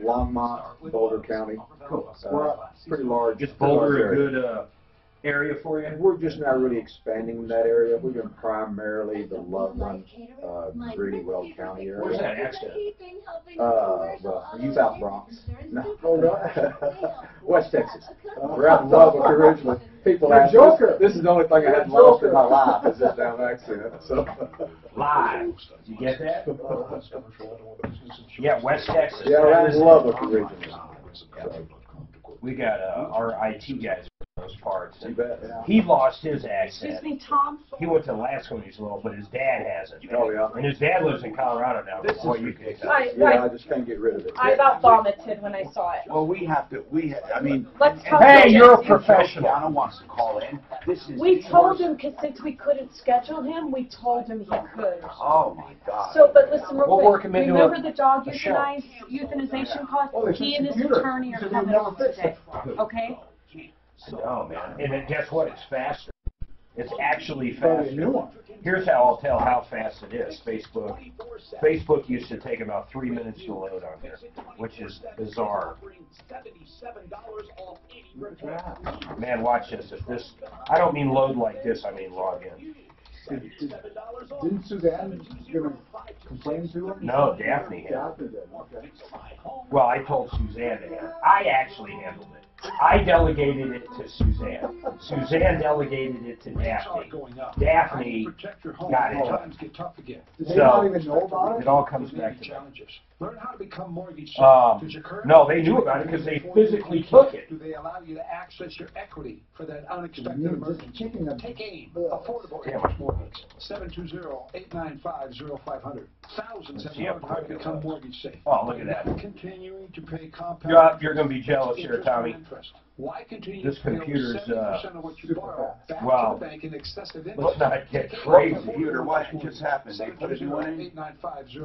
Longmont, Boulder County. Cool. We're pretty large. Is Boulder a area. good area for you? We're just not really expanding in that area. We've been primarily the Loveland, Greedy, Weld County area. Where's that exit? Well, South Bronx. No, West Texas. We're out in Lubbock originally. People ask, this is the only thing I had lost in my life is this damn accent. So. Live. You get that? Yeah, West Texas. Yeah, around Lubbock originally. So. We got our IT guys in those parts. You bet, yeah. He lost his accent. Excuse me, Tom? He went to Alaska when he was little, but his dad hasn't. Oh, yeah. And his dad lives in Colorado now. Boy, you can tell. I just can't get rid of it. I about vomited when I saw it. Well, I mean... Let's talk Hey, about you're a it. professional. Donna wants to call in. We told him, because since we couldn't schedule him, we told him he could. Oh, my God. So, but listen real We'll quick. work him into Remember the dog a show. euthanization cost? Oh, it's He a and his computer. attorney are So coming they'll on never fix today. it. Okay? No, man. And then guess what? It's faster. It's actually Probably a new faster. one. Here's how I'll tell how fast it is. Facebook used to take about 3 minutes to load on here, which is bizarre. Man, watch this. If this, I don't mean load like this, I mean log in. Didn't Suzanne gonna complain to him? No, Daphne had. Daphne did, okay. Well, I told Suzanne to handle it. I actually handled it. I delegated it to Suzanne. Suzanne delegated it to Daphne. Daphne got it done. Did they not even know about It it? all comes back to them. Learn how to become mortgage No, they knew about it because they physically took it. Do they allow you to access your equity for that unexpected Just emergency? kicking them. Take AIM, affordable Damn. interest mortgage, 720-895-0500. Thousands have learned how to become mortgage safe. Oh, look at that. Continuing to pay compound You're going to be jealous here, Tommy. interest. Why continue This to pay over computer's, 70% of what you borrow back well, to the bank in excessive Let's interest? not get crazy. Computer, what just happened? They put a new one in?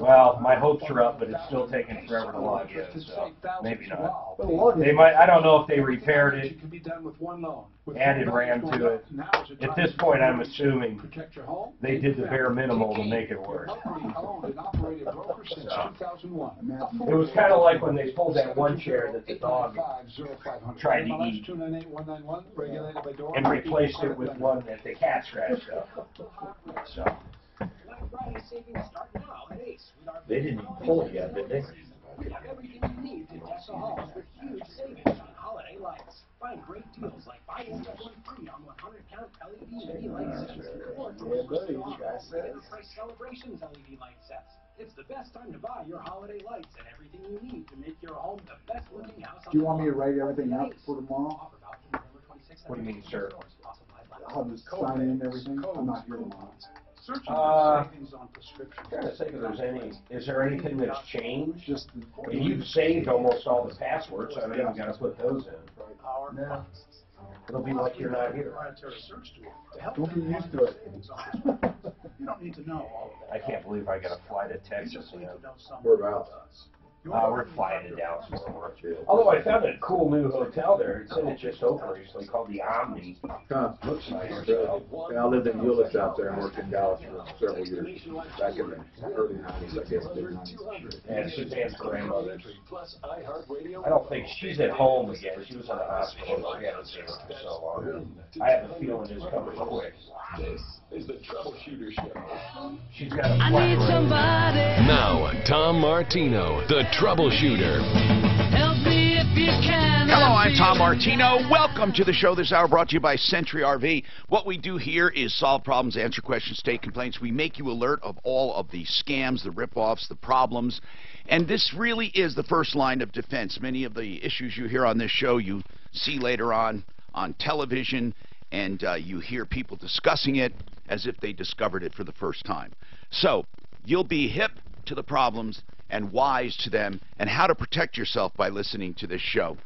Well, my hopes are up, but it's still taking forever to log in, so maybe not. Well, log in. They might. I don't know if they repaired it, Can be done with one loan. With added one RAM loan to going it. up, now is the At time this to point, I'm protect assuming your home. they did the bare minimal to make it work. Locally owned and operated broker since 2001. It was kind of like when they pulled that one chair that the dog tried to eat and replaced it with one that the cat scratched up. So they didn't even pull it yet, did they? We have everything you need to deck the halls with huge savings on holiday lights. Find great deals like buy one get one free on 100-count LED mini light sets or price celebrations LED light sets. It's the best time to buy your holiday lights and everything you need to make your home the best looking house. Do you want me to write everything out for tomorrow? What do you mean, sir? I'll just sign in everything. I'm not here tomorrow. Trying to think if there's any. Is there anything that's changed? Just And you've saved almost all the passwords, so I mean, you got to put those in. yeah. It'll be like you're not here. Don't get used to it. You don't need to know all of that. I can't believe I got to fly to You Texas. just need to know some. We're out. We're flying to Dallas tomorrow. Although I found a cool new hotel there. It's in it just opened recently called the Omni. Huh. Looks nice. Really? Yeah, I lived in Euless out there and worked in Dallas for several years. Back in the early 90s, I guess, late 90s. And Suzanne's grandmother. I don't think she's at home again. She was in the hospital. We haven't seen her for so long. I have a feeling it's coming quick. This is the Troubleshooter Show. She's got a flat rate. Now, Tom Martino, the Troubleshooter. Hello, I'm Tom Martino. Welcome to the show this hour, brought to you by Century RV. What we do here is solve problems, answer questions, take complaints. We make you alert of all of the scams, the rip-offs, the problems. And this really is the first line of defense. Many of the issues you hear on this show you see later on television, and you hear people discussing it as if they discovered it for the first time. So you'll be hip to the problems and wise to them and how to protect yourself by listening to this show.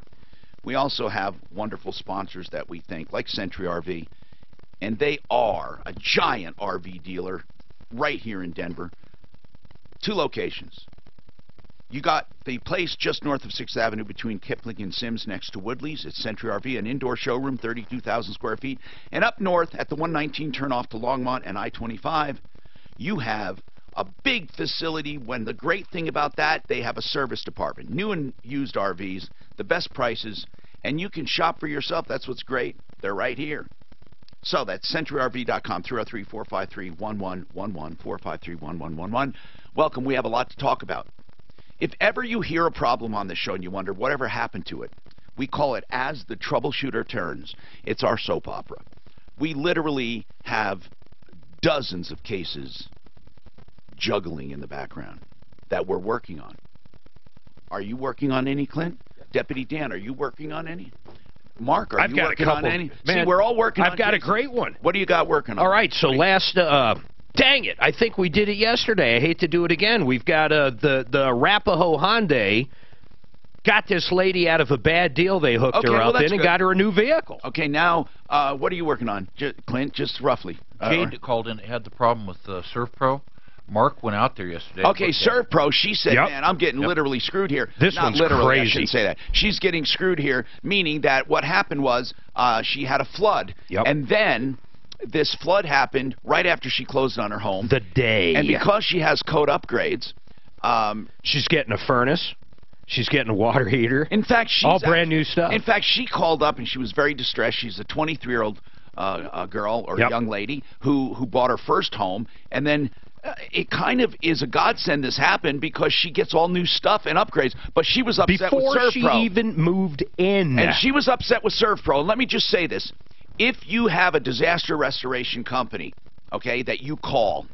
We also have wonderful sponsors that we thank, like Century RV, and they are a giant RV dealer right here in Denver. 2 locations. You got the place just north of 6th Avenue between Kipling and Sims next to Woodley's. It's Century RV, an indoor showroom, 32,000 square feet. And up north at the 119 turnoff to Longmont and I-25, you have a big facility. When the great thing about that, they have a service department. New and used RVs, the best prices, and you can shop for yourself. That's what's great. They're right here. So that's CenturyRV.com, 303-453-1111, 453-1111. Welcome. We have a lot to talk about. If ever you hear a problem on this show and you wonder whatever happened to it, we call it As the Troubleshooter Turns. It's our soap opera. We literally have dozens of cases juggling in the background that we're working on. Are you working on any, Clint? Deputy Dan, are you working on any? Mark, are you working on any? Man, see, we're all working on I've got cases. a great one. What do you got working on? All right, so dang it, I think we did it yesterday. I hate to do it again. We've got the Arapahoe Hyundai got this lady out of a bad deal they hooked her up in and got her a new vehicle. Okay, now, what are you working on, Clint, just roughly? Jade called in, had the problem with ServPro. Mark went out there yesterday. Okay, ServPro, she said, man, I'm getting literally screwed here. This Not one's literally, crazy. I shouldn't say that. She's getting screwed here, meaning that what happened was she had a flood. And then this flood happened right after she closed on her home. The day. And because she has code upgrades. She's getting a furnace. She's getting a water heater. In fact, she's all brand new stuff. In fact, she called up and she was very distressed. She's a 23-year-old girl or young lady who bought her first home, and then it kind of is a godsend this happened because she gets all new stuff and upgrades. But she was upset with ServPro. Before she even moved in. And she was upset with ServPro. And let me just say this. If you have a disaster restoration company, okay, that you call,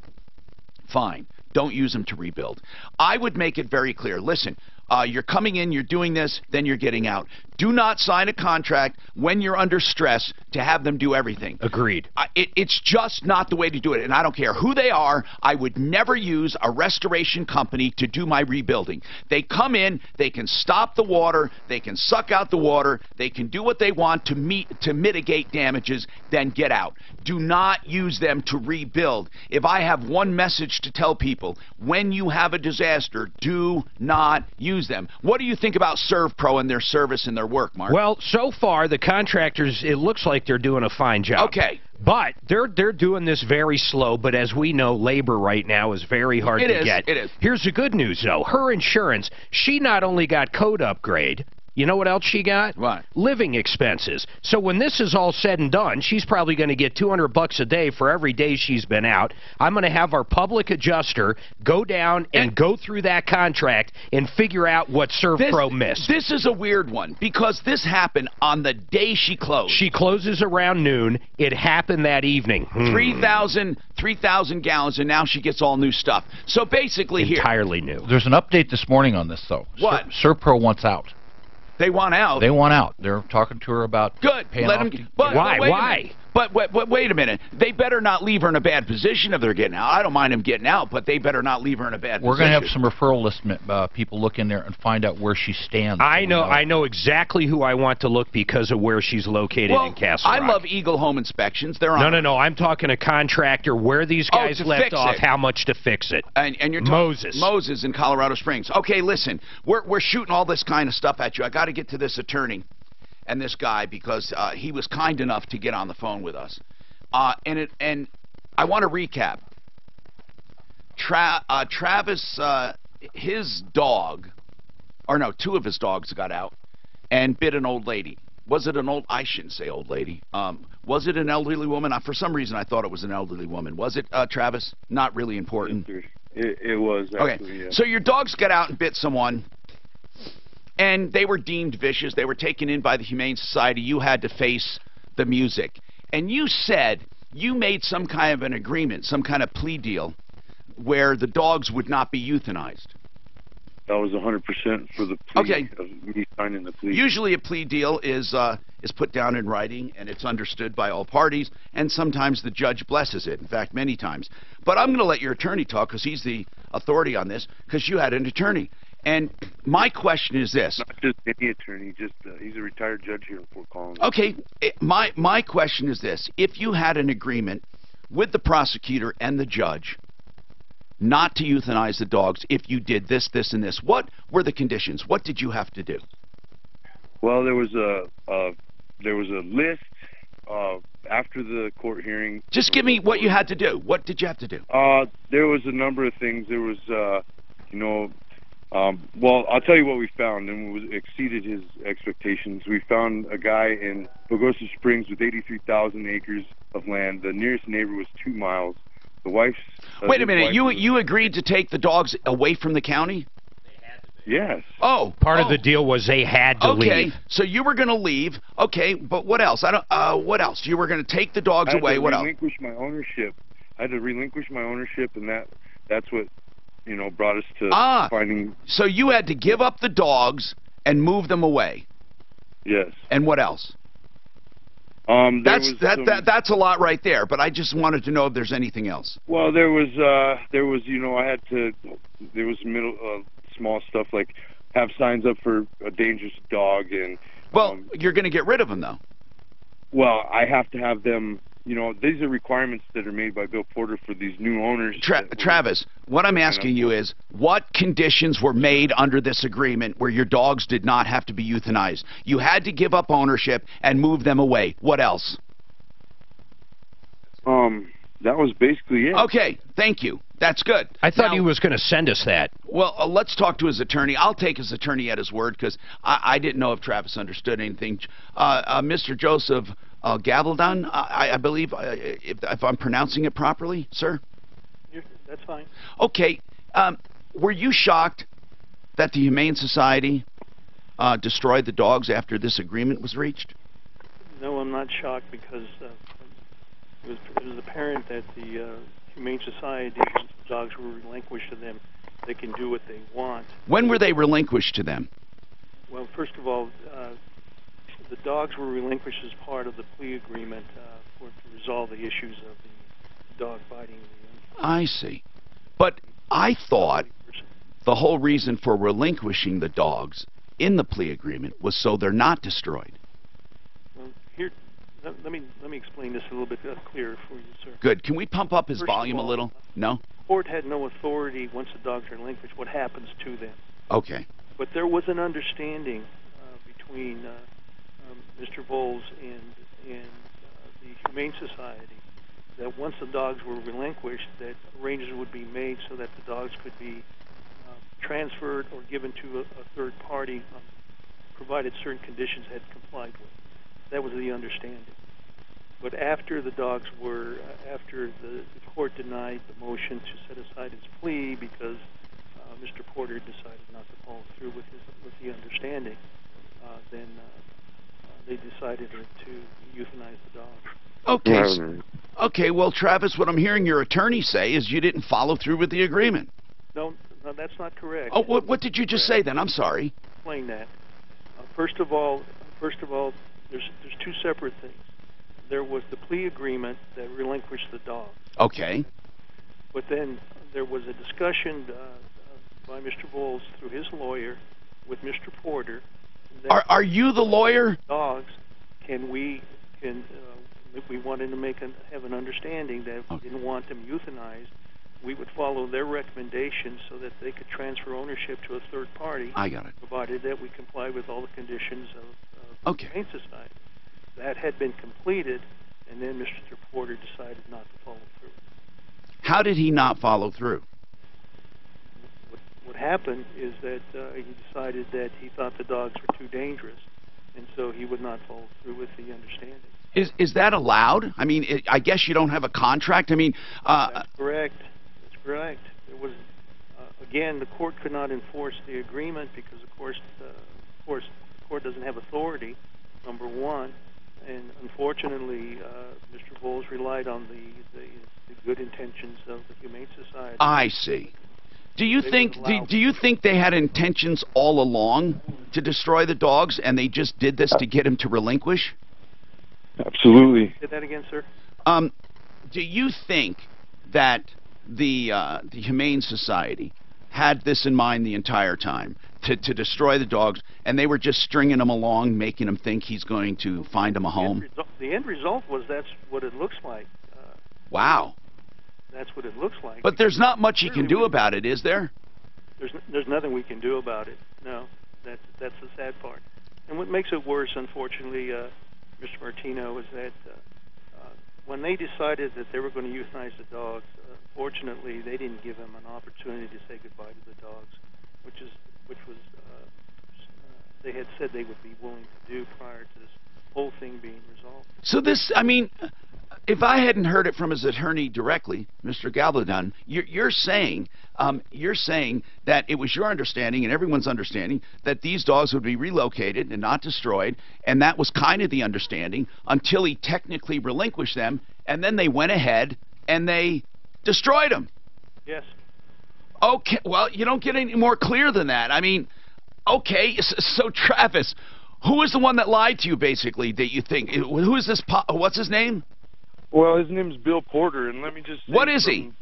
fine. Don't use them to rebuild. I would make it very clear. Listen, you're coming in, you're doing this, then you're getting out. Do not sign a contract when you're under stress to have them do everything. Agreed. It's just not the way to do it, and I don't care who they are. I would never use a restoration company to do my rebuilding. They come in, they can stop the water, they can suck out the water, they can do what they want to mitigate damages, then get out. Do not use them to rebuild. If I have one message to tell people, when you have a disaster, do not use them. What do you think about ServPro and their service and their work, Mark? Well, so far, the contractors, it looks like they're doing a fine job. Okay. But they're doing this very slow, but as we know, labor right now is very hard to get. It is. Here's the good news, though. Her insurance, she not only got code upgrade, you know what else she got? What? Living expenses. So when this is all said and done, she's probably going to get $200 a day for every day she's been out. I'm going to have our public adjuster go down and go through that contract and figure out what ServPro missed. This is a weird one because this happened on the day she closed. She closes around noon. It happened that evening. 3,000 gallons, and now she gets all new stuff. So basically entirely new. There's an update this morning on this, though. What? ServPro wants out. They want out. They want out. They're talking to her about paying Let off. them, but why? But wait a minute. They better not leave her in a bad position if they're getting out. I don't mind them getting out, but they better not leave her in a bad position. We're going to have some referral list people look in there and find out where she stands. I know exactly who I want to look because of where she's located in Castle Rock. I love Eagle Home Inspections. They're on. No. I'm talking a contractor, where these guys left off, how much to fix it. And you're talking Moses in Colorado Springs. Okay, listen. We're shooting all this kind of stuff at you. I got to get to this attorney and this guy because he was kind enough to get on the phone with us. And I want to recap. Travis, his dog, or no, two of his dogs got out and bit an old lady. Was it an old? I shouldn't say old lady. Was it an elderly woman? For some reason, I thought it was an elderly woman. Was it, Travis? Not really important. It was. Actually, okay. So your dogs got out and bit someone. And they were deemed vicious. They were taken in by the Humane Society. You had to face the music. And you said you made some kind of an agreement, some kind of plea deal, where the dogs would not be euthanized. That was 100% for the plea of me signing the plea. Usually a plea deal is put down in writing, and it's understood by all parties, and sometimes the judge blesses it. In fact, many times. But I'm going to let your attorney talk because he's the authority on this, because you had an attorney. And my question is this. Not just any attorney, just he's a retired judge here in Fort Collins. Okay, my question is this. If you had an agreement with the prosecutor and the judge not to euthanize the dogs if you did this, this, and this, what were the conditions? What did you have to do? Well, there was a list after the court hearing. Just give me what you had to do. What did you have to do? There was a number of things. There was, well, I'll tell you what we found, and it exceeded his expectations. We found a guy in Pagosa Springs with 83,000 acres of land. The nearest neighbor was 2 miles. The wife's... Wait a minute. You agreed to take the dogs away from the county? Yes. Oh, part of the deal was they had to leave. Okay, so you were going to leave. Okay, but what else? I don't. What else? You were going to take the dogs away. What else? I had to relinquish my ownership. I had to relinquish my ownership, and that's what brought us to finding. So you had to give up the dogs and move them away. Yes. And what else? That's a lot right there. But I just wanted to know if there's anything else. Well, there was I had to. There was small stuff like have signs up for a dangerous dog and. Well, you're going to get rid of them though. Well, I have to have them. These are requirements that are made by Bill Porter for these new owners. Travis, what I'm asking you is, what conditions were made under this agreement where your dogs did not have to be euthanized? You had to give up ownership and move them away. What else? That was basically it. Okay, thank you. That's good. I thought he was going to send us that. Well, let's talk to his attorney. I'll take his attorney at his word because I didn't know if Travis understood anything. Mr. Joseph Gavaldon, I believe, if I'm pronouncing it properly, sir? That's fine. Okay. Were you shocked that the Humane Society destroyed the dogs after this agreement was reached? No, I'm not shocked because it was apparent that the Humane Society, once the dogs were relinquished to them, they can do what they want. When were they relinquished to them? Well, first of all, the dogs were relinquished as part of the plea agreement to resolve the issues of the dog biting. I see. But I thought the whole reason for relinquishing the dogs in the plea agreement was so they're not destroyed. Well, here, let me explain this a little bit clearer for you, sir. Good. Can we pump up his volume a little? No? The court had no authority once the dogs are relinquished what happens to them. Okay. But there was an understanding between Mr. Bowles and the Humane Society that once the dogs were relinquished, that arrangements would be made so that the dogs could be transferred or given to a third party, provided certain conditions had complied with. That was the understanding. But after the dogs were, after the court denied the motion to set aside his plea because Mr. Porter decided not to follow through with the understanding, then they decided to euthanize the dogs. Okay. Okay. Well, Travis, what I'm hearing your attorney say is you didn't follow through with the agreement. No, that's not correct. Oh, what did you just say then? I'm sorry. Explain that. First of all, there's two separate things. There was the plea agreement that relinquished the dogs. Okay. But then there was a discussion by Mr. Bowles through his lawyer with Mr. Porter. Are you the lawyer? Dogs, if we wanted to have an understanding that we didn't want them euthanized, we would follow their recommendations so that they could transfer ownership to a third party. I got it. Provided that we comply with all the conditions of the Humane Society. That had been completed, and then Mr. Porter decided not to follow through. How did he not follow through? What happened is that he decided that he thought the dogs were too dangerous, and so he would not follow through with the understanding. Is that allowed? I mean, I guess you don't have a contract. I mean, that's correct. That's correct. There was, again, the court could not enforce the agreement because, of course, the court doesn't have authority. Number one, and unfortunately, Mr. Bowles relied on the good intentions of the Humane Society. I see. Do you think they had intentions all along to destroy the dogs, and they just did this to get him to relinquish? Absolutely. Say that again, sir. Do you think that the Humane Society had this in mind the entire time, to destroy the dogs, and they were just stringing them along, making them think he's going to find them a home? The end result was that's what it looks like. Wow. That's what it looks like. But there's not much you can do about it, is there? There's nothing we can do about it. No, that's the sad part. And what makes it worse, unfortunately, Mr. Martino, is that when they decided that they were going to euthanize the dogs, fortunately, they didn't give them an opportunity to say goodbye to the dogs, which was they had said they would be willing to do prior to this whole thing being resolved. So this, I mean, if I hadn't heard it from his attorney directly, Mr. Gabaldon, you're saying that it was your understanding and everyone's understanding that these dogs would be relocated and not destroyed, and that was kind of the understanding until he technically relinquished them, and then they went ahead and they destroyed them. Yes. Okay, well, you don't get any more clear than that. I mean, okay, so Travis, who is the one that lied to you, basically, that you think? Who is this? What's his name? Well, his name is Bill Porter, and let me just say, what is he?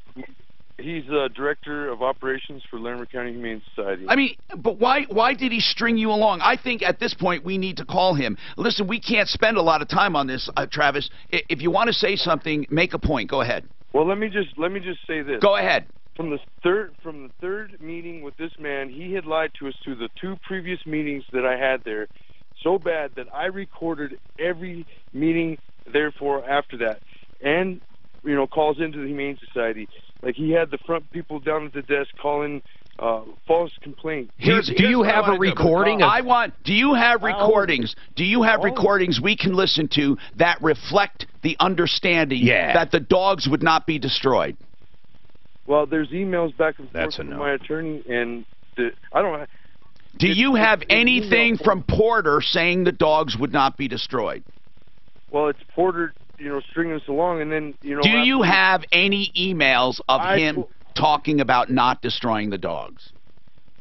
He's Director of Operations for Larimer County Humane Society. I mean, but why did he string you along? I think at this point we need to call him. Listen, we can't spend a lot of time on this, Travis. If you want to say something, make a point. Go ahead. Well, let me just say this. Go ahead. From the third meeting with this man, he had lied to us through the 2 previous meetings that I had there, so bad that I recorded every meeting. Therefore, after that, and calls into the Humane Society. Like, he had the front people down at the desk calling false complaints. Do you have a recording? Do you have recordings? Do you have recordings we can listen to that reflect the understanding that the dogs would not be destroyed? Well, there's emails back and forth from my attorney, and I don't know. Do you have anything from Porter saying the dogs would not be destroyed? Well, it's Porter, stringing us along, and then, Do you have any emails of him talking about not destroying the dogs?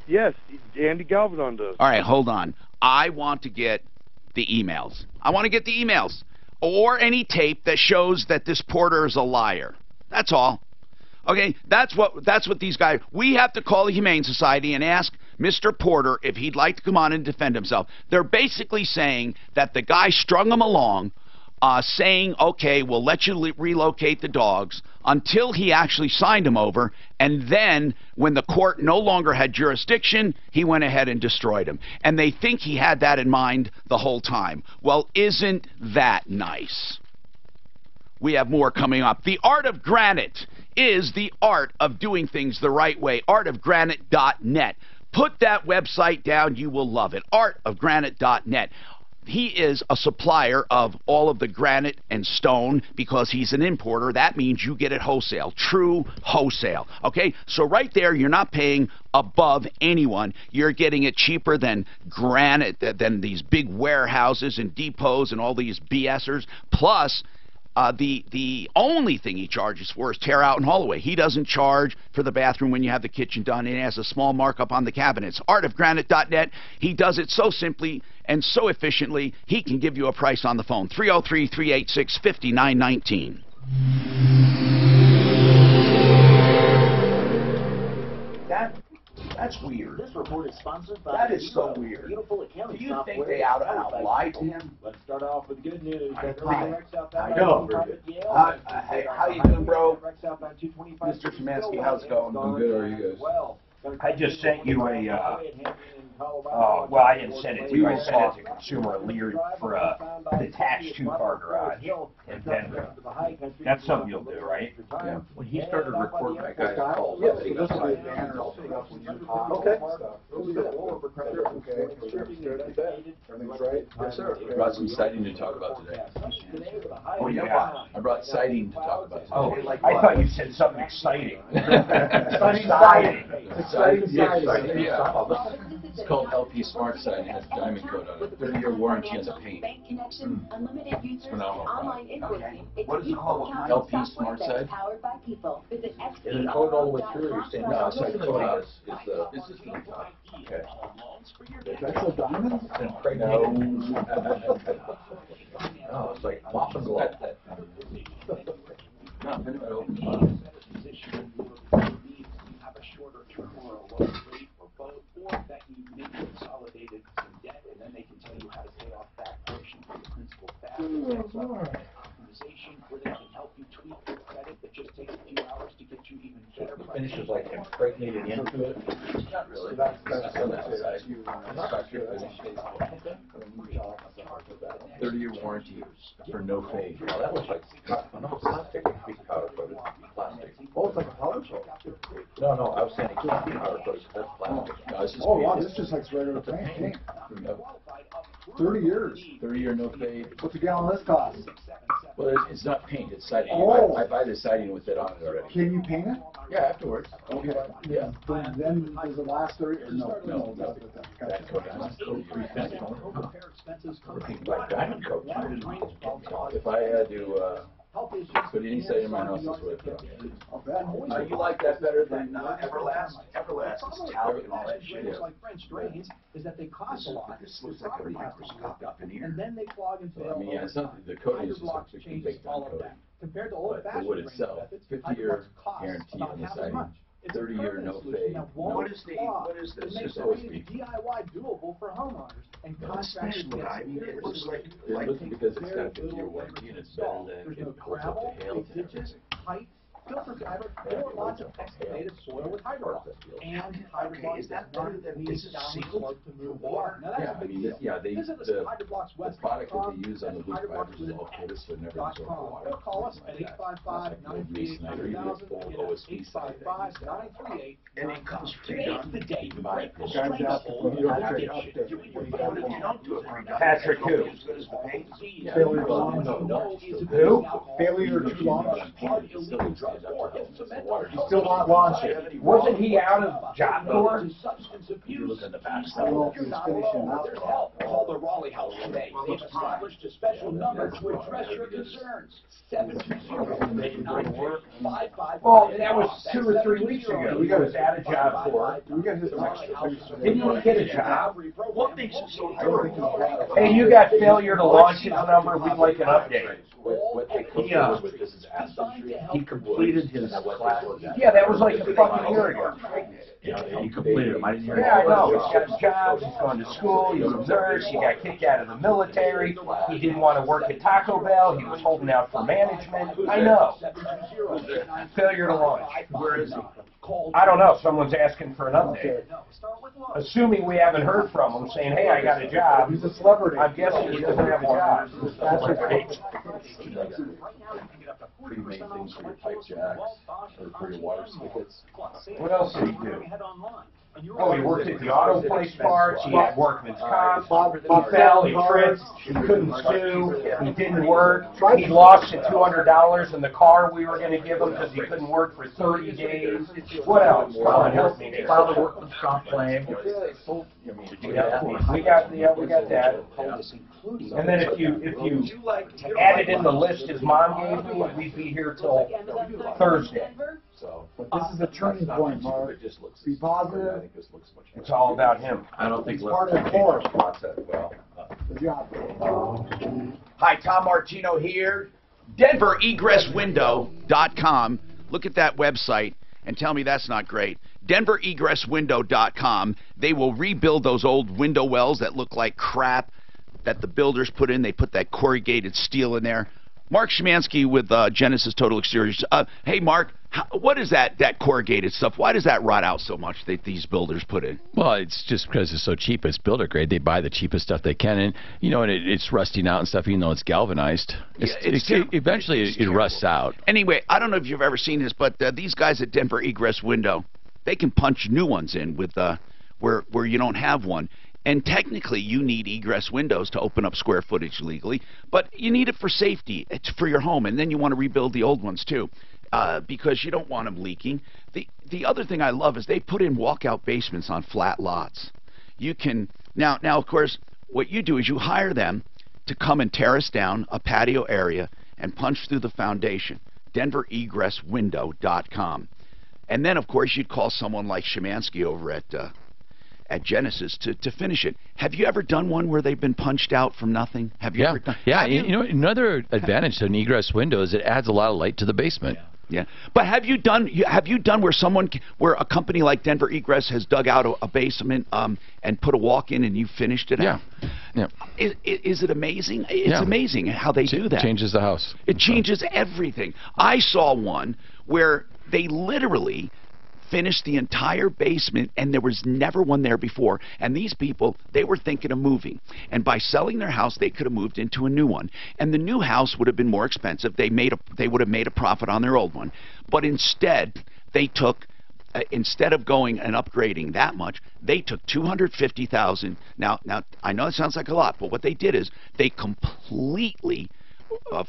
Yes, Andy Galvadon does. All right, hold on. I want to get the emails. I want to get the emails. Or any tape that shows that this Porter is a liar. That's all. Okay, that's what these guys... We have to call the Humane Society and ask Mr. Porter if he'd like to come on and defend himself. They're basically saying that the guy strung him along, saying, okay, we'll let you relocate the dogs, until he actually signed him over, and then when the court no longer had jurisdiction, he went ahead and destroyed him. And they think he had that in mind the whole time. Well, isn't that nice? We have more coming up. The Art of Granite is the art of doing things the right way. artofgranite.net. Put that website down. You will love it. artofgranite.net. He is a supplier of all of the granite and stone because he's an importer. That means you get it wholesale, true wholesale. Okay, so right there, you're not paying above anyone. You're getting it cheaper than granite, than these big warehouses and depots and all these BSers. Plus, the only thing he charges for is tear out and haul away. He doesn't charge for the bathroom when you have the kitchen done. It has a small markup on the cabinets. artofgranite.net. He does it so simply and so efficiently, he can give you a price on the phone. 303-386-5919. That's weird. This report is sponsored by That is so weird. Beautiful accounting Do you software. think they ought to lie to him? Let's start off with good news. I know. Hey, how you doing, bro? Mr. Szymanski, how's it going? I'm good. How are you guys? I just sent you a, well, I didn't send it to you. I sent it to Consumer Alert for a detached 2-car garage in Denver. That's something you'll do, right? Yeah. When he started recording that guy's calls, Yes, so this will be a banner. Okay. Everything's right? Yes, sir. I brought some sighting to talk about today. Oh, yeah. I brought sighting to talk about today. Oh, I thought you said something exciting. Exciting. Yeah. It's called LP Smart Sight. It has a diamond coat on it. 30-year warranty on the paint. It's phenomenal. What is it called? LP Smart Sight. Is it code all the way through? You're saying no, it's like code out. It's just on top. Okay. Actual diamonds? No. Oh, it's like pop and glow. No, if anybody opens that you maybe consolidated some debt, and then they can tell you how to pay off that portion of the principal back. Optimization, where they can help you tweak your credit that just takes a few hours to get you even better. The finish is like impregnated into it. Not really. So that's on the outside. you inspect your finish. 30-year warranty for no fade. Well, that looks like no plastic. Piece of powder coated plastic. Oh, it's like a powder coat. No, I was saying it can't be powder coated because that's plastic. No, it's just Oh, wow, paint. this just looks regular paint. No, 30 years. 30-year no fade. What's a gallon of this cost? Well, it's not paint, it's siding. Oh. I buy the siding with it on it already. Can you paint it? Yeah, afterwards. Okay. Yeah. Then does it last 30 or no? No. Gotcha. That coat, pre-finished. Or people like diamond coats. If I had to put any siding in my house, this would I'll bet. You like that better than Everlast? Everlast is talc and all that shit. Like French drains is that they cost a lot. This looks like a microscope up in here. And then they clog and fail. I mean, yeah, it's not, the coating is just a 50 big all time of coating. that. Compared to But old-fashioned the wood drainage itself, methods, 50-year hydroblocks cost guarantee about on the half as siding, much. It's a 30-year no permanent fade. solution that won't What is this? It makes It's supposed to drainage be. DIY doable for homeowners and contractors. Especially, I mean, it looks like It looks because it's got a 50-year warranty and it's better than There's it no holds up gravel, to hail. big ditches, pipe, filter fiber, or lots of excavated soil with hydroblocks. And hydroblocks is that does not better than need this is down sealed slope to move water. Now Yeah, that's I a big mean, deal. yeah, Visit us the at hydroblocks product that they use on the blue fibers is all coated, so it never absorbs water. Or call us at 855-938-9000 855-938. And it comes Today's the day you break the Guys, strength that's hold you don't of have to addiction. update. You don't do it right now. Patrick who? As good as the paint. Failure to launch. Who? Failure to launch. Hard illegal drugs or hit cement. Still not launching. Wasn't he out of Job Corps? Substance abuse. You look at the back I don't know if You're he's not finishing alone. up. There's help. Call the Raleigh House today. They've established a special number to address your concerns. 720-894-5555. Well, that was 2 or 3 weeks ago. He was out of Job Corps. We got his Didn't he get a job? What makes it so I don't think he's had. Hey, you got failure to launch his number. We'd like an update. What they coat Yeah. with this is acid free. He completed his class. Yeah, that was like a fucking year ago. He completed them. I didn't hear. Yeah, I know. He's got his job. He's going to school. He's a nurse. He got kicked out of the military. He didn't want to work at Taco Bell. He was holding out for management. I know. Failure to launch. Where is he? I don't know. Someone's asking for an update. Assuming we haven't heard from him, saying, "Hey, I got a job." He's a celebrity. I'm guessing he doesn't have a job. Pre-made things for your pipe jacks or for your water spigots. What else did he do? Oh, he worked at the auto place parts. He had workman's comp. He fell. He tripped. He couldn't sue. He didn't work. He lost the $200 in the car we were going to give him because he couldn't work for 30 days. What else? Come on, help me. Filed a workman's comp claim. Yeah, we got that. And then if you added in the list his mom gave me, we'd be here till Thursday. But this is a turning point, Mark. Be positive. It's all about him. I don't think It's part of the course. Process well. Good job. Hi, Tom Martino here. DenverEgressWindow.com. Look at that website and tell me that's not great. DenverEgressWindow.com. They will rebuild those old window wells that look like crap that the builders put in. They put that corrugated steel in there. Mark Szymanski with Genesis Total Exteriors. Hey, Mark, what is that corrugated stuff? Why does that rot out so much that these builders put in? Well, it's just because it's so cheap. It's builder grade. They buy the cheapest stuff they can, and you know, and it's rusting out and stuff. Even though it's galvanized, eventually it rusts out. Anyway, I don't know if you've ever seen this, but these guys at Denver Egress Window, they can punch new ones in with where you don't have one. And technically, you need egress windows to open up square footage legally, but you need it for safety. It's for your home, and then you want to rebuild the old ones too, because you don't want them leaking. The other thing I love is they put in walkout basements on flat lots. You can now of course, what you do is you hire them to come and terrace down a patio area and punch through the foundation. DenverEgressWindow.com, and then of course you'd call someone like Szymanski over at Genesis to finish it. Have you ever done one where they've been punched out from nothing? Have you ever done? Yeah, you know, another advantage to an egress window is it adds a lot of light to the basement. Yeah, but have you done where a company like Denver Egress has dug out a basement and put a walk in and you finished it out? Yeah. Is it amazing? It's amazing how they do that. Changes the house. It changes everything. I saw one where they literally finished the entire basement, and there was never one there before. And these people, they were thinking of moving. And by selling their house, they could have moved into a new one. And the new house would have been more expensive. They would have made a profit on their old one. But instead, they took, instead of going and upgrading that much, they took $250,000. Now, I know it sounds like a lot, but what they did is they completely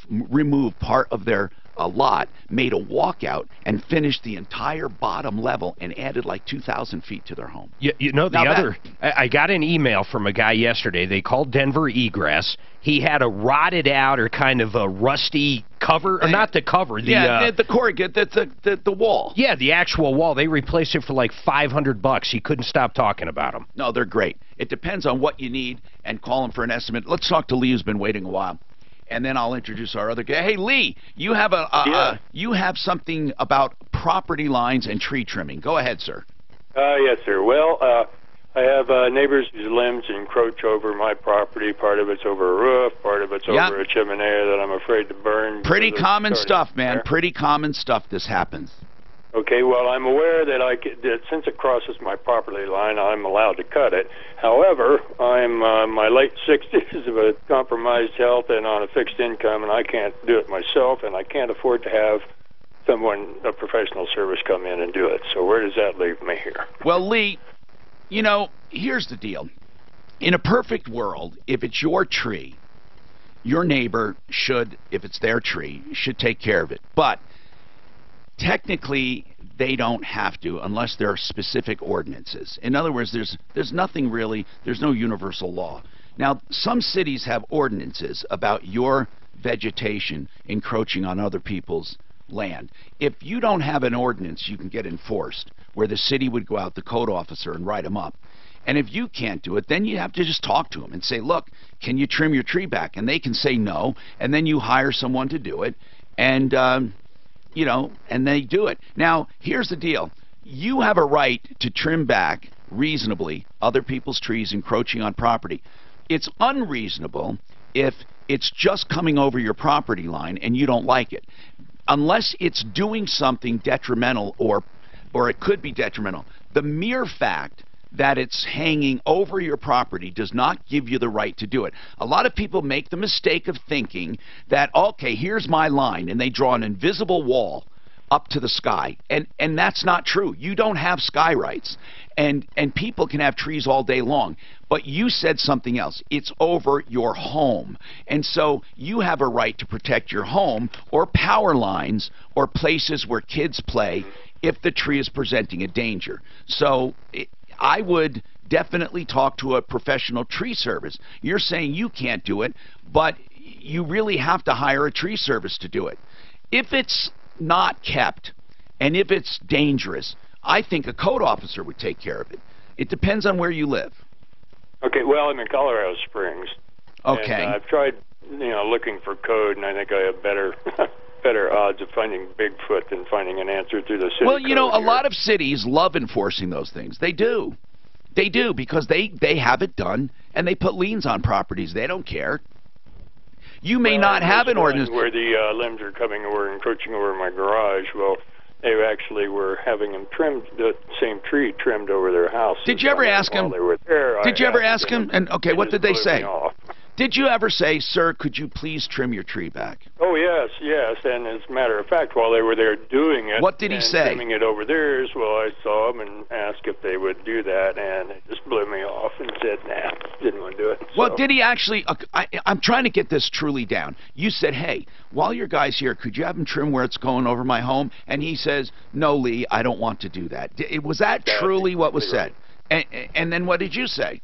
removed part of their lot, made a walkout, and finished the entire bottom level and added like 2,000 feet to their home. You know, I got an email from a guy yesterday. They called Denver Egress. He had a rotted out or kind of a rusty cover, or not the cover. The corrugate, the wall. Yeah, the actual wall. They replaced it for like $500. He couldn't stop talking about them. No, they're great. It depends on what you need, and call them for an estimate. Let's talk to Lee, who's been waiting a while. And then I'll introduce our other guy. Hey, Lee, you have you have something about property lines and tree trimming. Go ahead, sir. Yes, sir. Well, I have neighbors whose limbs encroach over my property. Part of it's over a roof, part of it's over a chimney that I'm afraid to burn. Pretty common stuff, man. Pretty common stuff. This happens. Okay, well, I'm aware that that since it crosses my property line, I'm allowed to cut it. However, I'm my late 60s of a compromised health and on a fixed income, and I can't do it myself, and I can't afford to have someone, a professional service, come in and do it. So where does that leave me here? Well, Lee, you know, here's the deal. In a perfect world, if it's your tree, your neighbor should, if it's their tree, should take care of it. But technically, they don't have to unless there are specific ordinances. In other words, there's nothing really, there's no universal law. Now, some cities have ordinances about your vegetation encroaching on other people's land. If you don't have an ordinance you can get enforced, where the city would go out, the code officer, and write them up. And if you can't do it, then you have to just talk to them and say, look, can you trim your tree back? And they can say no, and then you hire someone to do it, and you know, and they do it. Now, here's the deal. You have a right to trim back reasonably other people's trees encroaching on property. It's unreasonable if it's just coming over your property line and you don't like it. Unless it's doing something detrimental, or it could be detrimental. The mere fact that it's hanging over your property does not give you the right to do it. A lot of people make the mistake of thinking that, okay, here's my line, and they draw an invisible wall up to the sky, and that's not true. You don't have sky rights, and people can have trees all day long, but you said something else. It's over your home, and so you have a right to protect your home or power lines or places where kids play if the tree is presenting a danger. So I would definitely talk to a professional tree service. You're saying you can't do it, but you really have to hire a tree service to do it. If it's not kept, and if it's dangerous, I think a code officer would take care of it. It depends on where you live. Okay, well, I'm in Colorado Springs. Okay. And I've tried, looking for code, and I think I have better odds of finding Bigfoot than finding an answer through the city. Well, a lot of cities love enforcing those things. They do. They do, because they have it done, and they put liens on properties. They don't care. You may not have an ordinance where the limbs are coming over, encroaching over my garage. Well, they actually were having them trimmed, the same tree trimmed over their house. Did you ever ask them? Did you ever ask them? And okay, what did they say? Did you ever say, sir, could you please trim your tree back? Oh, yes, yes. And as a matter of fact, while they were there doing it, what did he say? Trimming it over theirs, well, I saw them and asked if they would do that, and they just blew me off and said, nah, didn't want to do it. Well, did he actually, I'm trying to get this truly down. You said, hey, while your guy's here, could you have him trim where it's going over my home? And he says, no, Lee, I don't want to do that. Was that truly what was said? And then what did you say?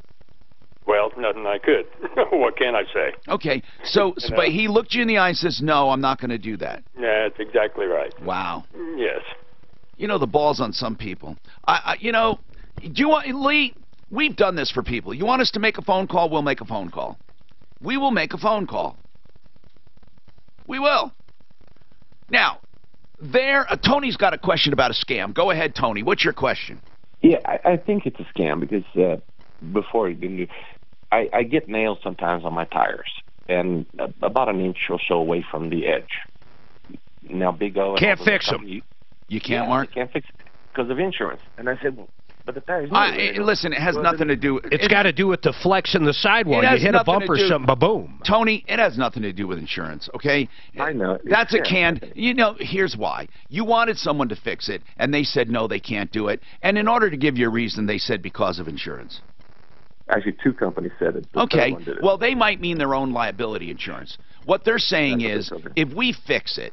Well, nothing I could. What can I say? Okay, so but he looked you in the eye and says, no, I'm not going to do that. Yeah, that's exactly right. Wow. Yes. The ball's on some people. Do you want, Lee, we've done this for people. You want us to make a phone call? We'll make a phone call. We will make a phone call. We will. Now, Tony's got a question about a scam. Go ahead, Tony. What's your question? Yeah, I think it's a scam because before I get nails sometimes on my tires, and about an inch or so away from the edge. Now, Big O... Can't fix them. You can't, Mark? Can't fix it. because of insurance. And I said, well, but the tire's new. Listen, it has nothing to do. It's got to do with the flex in the sidewall. You hit a bump or something, ba-boom. Tony, it has nothing to do with insurance, okay? I know. That's a canned. You know, here's why. You wanted someone to fix it, and they said, no, they can't do it. And in order to give you a reason, they said because of insurance. Actually, 2 companies said it. Okay, well, they might mean their own liability insurance. What they're saying is, if we fix it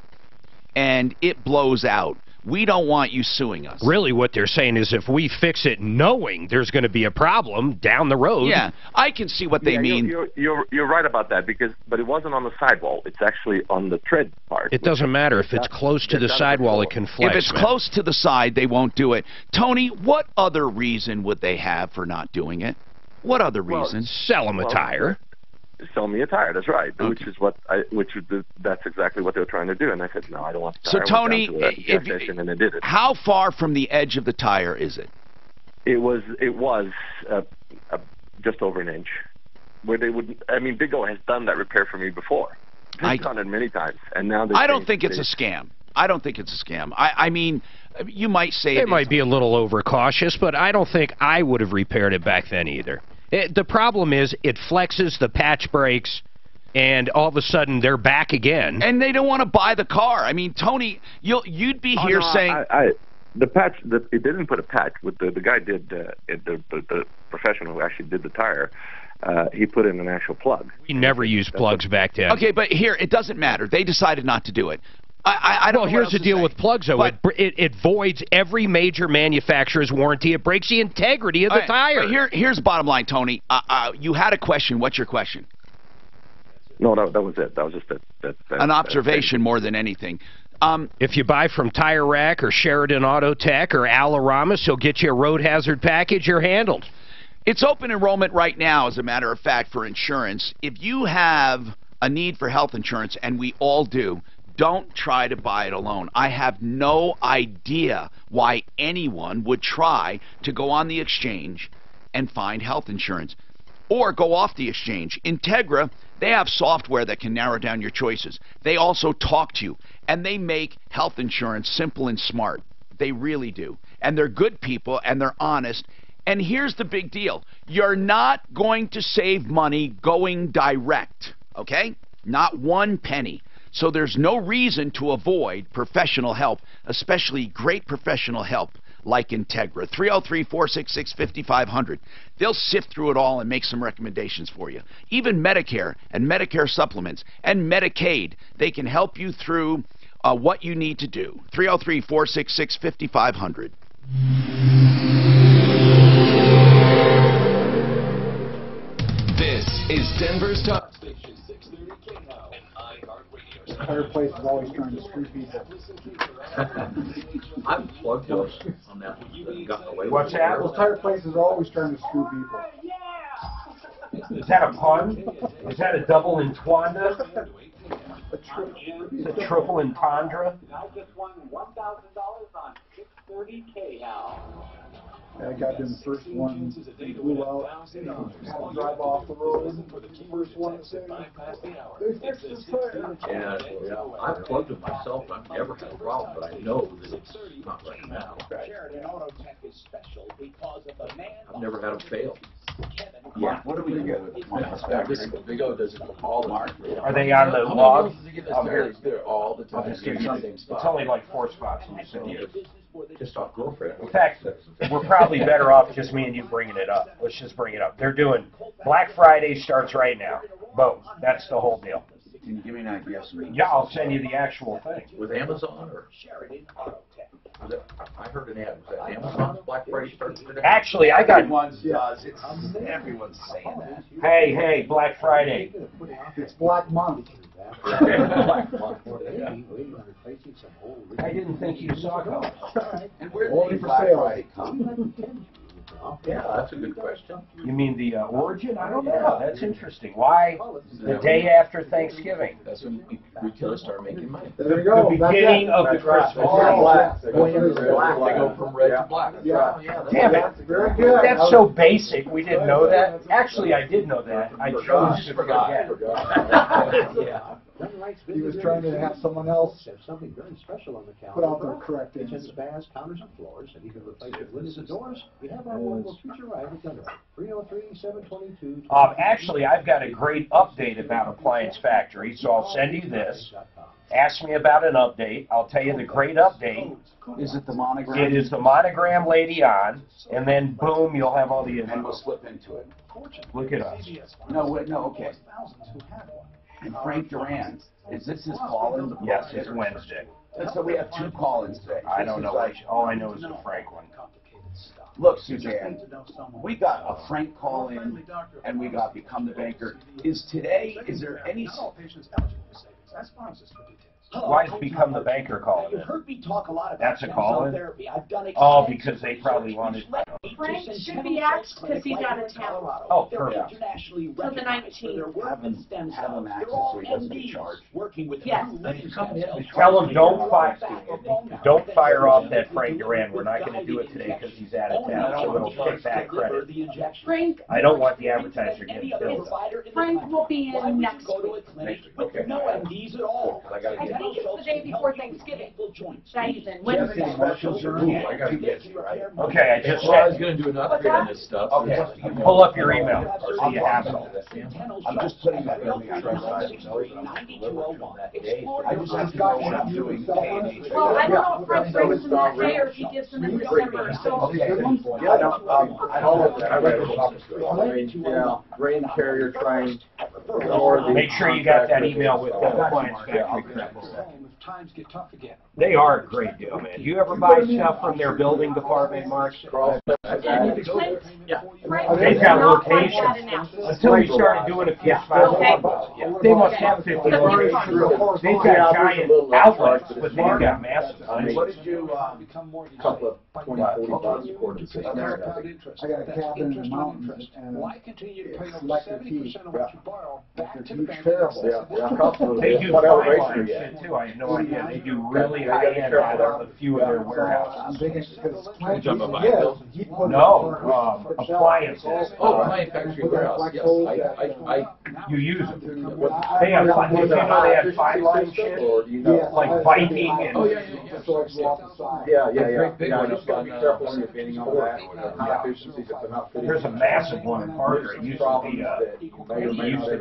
and it blows out, we don't want you suing us. Really, what they're saying is if we fix it knowing there's going to be a problem down the road. Yeah, I can see what they mean. You're right about that, but it wasn't on the sidewall. It's actually on the tread part. It doesn't matter. If it's close to the sidewall, it can flex. If it's close to the side, they won't do it. Tony, what other reason would they have for not doing it? What other reason? Sell them a tire. Sell me a tire. That's right. Okay. That's exactly what they were trying to do. And I said, no, I don't want the tire. So Tony, and they did it. How far from the edge of the tire is it? It was just over an inch. Where they would, I mean, Big O has done that repair for me before. He's done it many times, and now they. I don't think it's a scam. I don't think it's a scam. I mean, you might say it might be a little overcautious, but I don't think I would have repaired it back then either. The problem is it flexes, the patch breaks, and all of a sudden they're back again. And they don't want to buy the car. I mean, Tony, you'd be here saying the patch. It didn't put a patch. What the guy did, the professional who actually did the tire, he put in an actual plug. We never used plugs back then. Okay, but here it doesn't matter. They decided not to do it. I don't know. Here's the deal with plugs, though. It voids every major manufacturer's warranty. It breaks the integrity of the tire. Here's the bottom line, Tony. You had a question. What's your question? No, that was it. That was just an observation more than anything. If you buy from Tire Rack or Sheridan Auto Tech or Alaramas, he'll get you a road hazard package. You're handled. It's open enrollment right now, as a matter of fact, for insurance. If you have a need for health insurance, and we all do, don't try to buy it alone. I have no idea why anyone would try to go on the exchange and find health insurance or go off the exchange. Integra, they have software that can narrow down your choices. They also talk to you, and they make health insurance simple and smart. They really do. And they're good people, and they're honest. And here's the big deal. You're not going to save money going direct, okay? Not one penny. So there's no reason to avoid professional help, especially great professional help like Integra. 303-466-5500. They'll sift through it all and make some recommendations for you. Even Medicare and Medicare supplements and Medicaid, they can help you through what you need to do. 303-466-5500. This is Denver's top station. Tire place is always trying to screw people. I'm plugged up on that one. What's that? Those tire places are always trying to screw people. Is that a pun? Is that a double entendre? It's a triple entendre? Now just won $1,000 on 630K now. I got in the first one, blew out, had to drive off the road. First one to say, they fixed this tire. Yeah, I've plugged it myself. I've never had a problem, but I know that it's not right now. Sheridan Auto Tech is special because of the man. I've never had them fail. Yeah. What do we get? Big O does it all the time. Are they on the log? They're all the time. It's only like 4 spots in the city. Just off girlfriend. In fact, we're probably better off just me and you bringing it up. Let's just bring it up. They're doing Black Friday starts right now. Boom. That's the whole deal. Can you give me an idea? Yeah, I'll send you the actual thing. With Amazon or? I heard an ad. Was that Amazon's Black Friday starts today? Actually, I got one's does. It's everyone's saying that. Hey, Black Friday. It's Black Month. Black Month. I didn't think you saw that. And where did the Black Friday come? Yeah, that's a good question. You mean the origin? I don't know. That's interesting. Why the day after Thanksgiving? That's when retailers start making money. There you go. The beginning of the Christmas. Black. They go from red to black. Yeah. Damn it. Very good. That's so basic. We didn't know that. Actually, I did know that. I chose to forget. Yeah. He was trying to have someone else something very special on the calendar. put out their correct Kitchens, answer. baths, counters, and floors, and even replace your windows and doors. You have our local future right at Dunlop. 303-722. Actually, I've got a great update about Appliance Factory, so I'll send you this. Ask me about an update. I'll tell you the great update. Is it the monogram? It is the monogram lady on, and then boom, you'll have all the info. And we'll slip into it. Look at us. No, wait, no, okay. And Frank Duran, is this his call-in? Yes, it's Wednesday. So we have 2 call-ins today. I don't know. All I know is the Frank one. Look, Suzanne, we got a Frank call-in, and we got Become the Banker. Is there any... Why does Become the Banker call You've it? heard me talk a lot about That's a call-in? therapy. I've done Oh, because they probably wanted... Frank should be asked because he's out of town. Oh, They're perfect. internationally Till the recognized for their 19th. work in stem Have him cells. access They're all so he doesn't get MDs charged. working with Yes. new living stem cells. Tell him don't fire off that Frank Duran. We're not going to do it today because he's out of town, so it'll kick back credit. Frank, I don't want the advertiser getting billed. Frank will be in next week. With no MDs at all. I think it's the day before Thanksgiving. Nathan, Wednesday. Okay, I just Well, I was said, going to do an upgrade on this stuff. okay, pull up your email so you have it. I'm just putting that in the trust. I just have to know what I'm doing. Well, I don't know if Frank brings them that day or if he gives them in December, so. Yeah, I read it. Yeah, grain carrier train. Make sure you got that email with the Appliance Factory crap. Times get tough again. They are a great deal, man. Do you ever buy stuff from their building department, Mark? Yeah. They've got locations. Until we started doing a few spots, they must have 50 locations. They've got giant outlets, but they've got massive ones. What did you, couple of 20, 40 bucks according to I got a cabin in the mountains and Why continue to pay over electric 70% of what you borrow back to the It's bank? terrible. They do What fine elevation line are you shit at? too. I had no idea. They do really high end out of a few of their I'm warehouses. thinking because You're talking about buying bills? No, appliances. Oh, my factory warehouse, yes. You use them. They have, did you know they have fine line shit? Like Viking and. Oh, yeah. Yeah. Great big Yeah, one you up just gotta on, be careful when you're bidding on that. High efficiencies, if they're not fitting. There's a massive one in Parker. It used to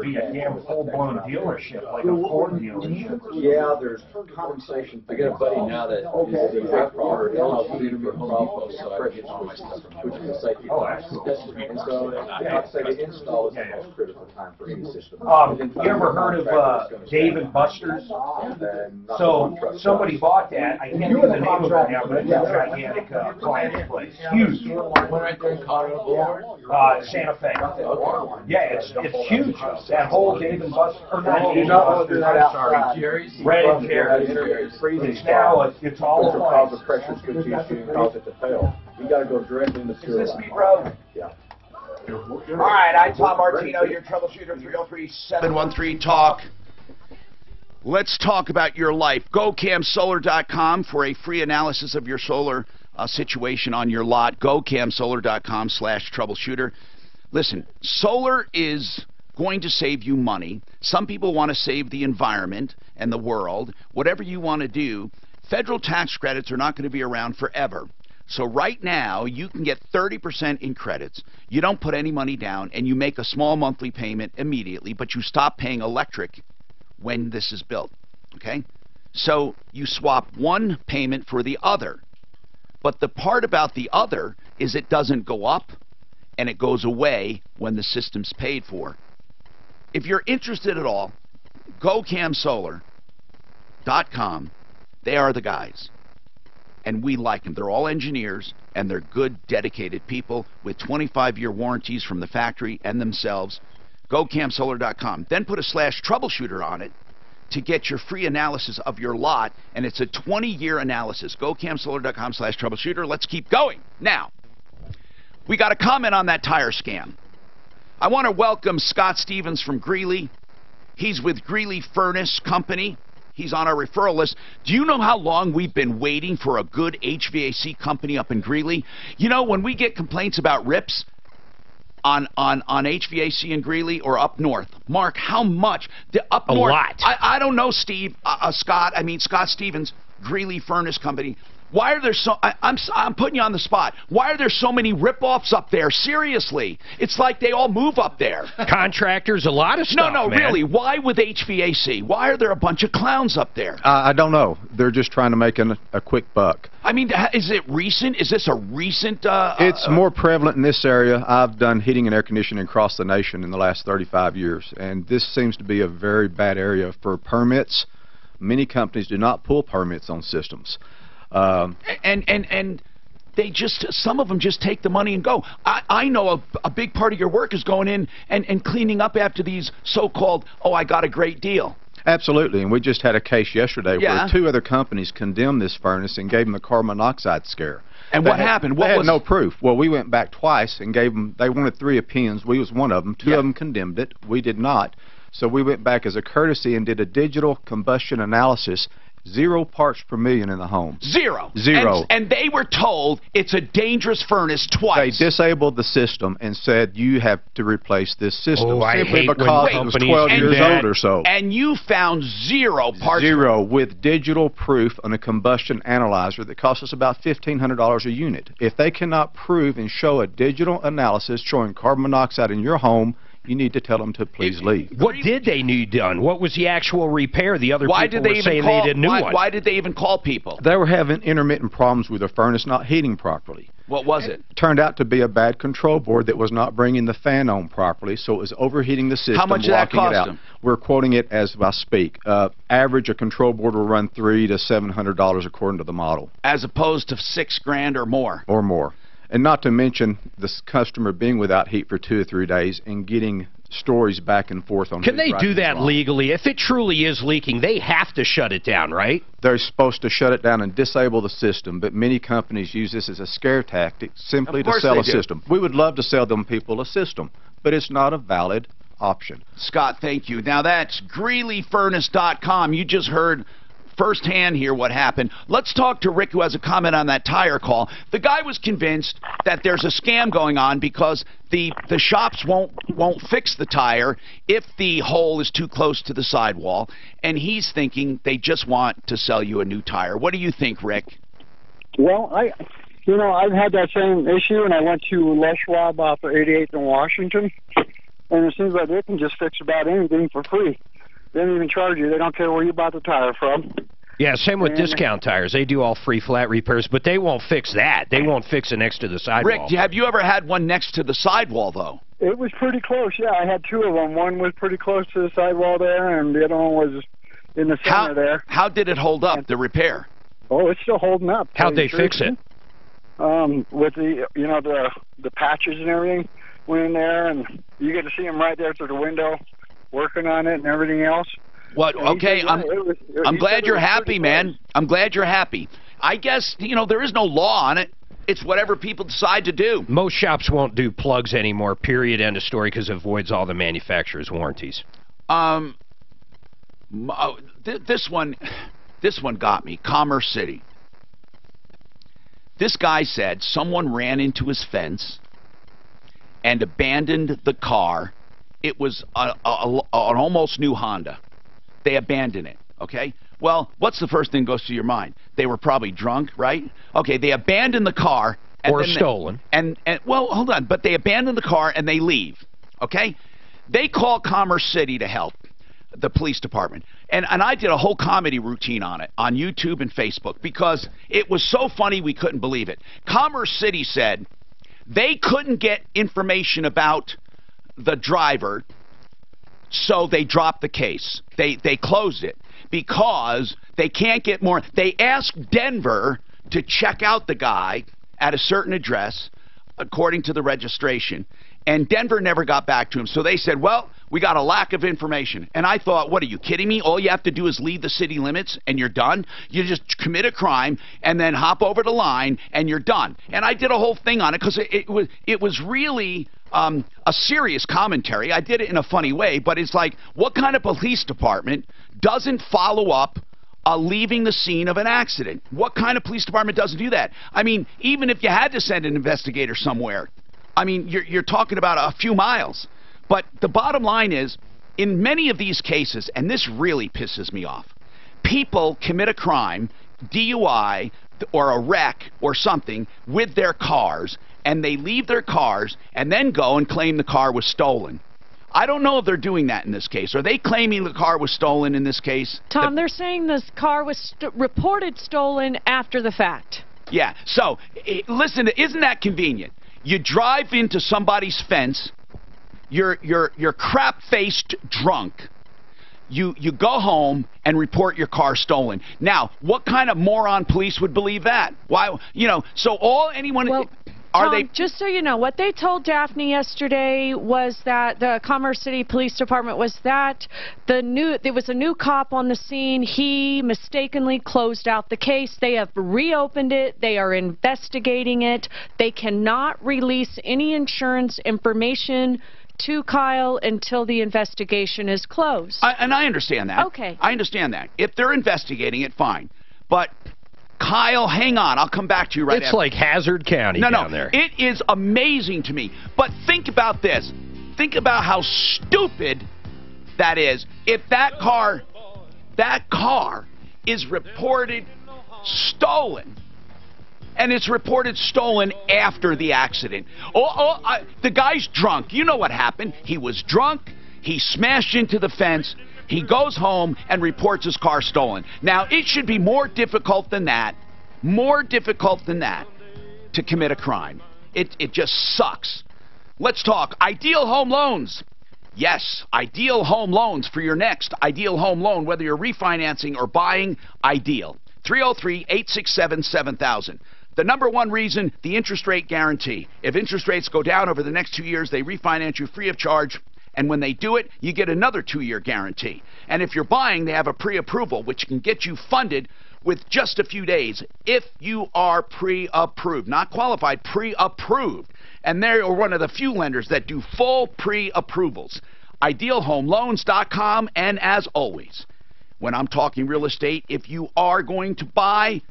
be a damn full-blown dealership, like a Ford dealership. Yeah, there's compensation. I got a buddy now that is the exact product. LLC for Home Depot, so I get all my stuff from Which is the safety. Oh, that's cool. And so, I'd say the install is the most critical time for any system. You ever heard of Dave and Buster's? So somebody bought that. I can't think of the name of it now, but it's a gigantic appliance place. Huge. one right there in Colorado Boulevard. Santa Fe. Yeah, it's huge. That whole Dave and Buster's, or not Dave and Buster's, I'm sorry, Jerry's. Red and Jerry's. It's now, it's all Which will cause the appliance. pressure switch issue and cause it to fail. You gotta go directly in the sewer Is this line. me, bro? Yeah. All right, I'm Tom Martino, your troubleshooter, 303-713-TALK. Let's talk about your life. GoCamSolar.com for a free analysis of your solar situation on your lot. GoCamSolar.com/troubleshooter. Listen, solar is going to save you money. Some people want to save the environment and the world. Whatever you want to do, federal tax credits are not going to be around forever. So right now, you can get 30% in credits. You don't put any money down, and you make a small monthly payment immediately, but you stop paying electric when this is built. Okay? So you swap one payment for the other. But the part about the other is it doesn't go up, and it goes away when the system's paid for. If you're interested at all, GoCamSolar.com. They are the guys. And we like them. They're all engineers, and they're good, dedicated people with 25-year warranties from the factory and themselves. GoCamSolar.com. Then put a /troubleshooter on it to get your free analysis of your lot, and it's a 20-year analysis. GoCamSolar.com /troubleshooter. Let's keep going. Now, we got a comment on that tire scam. I want to welcome Scott Stevens from Greeley. He's with Greeley Furnace Company. He's on our referral list. Do you know how long we've been waiting for a good HVAC company up in Greeley? You know, when we get complaints about rips, on HVAC in Greeley or up north? Mark, how much? Up north? A lot. I don't know, Steve. Scott Stevens, Greeley Furnace Company. Why are there so? I'm putting you on the spot. Why are there so many rip-offs up there? Seriously, it's like they all move up there. Contractors, a lot of stuff. No, man. really. Why with HVAC? Why are there a bunch of clowns up there? I don't know. They're just trying to make a quick buck. I mean, is it recent? Is this a recent? It's more prevalent in this area. I've done heating and air conditioning across the nation in the last 35 years, and this seems to be a very bad area for permits. Many companies do not pull permits on systems. And they just, some of them just take the money and go. I know a big part of your work is going in and cleaning up after these so-called, oh, I got a great deal. Absolutely, and we just had a case yesterday Yeah. where 2 other companies condemned this furnace and gave them a carbon monoxide scare. And what happened? They had no proof. Well, we went back twice and gave them, they wanted 3 opinions. We was one of them. 2 of them condemned it. We did not. So we went back as a courtesy and did a digital combustion analysis. 0 parts per million in the home. Zero. Zero. And they were told it's a dangerous furnace twice. They disabled the system and said you have to replace this system. Oh, I simply hate because when it was 12 years old or so. And you found 0 parts. 0 with digital proof on a combustion analyzer that costs us about $1,500 a unit. If they cannot prove and show a digital analysis showing carbon monoxide in your home, you need to tell them to please leave. What did they need done? What was the actual repair? The other Why people did they were even saying call, they did a new one. Why did they even call people? They were having intermittent problems with their furnace not heating properly. What was it? Turned out to be a bad control board that was not bringing the fan on properly, so it was overheating the system. How much did that cost them? We're quoting it as I speak. Average, a control board will run $300 to $700 according to the model. As opposed to $6 grand or more. Or more. And not to mention this customer being without heat for 2 or 3 days and getting stories back and forth on. Can they do that legally? If it truly is leaking, they have to shut it down, right? They're supposed to shut it down and disable the system, but many companies use this as a scare tactic simply to sell a system. We would love to sell them people a system, but it's not a valid option. Scott, thank you. Now that's GreeleyFurnace.com. You just heard firsthand here what happened. Let's talk to Rick, who has a comment on that tire call. The guy was convinced that there's a scam going on because the shops won't fix the tire if the hole is too close to the sidewall, and he's thinking they just want to sell you a new tire. What do you think, Rick? Well, I've had that same issue, and I went to Les Schwab off of 88th in Washington, and it seems like they can just fix about anything for free. They don't even charge you. They don't care where you bought the tire from. Yeah, same with discount tires. They do all free flat repairs, but they won't fix that. They won't fix it next to the sidewall. Rick, have you ever had one next to the sidewall, though? It was pretty close, yeah. I had 2 of them. One was pretty close to the sidewall there, and the other one was in the center there. How did it hold up, the repair? Oh, it's still holding up. How'd they fix it? With the patches and everything went in there, and you get to see them right there through the window working on it and everything else. What? Okay, I'm glad you're happy, man. I'm glad you're happy. I guess, there is no law on it. It's whatever people decide to do. Most shops won't do plugs anymore, period, end of story, because it avoids all the manufacturer's warranties. This one got me. Commerce City. This guy said someone ran into his fence and abandoned the car. It was an almost new Honda. They abandoned it, okay? Well, what's the first thing that goes through your mind? They were probably drunk, right? Okay, they abandoned the car. Or stolen. Well, hold on. But they abandon the car and they leave, okay? They call Commerce City to help, the police department. And I did a whole comedy routine on it, on YouTube and Facebook, because it was so funny we couldn't believe it. Commerce City said they couldn't get information about the driver, so they dropped the case. They closed it because they can't get more. They asked Denver to check out the guy at a certain address according to the registration, and Denver never got back to him. So they said, well, we got a lack of information. And I thought, what, are you kidding me? All you have to do is leave the city limits and you're done? You just commit a crime and then hop over the line and you're done. And I did a whole thing on it because it was really a serious commentary. I did it in a funny way, but it's like, what kind of police department doesn't follow up leaving the scene of an accident? What kind of police department doesn't do that? I mean, even if you had to send an investigator somewhere, I mean, you're talking about a few miles. But the bottom line is, in many of these cases, and this really pisses me off, people commit a crime, DUI, or a wreck or something with their cars, and they leave their cars and then go and claim the car was stolen. I don't know if they're doing that in this case. Are they claiming the car was stolen in this case? Tom, they're saying this car was reported stolen after the fact. Yeah, so, listen, isn't that convenient? You drive into somebody's fence, you're crap-faced drunk, you go home and report your car stolen. Now, what kind of moron police would believe that? Why, you know, so all anyone... Well, Tom, just so you know, what they told Daphne yesterday was that the Commerce City Police Department was that there was a new cop on the scene. He mistakenly closed out the case. They have reopened it. They are investigating it. They cannot release any insurance information to Kyle until the investigation is closed. And I understand that. Okay. I understand that. If they're investigating it, fine. But... Kyle, hang on. I'll come back to you right after. It's like Hazard County down there. It is amazing to me. But think about this. Think about how stupid that is. If that car is reported stolen, and it's reported stolen after the accident. The guy's drunk. You know what happened. He was drunk. He smashed into the fence. He goes home and reports his car stolen. Now, it should be more difficult than that, to commit a crime. It just sucks. Let's talk Ideal Home Loans. Yes, Ideal Home Loans for your next Ideal Home Loan, whether you're refinancing or buying. Ideal. 303-867-7000. The number one reason, the interest rate guarantee. If interest rates go down over the next 2 years, they refinance you free of charge. And when they do it, you get another 2-year guarantee. And if you're buying, they have a pre-approval, which can get you funded with just a few days if you are pre-approved. Not qualified, pre-approved. And they're one of the few lenders that do full pre-approvals. IdealHomeLoans.com. And as always, when I'm talking real estate, if you are going to buy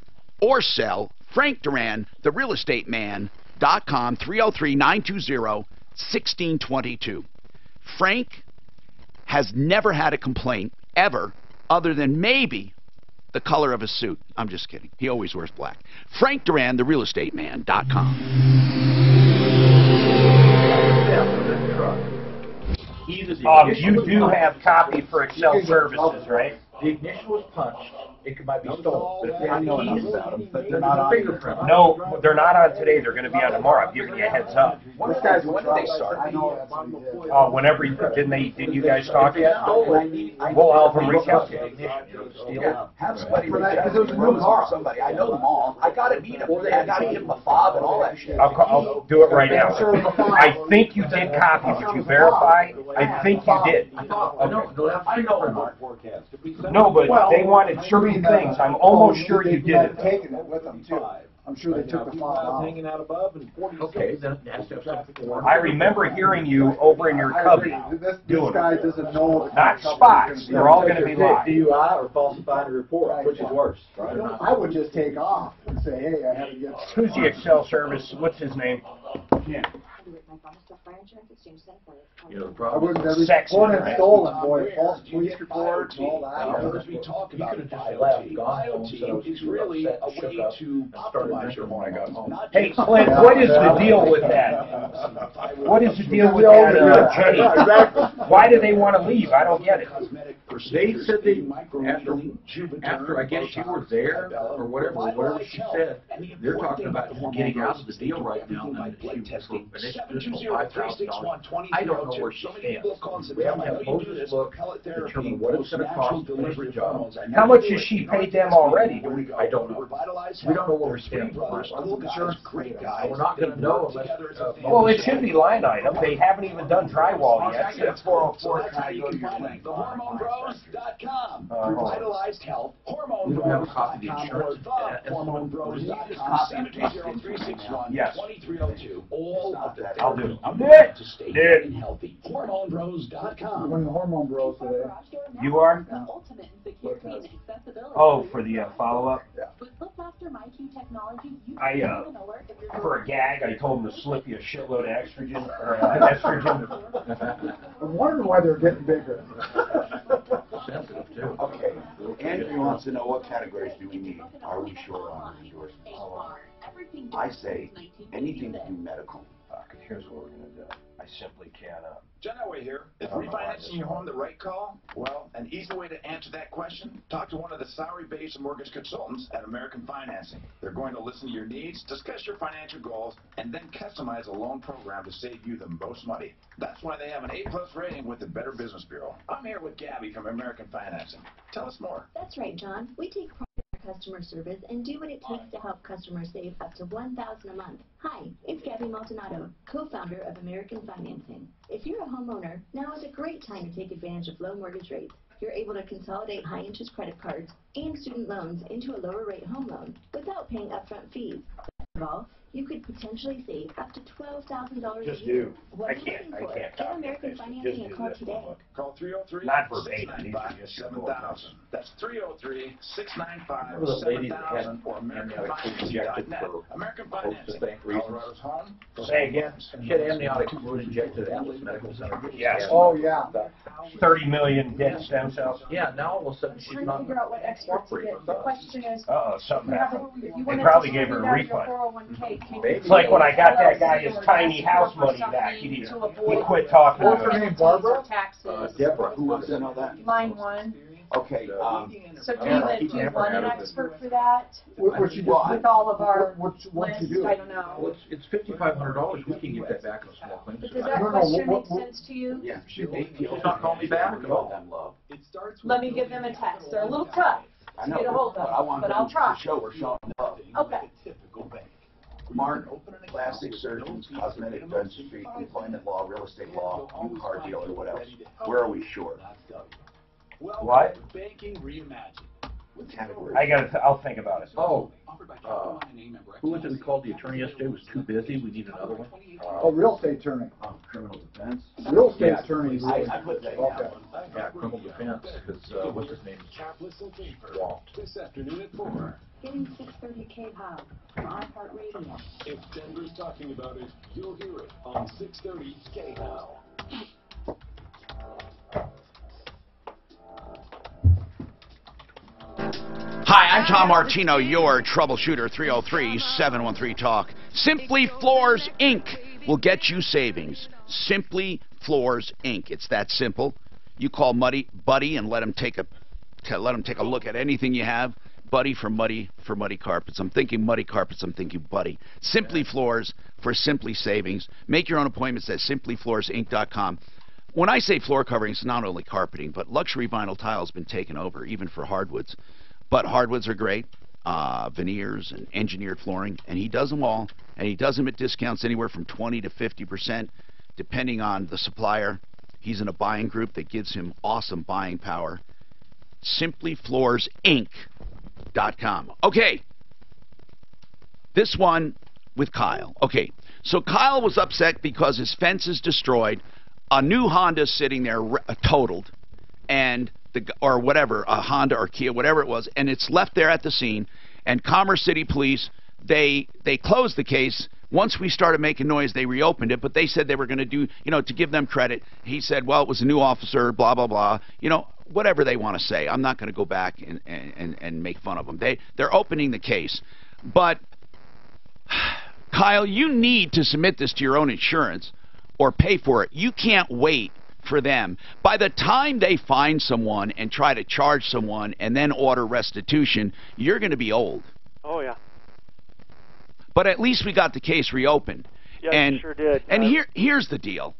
or sell, Frank Duran, therealestateman.com, 303-920-1622. Frank has never had a complaint, ever, other than maybe the color of his suit. I'm just kidding. He always wears black. Frank Duran, therealestateman.com. You do have copy for Excel services, right? The ignition was punched. It might be stolen. But if I know enough about them, but they're not on fingerprint. No, they're not on today. They're going to be on tomorrow. I'm giving you a heads up. When did they start? Whenever didn't you guys talk yet? We'll help them recalculate. Have somebody reach out. Because it was a new car. Somebody. I know them all. I got to meet them. I got to give them a fob and all that shit. I'll do it right now. I think you did copy. Would you verify? I think you did. I know them. No, but they wanted certain things. I'm almost sure you did it. Taking it with them too. I'm sure they took the file out. Hanging out above and 40. Okay, then that's I remember hearing you over in your cubby. This guy doesn't know. Not spots. They're all going to be live. DUI or falsified a report, which is worse. I would just take off and say, hey, I had to get. Who's the Excel service? What's his name? Yeah. You know, the problem is report and stolen, boy, false police reports, all that. As we talk about IoT is really a way to optimize your home. Hey, Clint, what is the deal with that? What is the deal with that, Jay? Why do they want to leave? I don't get it. They said after I guess you were there or whatever she said, they're talking about getting out of the deal right now. And I don't know where she stands. We haven't had a closest look to determine what it's going to cost to every job. How much has she paid them already? I don't know. We don't know where we stand. We're not going to know unless. Well, it should be line item. They haven't even done drywall yet. It's 404. The hormone bros. HormoneBros.com. Revitalized health. HormoneBros.com or TheHormoneBros.com. 720-361-2302. All of the I'll do it. I'll do it. To stay young and healthy. HormoneBros.com. We're in the Hormone Bros today. You are? Oh, for the follow-up? Yeah. For a gag, I told him to slip you a shitload of estrogen, or estrogen. I'm wondering why they're getting bigger. Sensitive, too. Okay. Andrew wants to know what categories do we need? Are we short on endorsements? I say anything to do medical. Here's what we're going to do. I simply can't. Genoway here. Is refinancing your home the right call? Well, an easy way to answer that question, talk to one of the salary-based mortgage consultants at American Financing. They're going to listen to your needs, discuss your financial goals, and then customize a loan program to save you the most money. That's why they have an A+ rating with the Better Business Bureau. I'm here with Gabby from American Financing. Tell us more. That's right, John. We take pride in our customer service and do what it takes to help customers save up to $1,000 a month. Hi, it's Gabby Maldonado, co-founder of American Financing. If you're a homeowner, now is a great time to take advantage of low mortgage rates. You're able to consolidate high-interest credit cards and student loans into a lower-rate home loan without paying upfront fees. Best of all, you could potentially save up to $12,000 a year. What are you looking for? Give American Financing a call today. Call 303-695-7000. That's 303-695-7000 or AmericanFinancing.net. American Financing, Colorado's home. Say again. She had amniotic fluid injected at Atlas Medical Center. Yes. Oh, yeah. 30 million dead stem cells. Yeah, now all of a sudden she's Trying to not figure out what experts to get. The question is, Uh-oh, something happened. if you They wanted probably to gave her a figure out your refund. 401k, can you It's like when I got that guy his LLC or tiny house money something back. He to didn't. avoid He quit talking What's about her it. name, Barbara? taxes. Deborah, who wants to know that? Line one. Okay. So do you want an expert for that? What you do? With all of our What you lists, do? I don't know. Well, it's $5,500. We can get that back on small claims. But does that question make sense to you? Yeah. She's not calling me back. Let me give them a text. They're a little tough I to know, get a hold but I of, want but them I'll try. to show we're showing love. Okay. Mark, plastic surgeons, cosmetic dentistry, employment law, real estate law, new car dealer, what else? Where are we short? What? Banking reimagined. What category? I'll think about it. Oh, who was it we called the attorney yesterday? Was too busy. We need another one. Oh, real estate attorney. Criminal defense. Real estate attorney. I put that down. Okay. Yeah, criminal defense. Because what's his name? Walt. This afternoon at 4. Getting 630K Hub from iHeartRadio. If Denver's talking about it, you'll hear it on 630 K-Now. Hi, I'm Tom Martino, your troubleshooter, 303-713-TALK. Simply Floors, Inc. will get you savings. Simply Floors, Inc. It's that simple. You call Buddy and let him take a look at anything you have. Buddy for muddy carpets. I'm thinking muddy carpets. I'm thinking Buddy. Simply Floors for simply savings. Make your own appointments at simplyfloorsinc.com. When I say floor covering, it's not only carpeting, but luxury vinyl tile has been taken over, even for hardwoods. But hardwoods are great, veneers and engineered flooring, and he does them all, and he does them at discounts anywhere from 20 to 50%, depending on the supplier. He's in a buying group that gives him awesome buying power. SimplyFloorsInc.com. Okay, this one with Kyle. Okay, so Kyle was upset because his fence is destroyed, a new Honda sitting there totaled, and or whatever, a Honda or Kia, whatever it was, and it's left there at the scene. And Commerce City Police, they closed the case. Once we started making noise, they reopened it, but they said they were going to do, to give them credit. He said, well, it was a new officer, blah, blah, blah. Whatever they want to say. I'm not going to go back and make fun of them. They're opening the case. But, Kyle, you need to submit this to your own insurance or pay for it. You can't wait for them. By the time they find someone and try to charge someone and then order restitution, you're going to be old. Oh, yeah. But at least we got the case reopened. Yeah, you sure did. And here's the deal.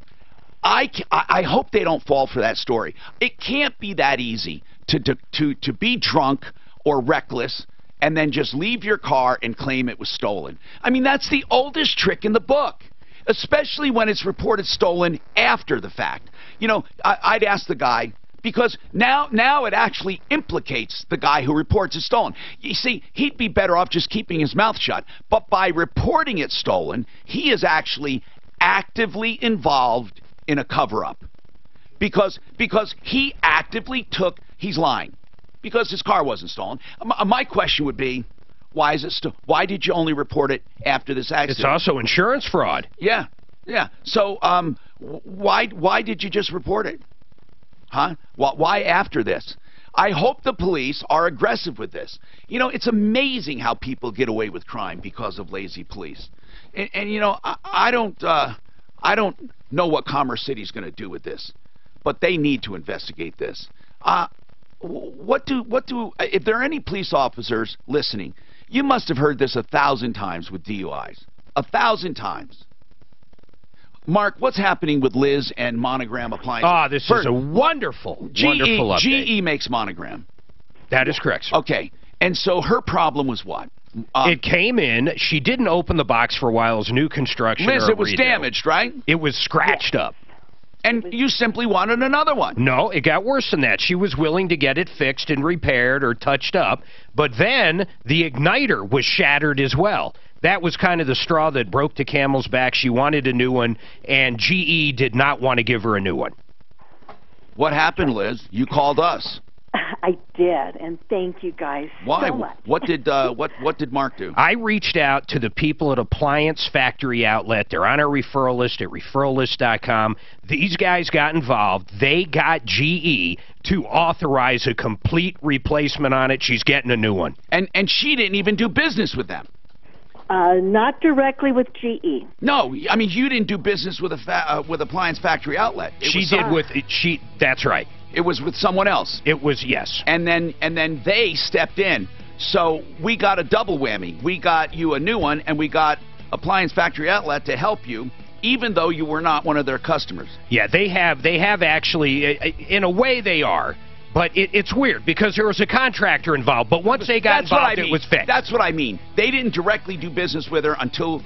I hope they don't fall for that story. It can't be that easy to be drunk or reckless and then just leave your car and claim it was stolen. I mean, that's the oldest trick in the book, especially when it's reported stolen after the fact. I'd ask the guy, Because now it actually implicates the guy who reports it stolen. You see, he'd be better off just keeping his mouth shut. But by reporting it stolen, he is actually actively involved in a cover-up. Because he actively he's lying. Because his car wasn't stolen. My question would be, why did you only report it after this accident? It's also insurance fraud. Yeah. So, why did you just report it? Huh? Why after this? I hope the police are aggressive with this. You know, it's amazing how people get away with crime because of lazy police. And you know, I don't know what Commerce City's going to do with this, but they need to investigate this. If there are any police officers listening, you must have heard this 1,000 times with DUIs. 1,000 times. Mark, what's happening with Liz and Monogram Appliances? This is a wonderful update. GE makes Monogram. That is correct, sir. Okay. And so her problem was what? It came in. She didn't open the box for a while. It was new construction. Liz, it was damaged, right? It was scratched up. And you simply wanted another one. No, it got worse than that. She was willing to get it fixed and repaired or touched up. But then the igniter was shattered as well. That was kind of the straw that broke the camel's back. She wanted a new one, and GE did not want to give her a new one. What happened, Liz? You called us. I did, and thank you guys Why? so much. What did Mark do? I reached out to the people at Appliance Factory Outlet. They're on our referral list at referrallist.com. These guys got involved. They got GE to authorize a complete replacement on it. She's getting a new one. And she didn't even do business with them. Not directly with GE. No, I mean you didn't do business with Appliance Factory Outlet. That's right. It was with someone else. It was, yes. And then they stepped in. So we got a double whammy. We got you a new one, and we got Appliance Factory Outlet to help you, even though you were not one of their customers. Yeah, they have actually, in a way they are, but it's weird because there was a contractor involved. But once they got involved, it was fixed. That's what I mean. They didn't directly do business with her until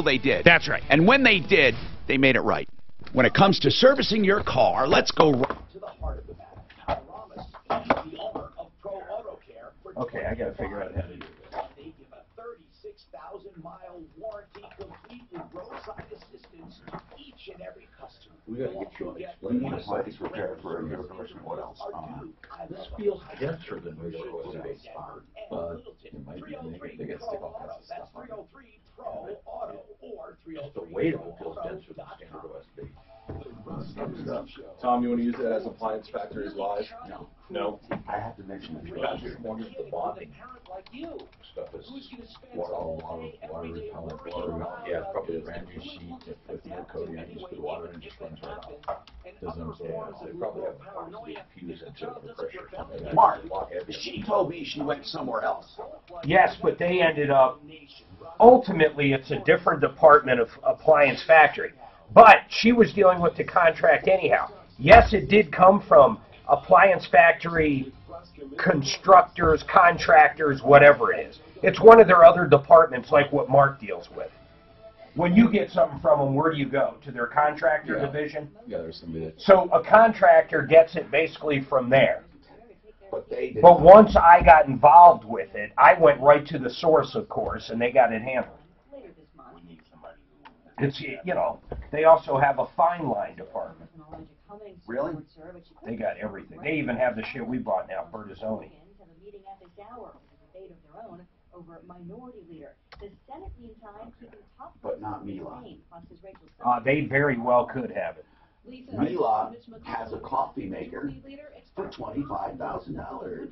they did. That's right. And when they did, they made it right. When it comes to servicing your car, let's go right to the heart of the matter. Ramos is the owner of Pro Auto Care. Okay, I got to figure out how to do this. They give a 36,000-mile warranty, complete with roadside assistance to each and every customer. We got to get you explain the appliance repair for your person. What else? This feels denser than regular oil. But it might be they get stick all kinds of stuff on it. Pro Auto or 303. The weight of it feels denser than standard OSB. Tom, you want to use that as Appliance Factory's Live? No. I have to mention it. Wonders the bonding stuff is water repellent. Yeah, probably a brand new sheet with no coating. You just put water in and it just runs right off. Doesn't absorb. They probably have parts that fuse into the pressure. Mark, she told me she went somewhere else. Yes, but they ended up, ultimately it's a different department of Appliance Factory. But she was dealing with the contract anyhow. Yes, it did come from Appliance Factory constructors, contractors, whatever it is. It's one of their other departments like what Mark deals with. When you get something from them, where do you go? To their contractor division? Yeah, there's somebody that... So a contractor gets it basically from there. But once I got involved with it, I went right to the source, of course, and they got it handled. It's, you know, they also have a fine line department. Really? They got everything. They even have the shit we bought now, Bertazzoni. But not Mila. They very well could have it. Mila has a coffee maker for $25,000.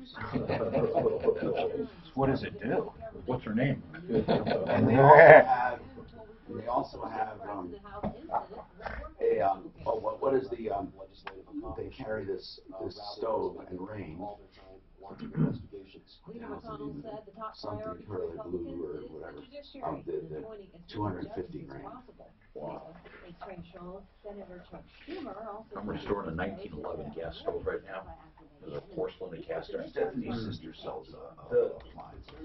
What does it do? What's her name? And they also have what is the they carry this stove and range. Something curly blue or whatever. The 250 grand. Wow. I'm restoring a 1911 gas stove right now. There's a porcelain cast iron. Stephanie's sister sells the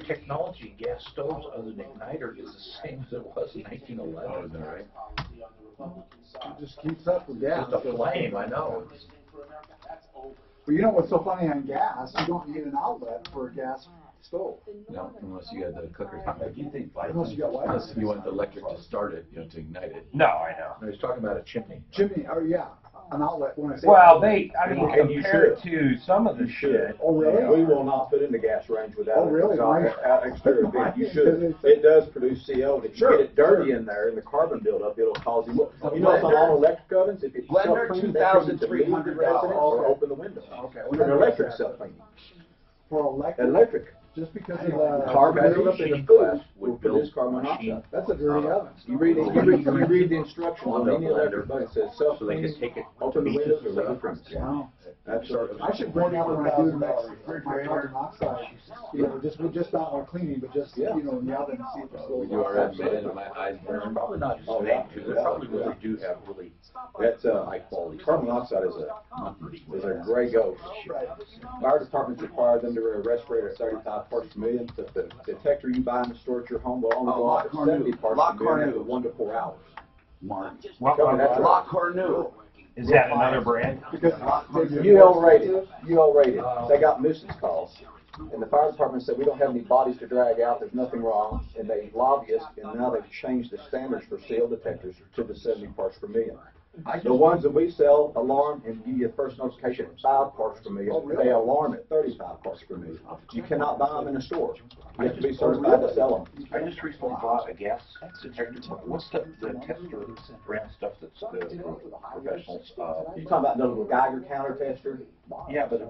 technology in gas stoves other than igniter is the same as it was in 1911. Isn't that right? It just keeps up with gas. Just a flame, I know. But you know what's so funny on gas? You don't need an outlet for a gas stove. No, unless you had the cooker. You think Unless you got what? unless you want the electric to start it, you know, to ignite it. No, I know. No, he's talking about a chimney. Chimney, oh yeah, an outlet. When I say Well, outlet, I mean, compared to some of the shit. Oh really? We will not put in the gas range without Oh, really? exterior vent. You should. It does produce CO. If you get it dirty in there and the carbon buildup, it'll cause you. You know, it's on all electric ovens. If it's Blender, self-cleaning, $2,300. or open the window. Okay. For an electric self-cleaning. For electric. Electric. Just because of the Carbon buildup in the food will would build produce carbon machine. monoxide. That's a dirty oven. You read the instructions on any electric button. It says self-cleaning, open the windows, or leave the premises. Wow. That's I should bring that when I do the next my carbon monoxide. You know, just not on cleaning, but just you know in the oven and see if it's still. You are admitted, and my eyes burn. Probably not just they probably really do have really. That's high quality. Carbon monoxide is a gray ghost. Fire departments require them to run a respirator at 35 parts per million. But the detector you buy in the store at your home will only go off at 70 parts per million after 1 to 4 hours. Lockhart new. Is that another brand? Because UL rated. UL rated. They got nuisance calls. And the fire department said, we don't have any bodies to drag out, there's nothing wrong. And they lobbied us, and now they've changed the standards for seal detectors to the 70 parts per million. The ones that we sell alarm and give you a first notification at 5 parts per million. They alarm at 35 parts per million. You cannot buy them in a store. You have to be certified to sell them. I just recently bought a gas detector. What's the tester brand stuff that's the professionals? You talking about the little Geiger counter tester? Yeah, but the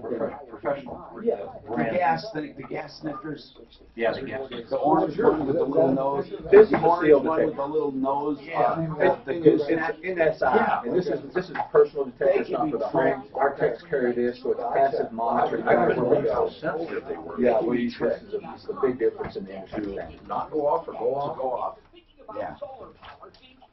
professional Yeah. The gas sniffers. Yeah, the gas. The orange one with the little nose. This is The a orange seal one with detector. the little nose. It's in that side. And this is a personal detector, it's not for the home. Our techs carry this, so it's passive monitoring. I couldn't believe how sensitive they were. Yeah, this is a big difference in the industry. Not go off or go off, go off. Yeah.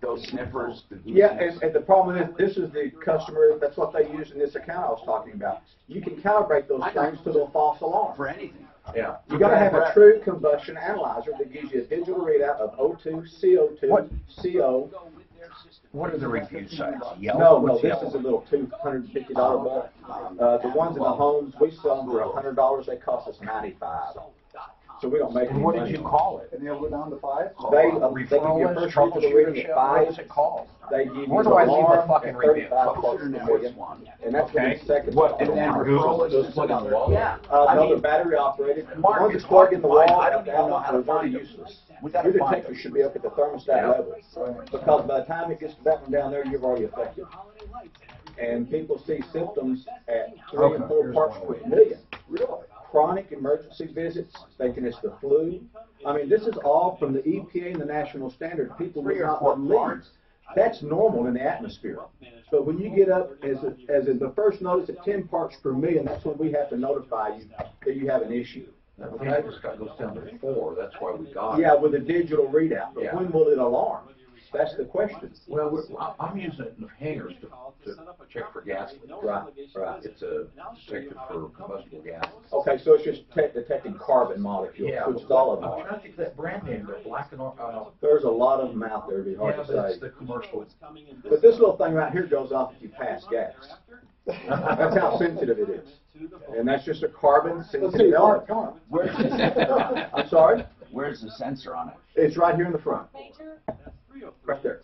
Those sniffers. Yeah, and the problem is, this is the customer, that's what they use in this account I was talking about. You can calibrate those things to the false alarm. For anything. Yeah. You got to have a true combustion analyzer that gives you a digital readout of O2, CO2, CO. What are the review sites? No, this is a little $250 buck. The ones in the homes, we sell them for $100. They cost us $95. So we don't make any money. What did you call it? And they'll go down to 5? They give you a first Troubleshooter. reading at 5. What's it called? They give you Where do I leave a alarm fucking at review? 35 parts per million. And that's within seconds. What? And then Google just plug on the wall. Yeah. No, they're battery operated. Once it's plugged in the wall, I don't even know how to they're find very it. useless. We gotta Your find detector it. should be up at the thermostat level. Because by the time it gets to that one down there, you've already affected. And people see symptoms at 3 and 4 parts per million. Chronic emergency visits, thinking it's the flu. I mean, this is all from the EPA and the national standard. People would not believe. That's normal in the atmosphere. But when you get up, as in the first notice at 10 parts per million, that's when we have to notify you that you have an issue. Okay, it goes down to 4. That's why we got it. Yeah, with a digital readout. But when will it alarm? That's the question. Well, I'm using it in the hangars to check for gas. Right. It's a detector for combustible gas. Okay, so it's just detecting carbon molecules, which is all of them. I'm trying to think of that brand name. They're black and There's a lot of them out there. It'd be hard to but say. it's the commercial. But this little thing right here goes off if you pass gas. That's how sensitive it is. And that's just a carbon sensitive element. I'm sorry? Where's the sensor on it? It's right here in the front. Right there.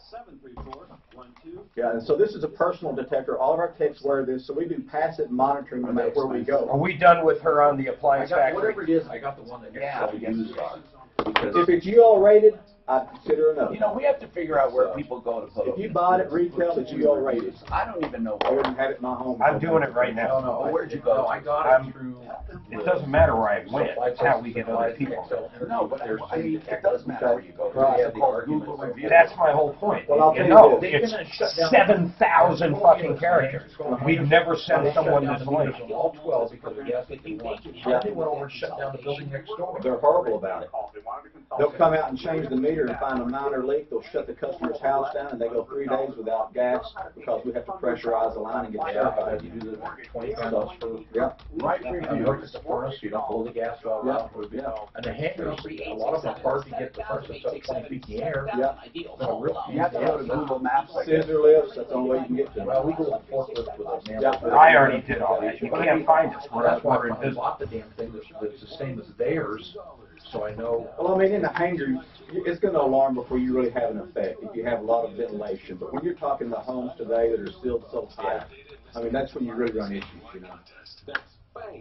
Yeah, and so this is a personal detector. All of our techs wear this, so we do passive monitoring no matter where we go. Are we done with her on the appliance factory? Whatever it is, I got the one that used on. If it's UL rated, I'd consider another. You know, we have to figure out where people go to put If you buy it at retail, it's UL rated. I don't even know. I wouldn't have it in my home. I'm doing it right now. No, where'd you go? I got it through. It doesn't matter where I went. It's how we get other people. No, but it does matter where you go. That's my whole point. Well, I'll tell No, you it's 7,000 fucking characters. We've never sent someone this late. All 12 because of gas leak. They went over and shut down the building next door. They're horrible about it. They'll come out and change the meter and find a minor leak. They'll shut the customer's house down, and they go 3 days without gas because we have to pressurize the line and get it certified. You do the 20 pounds for right. You look at the furnace, you don't blow the gas valve out. And the hangers, a lot of them are hard to get the furnace up 20 feet in the air. You have to go to Google Maps, scissor lifts. That's the only way you can get to them. Well, we go with the forklift with a nail. I already did all that. You can't find us. That's why I bought the damn thing that's the same as theirs, so I know. Well, I mean, in the hangar, it's going to alarm before you really have an effect if you have a lot of ventilation. But when you're talking about homes today that are still so tight, I mean, that's when you really run issues, you know.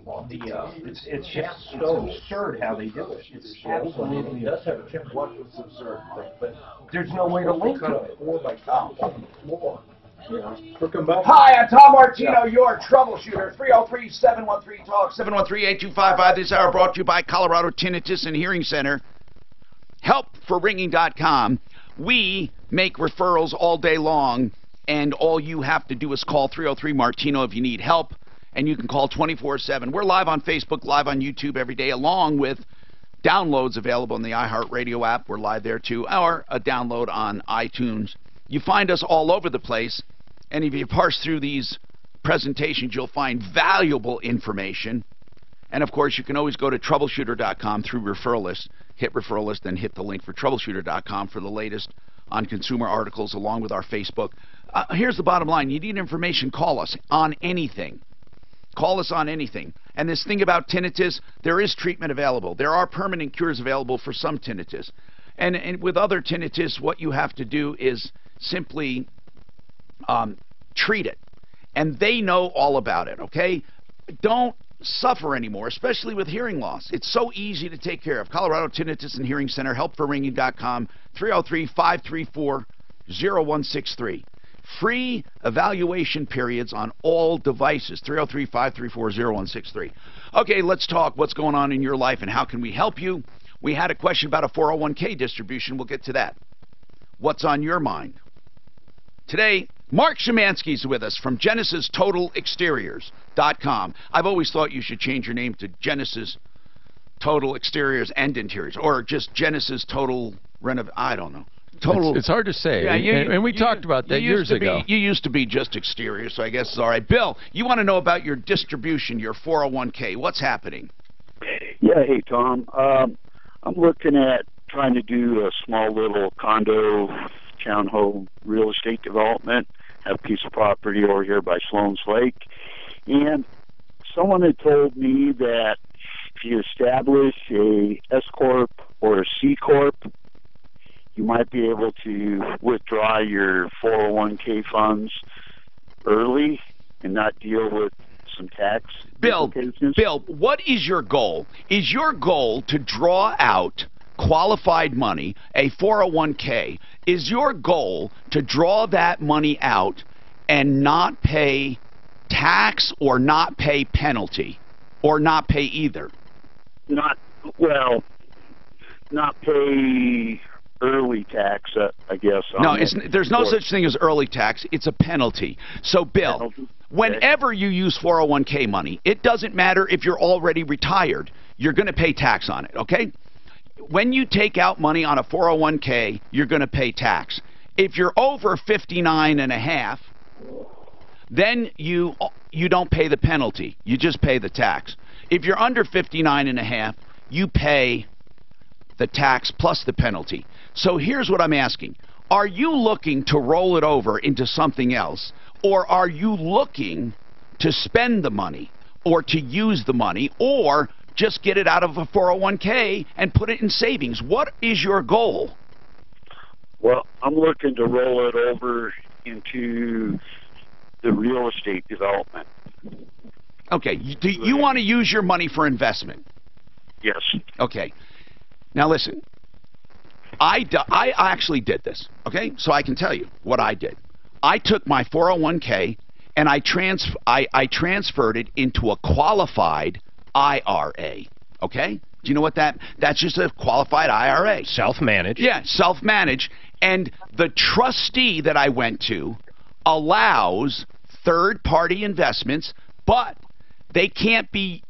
Well, it's just so absurd how they do it. It's absolutely It does have a temperature. What was absurd, but there's no way to link to it. 4 by 10 on the floor. Hi, I'm Tom Martino, your troubleshooter. 303-713-TALK, 713-8255. This hour brought to you by Colorado Tinnitus and Hearing Center. Helpforringing.com. We make referrals all day long, and all you have to do is call 303-MARTINO if you need help, and you can call 24/7. We're live on Facebook, live on YouTube every day, along with downloads available in the iHeartRadio app. We're live there too, or a download on iTunes. You find us all over the place, and if you parse through these presentations, you'll find valuable information. And, of course, you can always go to Troubleshooter.com through referral list. Hit referral list, then hit the link for Troubleshooter.com for the latest on consumer articles, along with our Facebook. Here's the bottom line. You need information, call us on anything. Call us on anything. And this thing about tinnitus, there is treatment available. There are permanent cures available for some tinnitus. And with other tinnitus, what you have to do is simply treat it. And they know all about it, okay? Don't suffer anymore, especially with hearing loss. It's so easy to take care of. Colorado Tinnitus and Hearing Center, helpforringing.com, 303-534-0163. Free evaluation periods on all devices, 303-534-0163. Okay, let's talk what's going on in your life and how can we help you. We had a question about a 401k distribution. We'll get to that. What's on your mind? Today, Mark Szymanski's with us from GenesisTotalExteriors.com. I've always thought you should change your name to Genesis Total Exteriors and Interiors, or just Genesis Total I don't know. Total. It's hard to say. Yeah, and we talked about that years ago. You used to be just Exteriors, so I guess it's all right. Bill, you want to know about your distribution, your 401k. What's happening? Yeah, hey, Tom. I'm looking at trying to do a small little condo townhome real estate development, have a piece of property over here by Sloan's Lake. And someone had told me that if you establish a S-Corp or a C-Corp, you might be able to withdraw your 401k funds early and not deal with some tax implications. Bill, what is your goal? Is your goal to draw out qualified money, a 401k? Is your goal to draw that money out and not pay tax or not pay penalty or not pay either? Not pay early tax, I guess. No, there's no such thing as early tax. It's a penalty. So, Bill, whenever you use 401k money, it doesn't matter if you're already retired. You're going to pay tax on it, okay? When you take out money on a 401k, you're going to pay tax. If you're over 59 and a half, then you don't pay the penalty. You just pay the tax. If you're under 59 and a half, you pay the tax plus the penalty. So here's what I'm asking. Are you looking to roll it over into something else, or are you looking to spend the money or to use the money, or just get it out of a 401k and put it in savings? What is your goal? Well, I'm looking to roll it over into the real estate development. Okay. Do you want to use your money for investment? Yes. Okay. Now listen. I actually did this, okay? So I can tell you what I did. I took my 401k and I transferred it into a qualified IRA, okay? Do you know what that's just a qualified IRA. Self-managed. Yeah, self-managed. And the trustee that I went to allows third-party investments, but they can't be,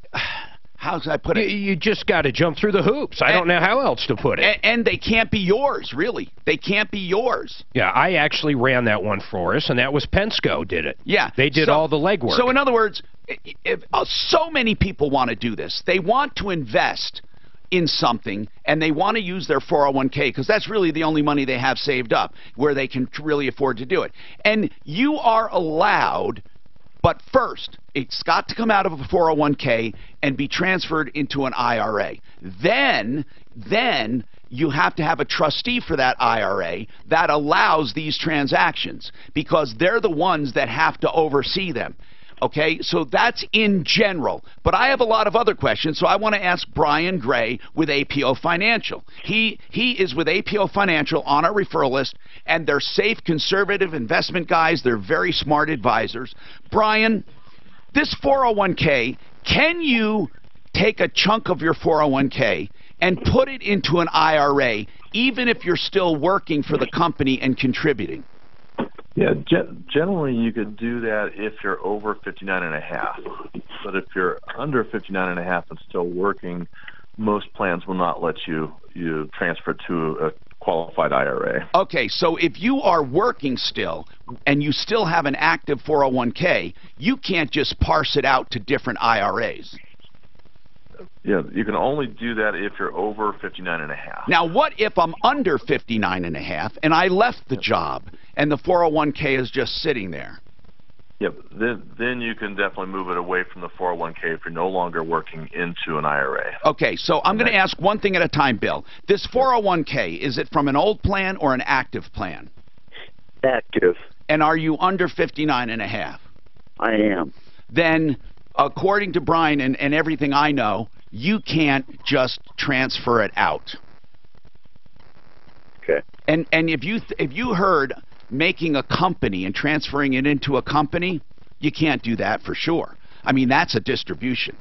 How should I put it? You just got to jump through the hoops. I don't know how else to put it. And they can't be yours, really. They can't be yours. Yeah, I actually ran that one for us, and that was Pensco did it. Yeah. They did all the legwork. So in other words, so many people want to do this. They want to invest in something, and they want to use their 401k because that's really the only money they have saved up where they can really afford to do it. And you are allowed, but first, it's got to come out of a 401k and be transferred into an IRA. Then you have to have a trustee for that IRA that allows these transactions because they're the ones that have to oversee them. Okay, so that's in general. But I have a lot of other questions, so I want to ask Brian Gray with APO Financial. He is with APO Financial on our referral list, and they're safe, conservative investment guys. They're very smart advisors. Brian, this 401k, can you take a chunk of your 401k and put it into an IRA, even if you're still working for the company and contributing? Yeah, generally you could do that if you're over 59 and a half. But if you're under 59 and a half and still working, most plans will not let you transfer to a qualified IRA. Okay, so if you are working still and you still have an active 401k, you can't just parse it out to different IRAs. Yeah, you can only do that if you're over 59 and a half. Now, what if I'm under 59 and a half and I left the job and the 401k is just sitting there? Yep, then you can definitely move it away from the 401k if you're no longer working into an IRA. Okay, so I'm going to ask one thing at a time, Bill. This 401k, is it from an old plan or an active plan? Active. And are you under 59 and a half? I am. Then, according to Brian and everything I know, you can't just transfer it out. Okay. And if you heard making a company and transferring it into a company, you can't do that for sure. I mean, that's a distribution.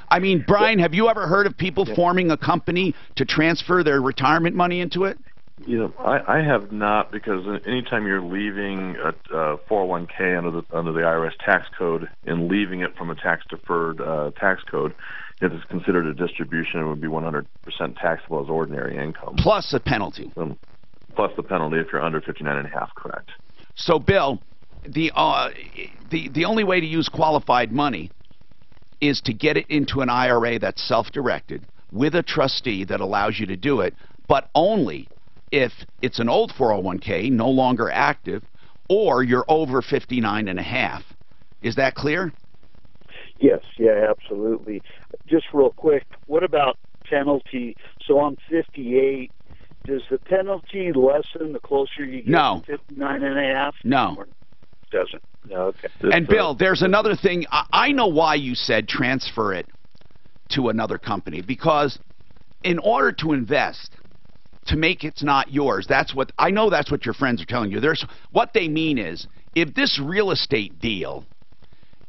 I mean, Brian, have you ever heard of people forming a company to transfer their retirement money into it? You know, I have not, because anytime you're leaving a 401k under the IRS tax code and leaving it from a tax-deferred tax code, it is considered a distribution and would be 100% taxable as ordinary income. Plus a penalty. Plus the penalty if you're under 59 and a half, correct. So, Bill, the only way to use qualified money is to get it into an IRA that's self-directed with a trustee that allows you to do it, but only if it's an old 401k, no longer active, or you're over 59 and a half. Is that clear? Yes, yeah, absolutely. Just real quick, what about penalty? So I'm 58. Does the penalty lessen the closer you get to 59 and a half? No. Or doesn't? No, okay. And Bill, there's another thing. I know why you said transfer it to another company, because in order to invest, to make it's not yours, that's what your friends are telling you. What they mean is, if this real estate deal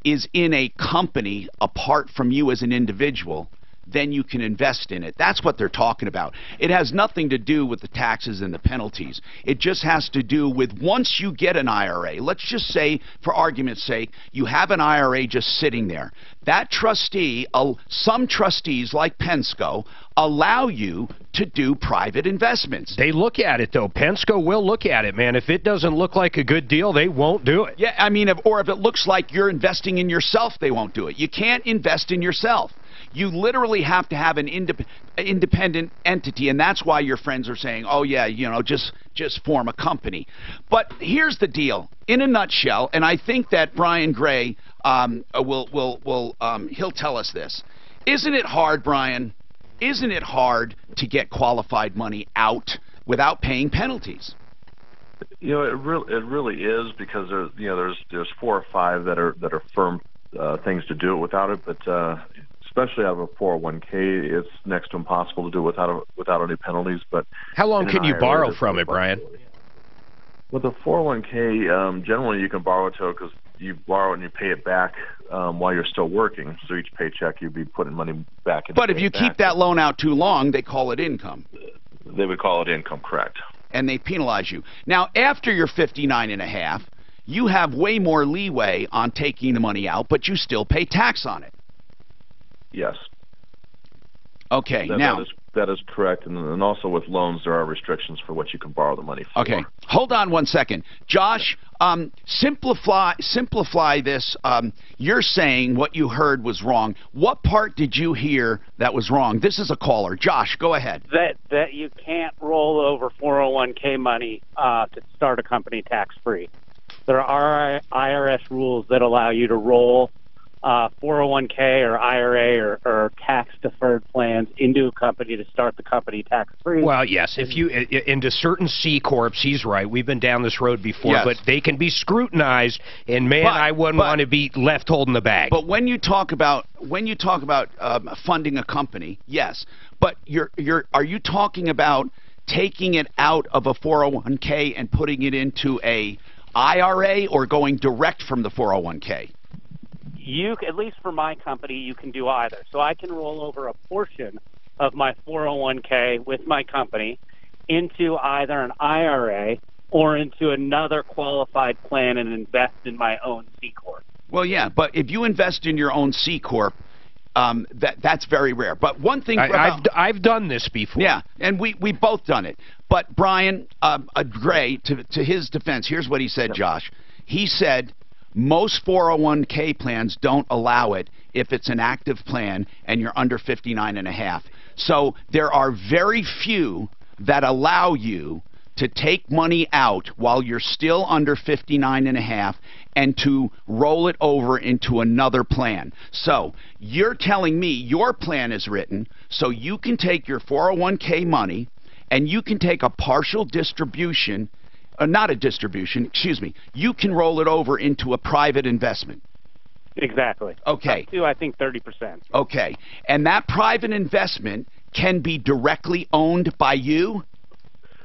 is in a company apart from you as an individual, then you can invest in it. That's what they're talking about. It has nothing to do with the taxes and the penalties. It just has to do with once you get an IRA, let's just say, for argument's sake, you have an IRA just sitting there. That trustee, some trustees like Pensco, allow you to do private investments. They look at it, though. Pensco will look at it, man. If it doesn't look like a good deal, they won't do it. Yeah, I mean, if it looks like you're investing in yourself, they won't do it. You can't invest in yourself. You literally have to have an independent entity, and that's why your friends are saying, oh, yeah, you know, just form a company. But here's the deal. In a nutshell, and I think that Brian Gray he'll tell us this. Isn't it hard, Brian? Isn't it hard to get qualified money out without paying penalties? You know, it really is, because there's 4 or 5 that are firm things to do it without it, but especially out of a 401k, it's next to impossible to do without any penalties. But how long can you borrow from it, Brian? With a 401k, generally you can borrow it because you borrow it and you pay it back while you're still working. So each paycheck you'd be putting money back in. But if you keep that loan out too long, they call it income. They would call it income, correct. And they penalize you. Now, after you're 59 and a half, you have way more leeway on taking the money out, but you still pay tax on it. Yes. Okay, that is correct, and also with loans there are restrictions for what you can borrow the money for. Okay, hold on one second, Josh. Simplify this. You're saying what you heard was wrong. What part did you hear that was wrong? This is a caller. Josh, go ahead. That you can't roll over 401k money to start a company tax-free. There are IRS rules that allow you to roll 401k or IRA or tax-deferred plans into a company to start the company tax-free. Well, yes, if you into certain C corps, he's right. We've been down this road before, Yes. but they can be scrutinized. And man, I wouldn't want to be left holding the bag. But when you talk about funding a company, yes. But are you talking about taking it out of a 401k and putting it into a IRA, or going direct from the 401k? At least for my company, you can do either. So I can roll over a portion of my 401k with my company into either an IRA or into another qualified plan and invest in my own C Corp. Well, yeah, but if you invest in your own C Corp, that's very rare. But one thing I've done this before. Yeah, and we both done it. But Brian Gray, to his defense, here's what he said, Josh. He said most 401k plans don't allow it if it's an active plan and you're under 59 and a half. So there are very few that allow you to take money out while you're still under 59 and a half and to roll it over into another plan. So you're telling me your plan is written so you can take your 401k money and you can take a partial distribution, not a distribution, excuse me, you can roll it over into a private investment. Exactly. Okay. Up to, I think, 30%. Okay. And that private investment can be directly owned by you?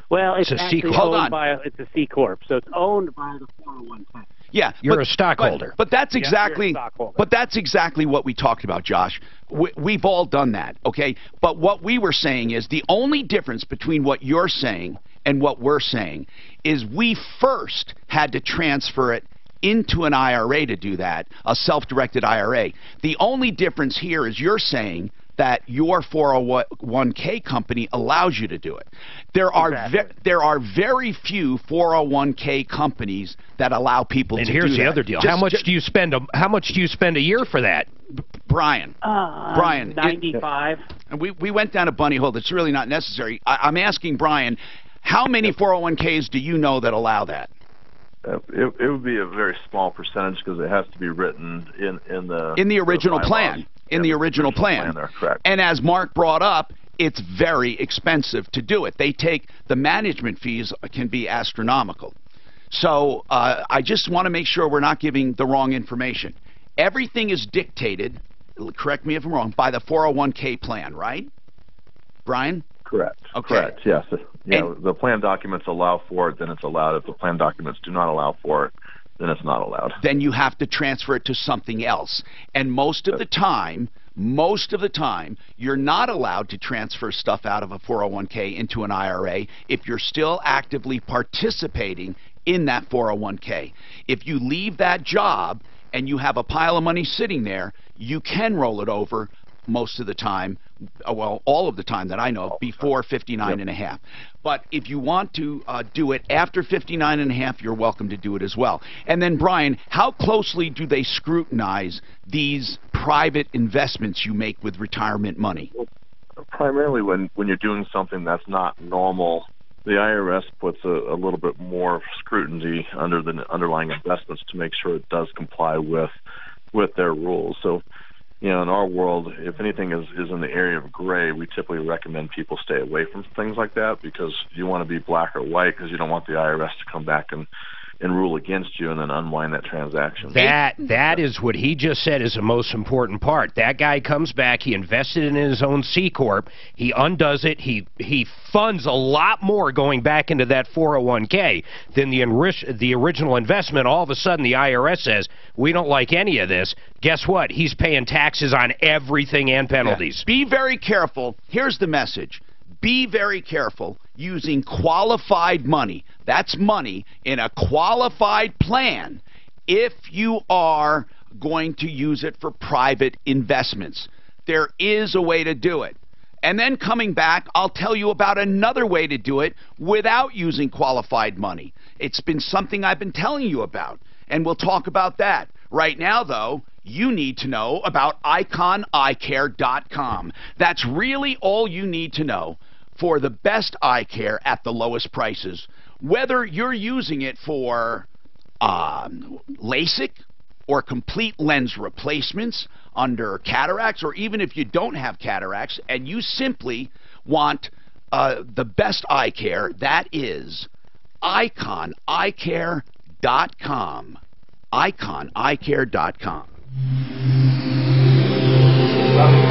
Well, it's a C actually Corp. owned by it's a C Corp, so it's owned by the 401k. Yeah, You're a stockholder. But that's Yeah, exactly you're a stockholder. but that's exactly what we talked about, Josh. We've all done that, okay? But what we were saying is the only difference between what you're saying and what we're saying is we first had to transfer it into an IRA to do that, a self-directed IRA. The only difference here is you're saying that your 401k company allows you to do it. There are very few 401k companies that allow people to do that. And here's the other deal. How much do you spend a year for that? Brian, 95. And we went down a bunny hole that's really not necessary. I'm asking Brian, how many 401ks do you know that allow that? It would be a very small percentage because it has to be written in the original plan. In the original plan. Correct. And as Mark brought up, it's very expensive to do it. The management fees can be astronomical. So I just want to make sure we're not giving the wrong information. Everything is dictated, correct me if I'm wrong, by the 401k plan, right? Brian? Correct. Okay. Correct, yes. The plan documents allow for it, then it's allowed. If the plan documents do not allow for it, then it's not allowed. Then you have to transfer it to something else. And most of the time, you're not allowed to transfer stuff out of a 401k into an IRA if you're still actively participating in that 401k. If you leave that job and you have a pile of money sitting there, you can roll it over most of the time, well, all of the time that I know, before 59 and a half. But if you want to do it after 59 and a half, you're welcome to do it as well. And then, Brian, how closely do they scrutinize these private investments you make with retirement money? Primarily when you're doing something that's not normal, the IRS puts a little bit more scrutiny under the underlying investments to make sure it does comply with their rules. So, in our world, if anything is in the area of gray, we typically recommend people stay away from things like that because you want to be black or white because you don't want the IRS to come back and rule against you and then unwind that transaction. That is what he just said is the most important part. That guy comes back, he invested in his own C Corp, he undoes it, he funds a lot more going back into that 401k than the original investment. All of a sudden the IRS says, we don't like any of this. Guess what? He's paying taxes on everything and penalties. Yeah. Be very careful. Here's the message. Be very careful using qualified money. That's money in a qualified plan if you are going to use it for private investments. There is a way to do it. And then coming back, I'll tell you about another way to do it without using qualified money. It's been something I've been telling you about, and we'll talk about that. Right now, though, you need to know about iconeyecare.com. That's really all you need to know for the best eye care at the lowest prices. Whether you're using it for LASIK or complete lens replacements under cataracts, or even if you don't have cataracts and you simply want the best eye care, that is iconeyecare.com. iconeyecare.com.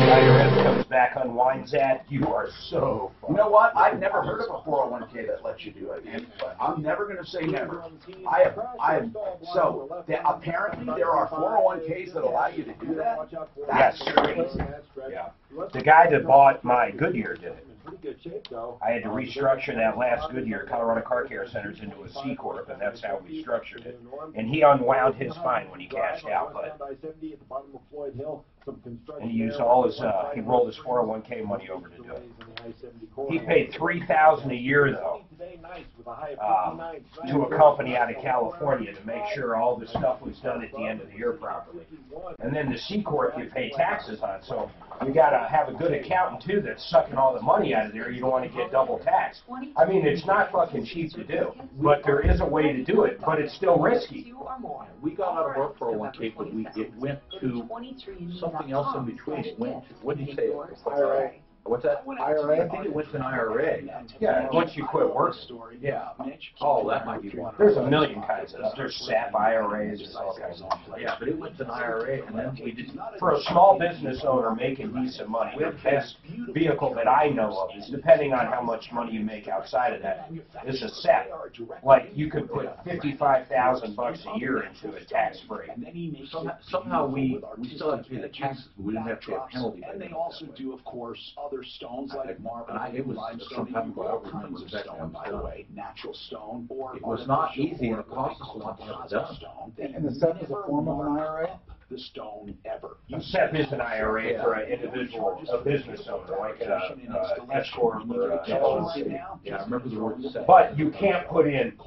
IRS comes back, unwinds that. You are so fun. You know what? I've never heard of a 401k that lets you do it, but I'm never going to say never. Apparently there are 401ks that allow you to do that? Yes. Yeah. The guy that bought my Goodyear did it. I had to restructure that last Goodyear Colorado Car Care Centers into a C Corp, and that's how we structured it. And he unwound his fine when he cashed out, and he used all his, he rolled his 401k money over to do it. He paid $3,000 a year though, to a company out of California to make sure all the stuff was done at the end of the year properly. And then the C Corp you pay taxes on, so you got to have a good accountant too that's sucking all the money out of there. You don't want to get double taxed. I mean, it's not fucking cheap to do, but there is a way to do it, but it's still risky. We got out of our 401k, but it went to something else in between. It went to, what did you say? IRA. What's that? IRA. I think it went to an IRA. Yeah, once you quit working. Yeah. Oh, that might be one. There's a million kinds of stuff. There's SAP IRAs, there's all kinds of stuff. Yeah, but it went to an IRA, and then we did. For a small business owner making decent money, the best vehicle that I know of is, depending on how much money you make outside of that, is a SEP. Like, you could put $55,000 a year into it tax-free. Somehow we still had to pay the taxes, but we didn't have to pay a penalty. And they also do, of course, other stones like marble, it was limestone, sometime ago, all kinds of stone, by the way, natural stone, or it was not easy, and it cost us a lot to have it done. And the SEP is a form of an IRA? The stone ever. A SEP is an IRA for an individual, a business owner, like an S Corp or a LLC. Yeah, I remember the word SEP. But you can't put in,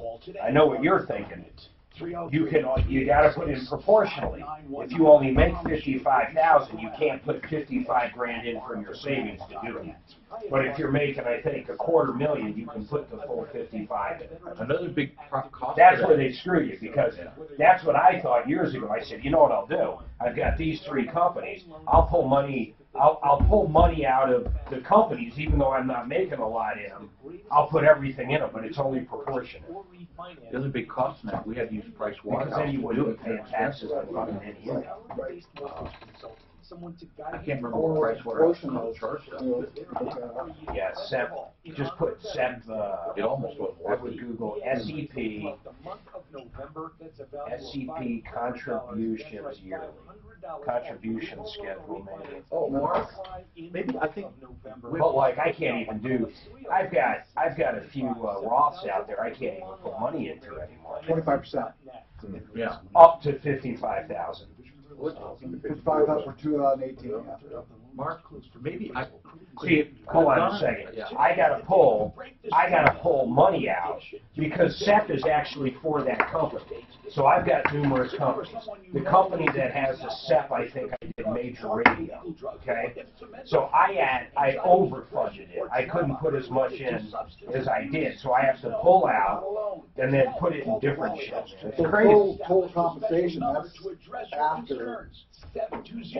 I know what you're thinking. You got to put in proportionally. If you only make $55,000, you can't put $55,000 in from your savings to do it. But if you're making, I think, $250,000, you can put the full $55,000 in. Another big cost. That's where they screw you, because that's what I thought years ago. I said, you know what I'll do? I've got these three companies. I'll pull money. I'll pull money out of the companies, even though I'm not making a lot in them. I'll put everything in them, but it's only proportionate. The other big cost in that, we had to use Price Waterhouse. Because then you would do it paying taxes on fucking any income. I can't remember what Price Waterhouse charged us. Yeah, SEP. Just put SEP. It almost wasn't I would Google SEP contributions yearly. Contribution schedule, maybe. Oh, Mark. Maybe I think. But like, I can't even do. I've got a few Roths out there. I can't even put money into anymore. 25%. Yeah. Up to 55,000. 55,000 for 2018. Yeah. Mark, maybe I. See, hold on a second. I gotta pull money out because SEP is actually for that company. So I've got numerous companies. The company that has a SEP, I think I did Major Radio. Okay, so I overfunded it. I couldn't put as much in as I did, so I have to pull out and then put it in different shit. It's crazy. Total compensation. That's after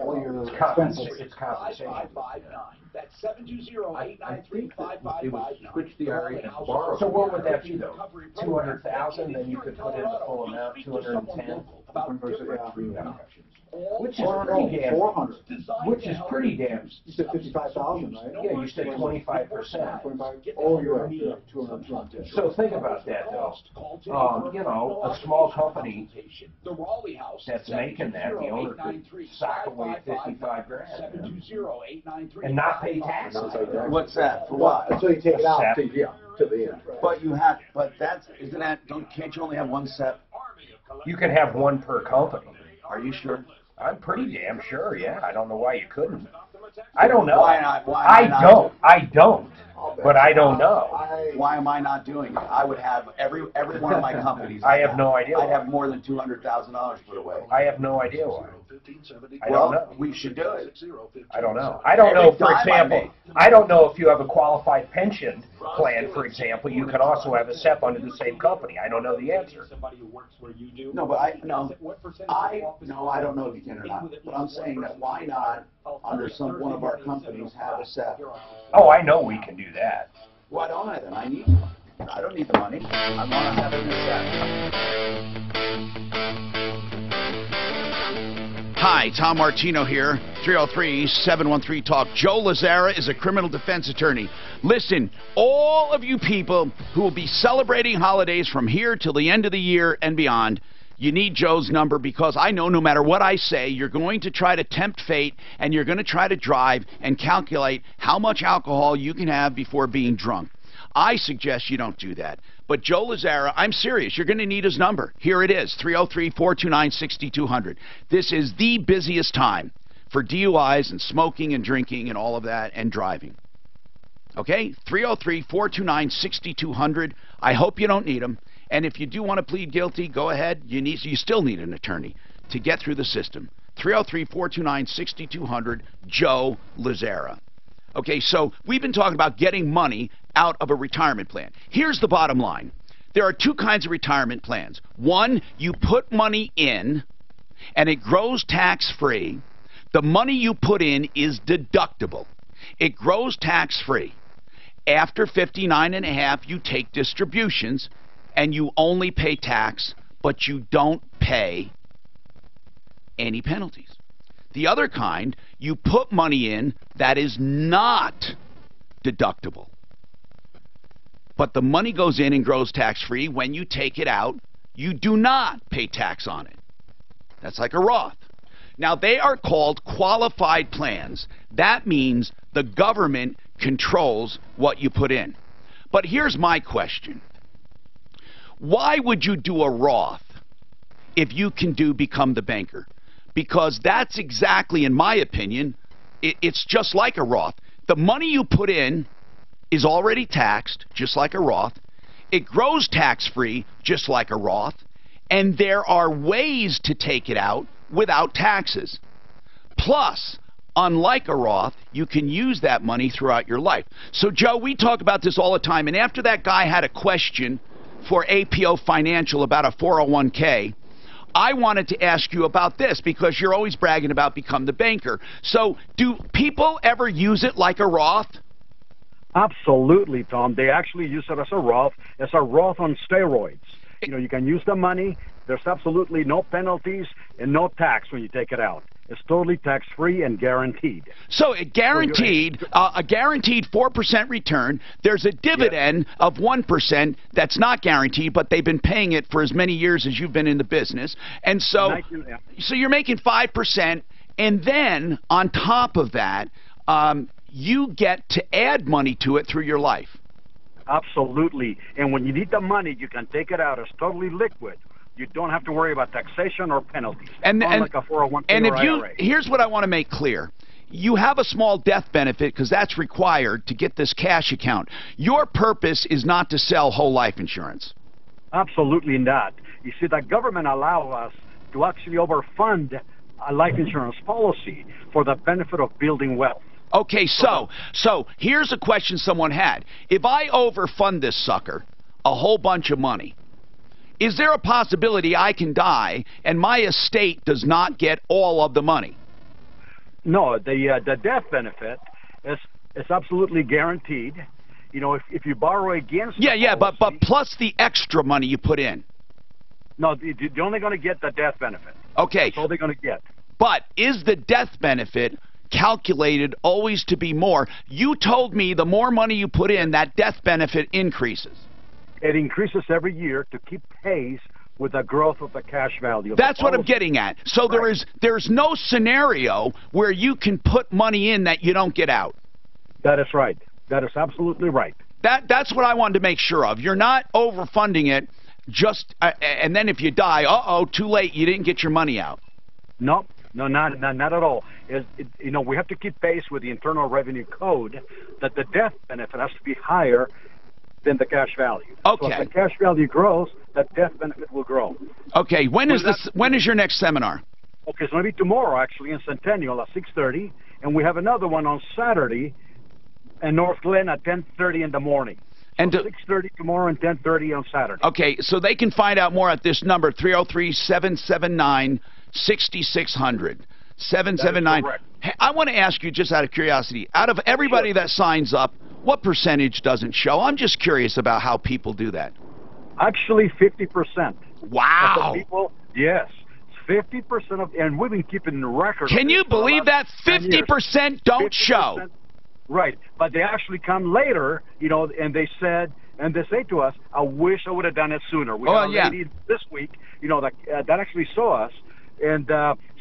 all your expenses. It's compensation. That's 720-893-5555. It would switch the IRA and borrow. So what would that be though? 200,000, then you could put in the full amount, 210. Which is pretty damn. 400. Which is pretty damn. You said 55,000, right? Yeah, you said 25%. Oh, you're right. 200. So think about that though. You know, a small company that's making that, the owner could sock away $55,000 and not pay taxes. What's that? For what? Until you take it out. SEP. Yeah, to the end. Right. But you have, can't you only have one SEP? You can have one per company. Are you sure? I'm pretty damn sure, yeah. I don't know why you couldn't. I don't know. Why not? I don't. But I don't know. Why am I not doing it? I would have every one of my companies. I have no idea. I'd have more than $200,000 put away. I have no idea why. I Well, don't know. we should do it. I don't know. I don't know, for example, I don't know if you have a qualified pension plan, for example, you can also have a SEP under the same company. I don't know the answer. No, but I don't know if you can or not. But I'm saying that why not under one of our companies have a SEP? Oh, I know we can do that. Why don't I then? I don't need the money. I want to have it in a SEP. Hi, Tom Martino here, 303-713-TALK. Joe Lazzara is a criminal defense attorney. Listen, all of you people who will be celebrating holidays from here till the end of the year and beyond, you need Joe's number, because I know no matter what I say, you're going to try to tempt fate, and you're going to try to drive and calculate how much alcohol you can have before being drunk. I suggest you don't do that. But Joe Lazzara, I'm serious. You're going to need his number. Here it is, 303-429-6200. This is the busiest time for DUIs and smoking and drinking and all of that and driving. Okay? 303-429-6200. I hope you don't need him. And if you do want to plead guilty, go ahead. You still need an attorney to get through the system. 303-429-6200, Joe Lazzara. Okay, so we've been talking about getting money out of a retirement plan. Here's the bottom line. There are two kinds of retirement plans. One, you put money in, and it grows tax-free. The money you put in is deductible. It grows tax-free. After 59 and a half, you take distributions, and you only pay tax, but you don't pay any penalties. The other kind, you put money in that is not deductible, but the money goes in and grows tax-free. When you take it out, you do not pay tax on it. That's like a Roth. Now, they are called qualified plans. That means the government controls what you put in. But here's my question. Why would you do a Roth if you can become the banker? Because that's exactly, in my opinion, it's just like a Roth. The money you put in is already taxed, just like a Roth. It grows tax-free, just like a Roth. And there are ways to take it out without taxes. Plus, unlike a Roth, you can use that money throughout your life. So, Joe, we talk about this all the time. And after that guy had a question for APO Financial about a 401k, I wanted to ask you about this, because you're always bragging about become the banker. So do people ever use it like a Roth? Absolutely, Tom. They actually use it as a Roth on steroids. You know, you can use the money. There's absolutely no penalties and no tax when you take it out. It's totally tax-free and guaranteed. So a guaranteed 4% return. There's a dividend of 1% that's not guaranteed, but they've been paying it for as many years as you've been in the business. And so, you're making 5%, and then on top of that, you get to add money to it through your life. Absolutely. And when you need the money, you can take it out. It's totally liquid. You don't have to worry about taxation or penalties. Like a 401k and if or you, IRA. here's what I want to make clear. You have a small death benefit because that's required to get this cash account. Your purpose is not to sell whole life insurance. Absolutely not. You see, the government allows us to actually overfund a life insurance policy for the benefit of building wealth. Okay, so here's a question someone had. If I overfund this sucker a whole bunch of money, is there a possibility I can die and my estate does not get all of the money? No, the death benefit is absolutely guaranteed. You know, if you borrow against but plus the extra money you put in. No, you're only going to get the death benefit. Okay. That's all they're going to get. But is the death benefit calculated always to be more? You told me the more money you put in, that death benefit increases. It increases every year to keep pace with the growth of the cash value. That's what I'm getting at. So there's no scenario where you can put money in that you don't get out. That is right. That is absolutely right. That's what I wanted to make sure of. You're not overfunding it just and then if you die, too late, you didn't get your money out. No, No, not at all. You know, we have to keep pace with the Internal Revenue Code that the death benefit has to be higher than the cash value. Okay. So if the cash value grows, that death benefit will grow. Okay. When is your next seminar? Okay, so maybe tomorrow, actually, in Centennial at 6:30, and we have another one on Saturday in North Glen at 10:30 in the morning. So and 6:30 tomorrow and 10:30 on Saturday. Okay, so they can find out more at this number, 303-779-6600. 779. Hey, I want to ask you, just out of curiosity, out of everybody that signs up, what percentage doesn't show? I'm just curious about how people do that. Actually, 50%. Wow. Of the people, yes. 50% of, and we've been keeping the record. Can you believe that 50% don't 50%, show? Right, but they actually come later, you know, and they say to us, "I wish I would have done it sooner." We had a lady this week, you know, that actually saw us, and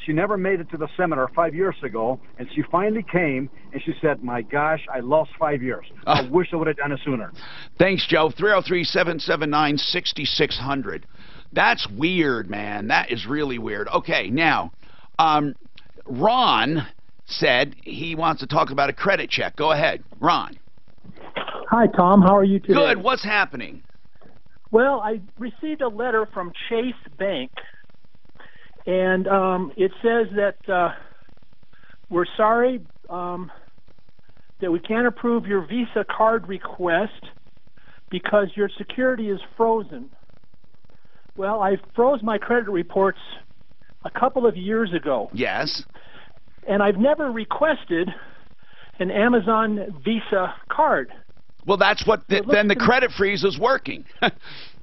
she never made it to the seminar 5 years ago, and she finally came, and she said, "My gosh, I lost 5 years. I wish I would have done it sooner." Thanks, Joe. 303-779-6600. That's weird, man. That is really weird. Okay, now, Ron said he wants to talk about a credit check. Go ahead, Ron. Hi, Tom. How are you today? Good. What's happening? Well, I received a letter from Chase Bank, and it says that we're sorry that we can't approve your Visa card request because your security is frozen. Well, I froze my credit reports a couple of years ago. Yes. And I've never requested an Amazon Visa card. Well, that's what then the credit freeze is working.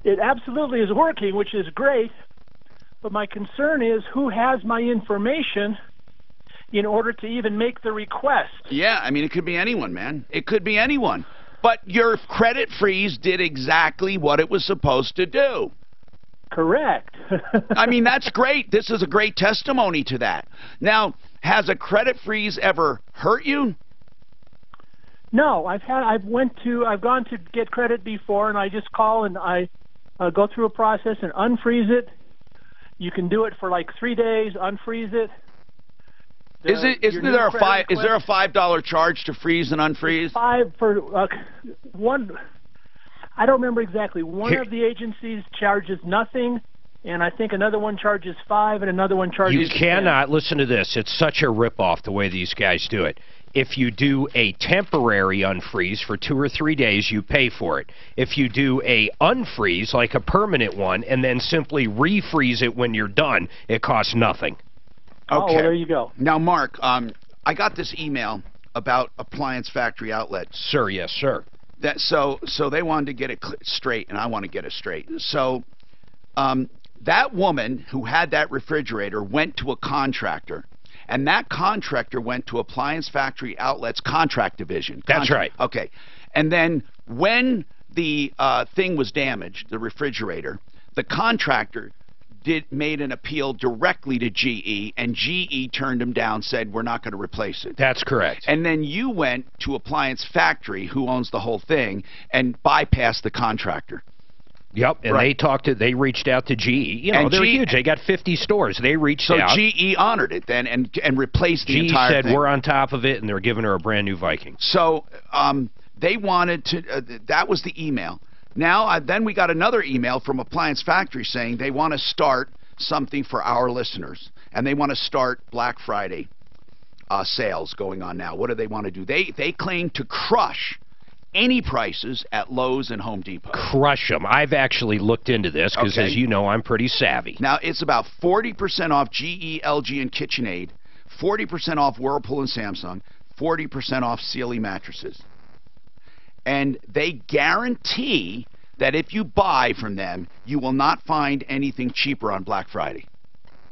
It absolutely is working, which is great. But my concern is who has my information in order to even make the request. Yeah, I mean, it could be anyone, man. It could be anyone. But your credit freeze did exactly what it was supposed to do. Correct. I mean, that's great. This is a great testimony to that. Now, has a credit freeze ever hurt you? No, I've gone to get credit before, and I just call and I go through a process and unfreeze it. You can do it for like 3 days, unfreeze it. Is there a $5 charge to freeze and unfreeze? It's $5 for one. I don't remember exactly. One of the agencies charges nothing, and I think another one charges $5, and another one charges. You cannot listen to this. It's such a ripoff the way these guys do it. If you do a temporary unfreeze for 2 or 3 days, you pay for it. If you do a unfreeze, like a permanent one, and then simply refreeze it when you're done, it costs nothing. Okay. Oh, well, there you go. Now, Mark, I got this email about Appliance Factory Outlet. Sir, yes, sir. So they wanted to get it straight, and I want to get it straight. So that woman who had that refrigerator went to a contractor, and that contractor went to Appliance Factory Outlet's contract division. That's right. Okay. And then when the thing was damaged, the refrigerator, the contractor made an appeal directly to GE, and GE turned him down, said, we're not going to replace it. That's correct. And then you went to Appliance Factory, who owns the whole thing, and bypassed the contractor. Yep, and they reached out to GE. You know, they're huge. They got 50 stores. They reached out. So GE honored it then and replaced the entire thing. GE said, we're on top of it, and they're giving her a brand new Viking. So they wanted to, that was the email. Now, then we got another email from Appliance Factory saying they want to start something for our listeners, and they want to start Black Friday sales going on now. What do they want to do? They claim to crush any prices at Lowe's and Home Depot. Crush them. I've actually looked into this because, as you know, I'm pretty savvy. Now, it's about 40% off GE, LG, and KitchenAid, 40% off Whirlpool and Samsung, 40% off Sealy mattresses. And they guarantee that if you buy from them, you will not find anything cheaper on Black Friday.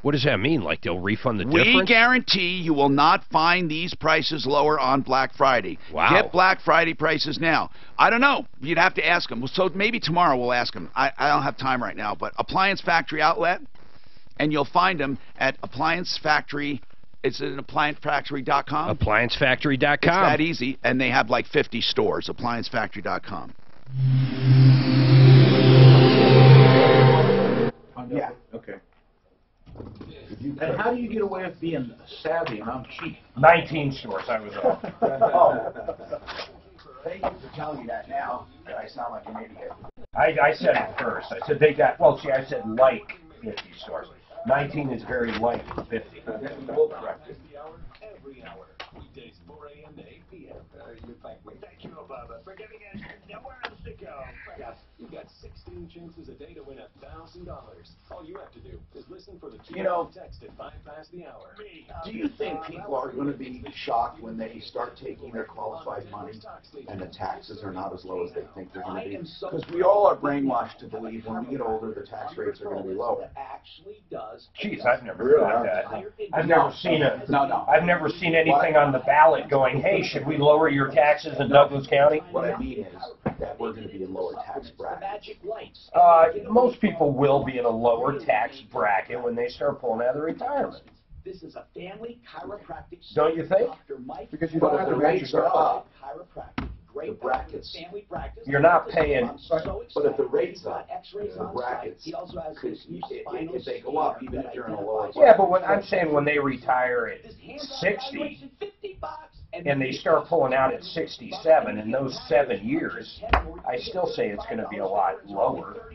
What does that mean? Like they'll refund the difference? We guarantee you will not find these prices lower on Black Friday. Wow. Get Black Friday prices now. I don't know. You'd have to ask them. So maybe tomorrow we'll ask them. I don't have time right now. But Appliance Factory Outlet, and you'll find them at Appliance Factory. It's at ApplianceFactory.com. ApplianceFactory.com. It's that easy, and they have like 50 stores. ApplianceFactory.com. Yeah. Okay. And how do you get away with being savvy and I'm cheap? 19 stores I was on. Oh. Thank you for telling me that now. I sound like an idiot. I said it first. I said they got, well, see, I said like 50 stores. 19 is very like 50. We'll correct it. Every hour, weekdays 4 a.m. to 8 p.m. Thank you, Bubba, for giving us nowhere else to go. Yes, you've got 16 chances a day to win $1,000. All you have to do is listen for the text at 5 past the hour. Do you think people are going to be shocked when they start taking their qualified money and the taxes are not as low as they think they're going to be? Because we all are brainwashed to believe when we get older the tax rates are going to be lower. Jeez, I've never thought that. I've never seen I've never seen anything on the ballot going, hey, should we lower your taxes in Douglas County? What I mean is that we're going to be in lower tax brackets. Most people will be in a lower tax bracket when they start pulling out of their retirement. This is a family chiropractic. Don't you think? Because you don't have the rates are up. The brackets. You're not paying. But if the rates up, the brackets, if they go up, even if you're in a lower. Yeah, but when I'm saying when they retire at 60 and they start pulling out at 67 in those 7 years, I still say it's going to be a lot lower.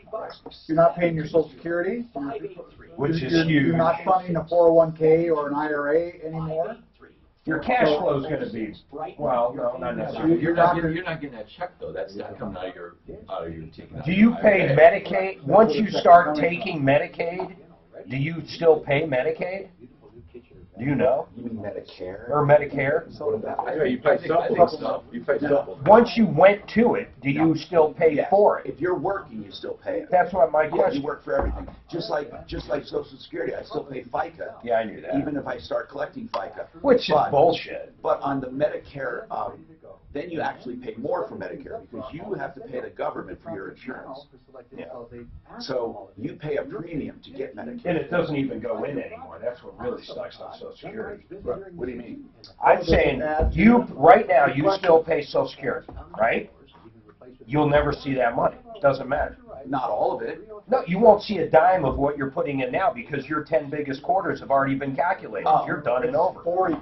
You're not paying your Social Security, which is huge. You're not funding a 401k or an IRA anymore. Your cash flow is going to be, well, no, not necessarily. You're not getting that check though. That's not coming out of your taking. Do you pay Medicaid? Once you start taking Medicaid, do you still pay Medicaid? Do you know? You mean Medicare? Or Medicare? Yeah, you pay supplement. You pay supplement. Once you went to it, do you still pay for it? If you're working, you still pay it. That's what my question. You work for everything. Just like Social Security, I still pay FICA. Yeah, I knew that. Even if I start collecting FICA. Which is bullshit. But on the Medicare, then you actually pay more for Medicare because you have to pay the government for your insurance. Yeah. So you pay a premium to get Medicare. And it doesn't even go in anymore. That's what really sucks on Social Security. What do you mean? I'm saying right now you still pay Social Security, right? You'll never see that money. It doesn't matter. Not all of it. No, you won't see a dime of what you're putting in now because your 10 biggest quarters have already been calculated. You're done and over. 40.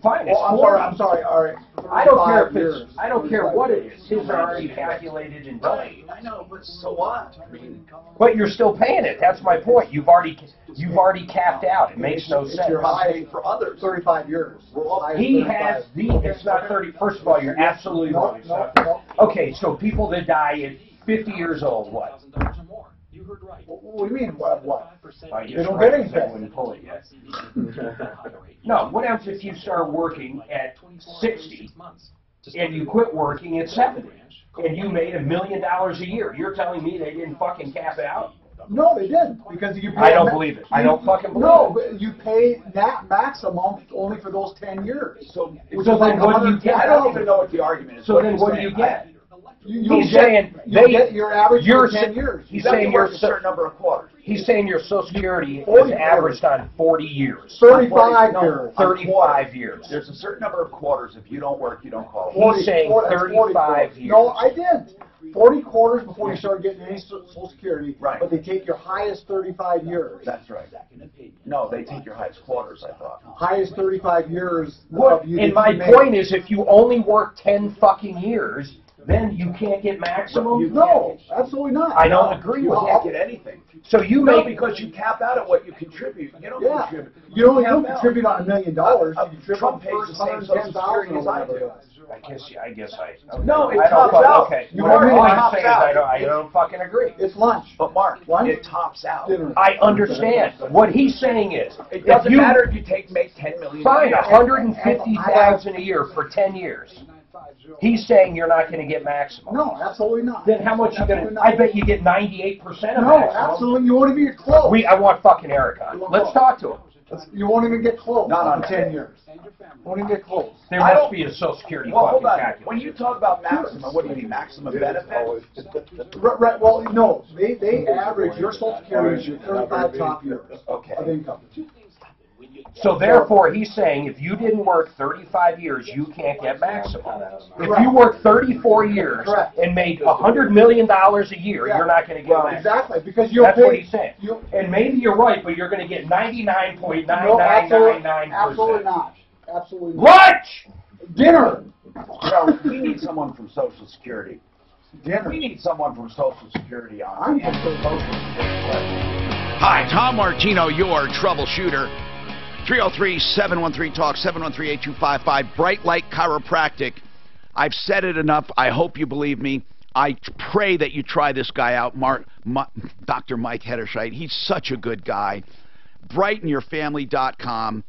Fine. I'm sorry. All right. I don't care if it's. I don't care what it is. His are already calculated and done. I know, but so what? I mean, but you're still paying it. That's my point. You've already capped out. It makes no sense. You're high for others. 35 years. He has the. It's not 30. First of all, you're absolutely wrong. No. Okay, so people that die at 50 years old, what? What do you mean? What? They don't get anything. I wouldn't pull it yet. No, what happens if you start working at 60 and you quit working at 70 and you made $1 million a year? You're telling me they didn't fucking cap out? No, they didn't because you. Pay I don't believe it. I don't fucking believe it. No, but you pay that maximum only for those 10 years. So then what do you get? I don't even know what the argument is. So then what do you get? He's saying you get your average for 10 years. He's saying you're a certain number of quarters. He's saying your Social Security is averaged on 40 years. 35 years. 35 years. There's a certain number of quarters. If you don't work, you don't qualify. He's saying 35 years. No, I didn't. 40 quarters before you start getting any Social Security, right. But they take your highest 35 years. That's right. No, they take your highest quarters, I thought. Highest 35 years. And my point is, if you only work 10 fucking years, then you can't get maximum? No, absolutely not. I don't agree with that. You can't get anything. So you because you cap out at what you contribute. You don't contribute. You don't contribute on $1 million. You contribute Trump pays the same Social Security as I do. I guess I. No, it tops out. Okay. You are all I'm saying is I don't fucking agree. It's lunch. But Mark, it tops out. I understand. What he's saying is, it doesn't matter if you make $10 million. Fine, $150,000 a year for 10 years. He's saying you're not going to get maximum. No, absolutely not. Then how much you going to? I bet you get 98% of maximum. No, absolutely. You won't even get close. I want fucking Eric on. Let's talk to him. You won't even get close. Not on 10 years. Won't even get close. There must be a Social Security fucking calculation. When you talk about maximum, what do you mean, maximum benefit? Right. Well, no. They average your Social Security is your 35 top years of income. So therefore, he's saying if you didn't work 35 years, you can't get maximum. If you work 34 years and made $100 million a year, you're not going to get maximum. Exactly, because you'll That's pay, what he's saying. And maybe you're right, but you're going to get 99.9999%. Absolutely not. Absolutely not. Lunch! Dinner. We need someone from Social Security. Dinner. We need someone from Social Security on. I'm from Social Hi, Tom Martino, your troubleshooter. 303-713-TALK, 713-8255, Bright Light Chiropractic. I've said it enough. I hope you believe me. I pray that you try this guy out, Dr. Mike Hederscheit. He's such a good guy. BrightenYourFamily.com,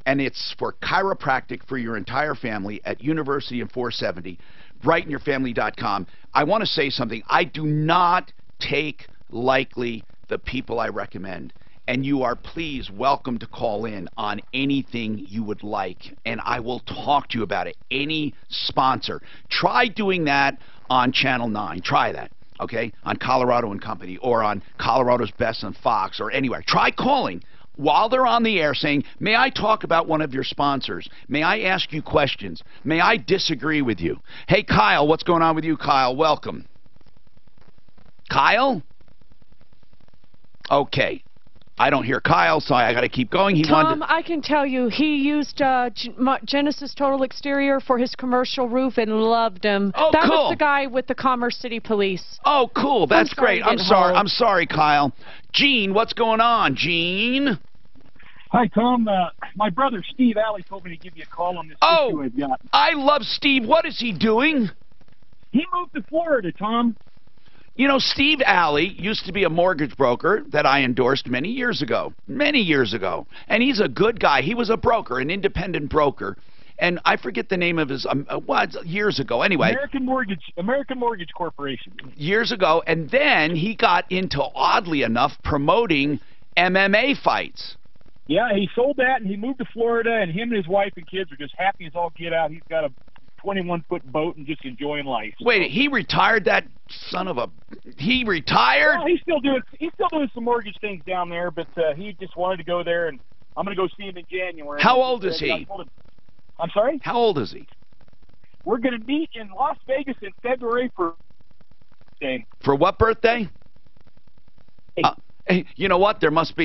and it's for chiropractic for your entire family at University and 470. BrightenYourFamily.com. I want to say something. I do not take lightly the people I recommend. And you are, please, welcome to call in on anything you would like, and I will talk to you about it. Any sponsor. Try doing that on Channel 9. Try that, okay, on Colorado and Company, or on Colorado's Best on Fox, or anywhere. Try calling while they're on the air saying, may I talk about one of your sponsors? May I ask you questions? May I disagree with you? Hey, Kyle, what's going on with you, Kyle? Welcome. Kyle? Okay. I don't hear Kyle, so I got to keep going. Tom, I can tell you, he used Genesis Total Exterior for his commercial roof and loved him. Oh, that cool. was the guy with the Commerce City Police. Oh, cool. That's great. I'm sorry. hold. I'm sorry, Kyle. Gene, what's going on, Gene? Hi, Tom. My brother Steve Alley told me to give you a call on this issue I've got. I love Steve. What is he doing? He moved to Florida, Tom. You know, Steve Alley used to be a mortgage broker that I endorsed many years ago. And he's a good guy. He was a broker, an independent broker. And I forget the name of his, years ago. Anyway. American Mortgage Corporation. Years ago. And then he got into, oddly enough, promoting MMA fights. Yeah, he sold that and he moved to Florida, and him and his wife and kids are just happy as all get out. He's got a 21-foot boat and just enjoying life. Wait, he retired, that son of a... He retired? Well, he's still doing some mortgage things down there, but he just wanted to go there, and I'm going to go see him in January. How old is he? I'm sorry? How old is he? We're going to meet in Las Vegas in February for birthday. For what birthday? Hey, you know what? They must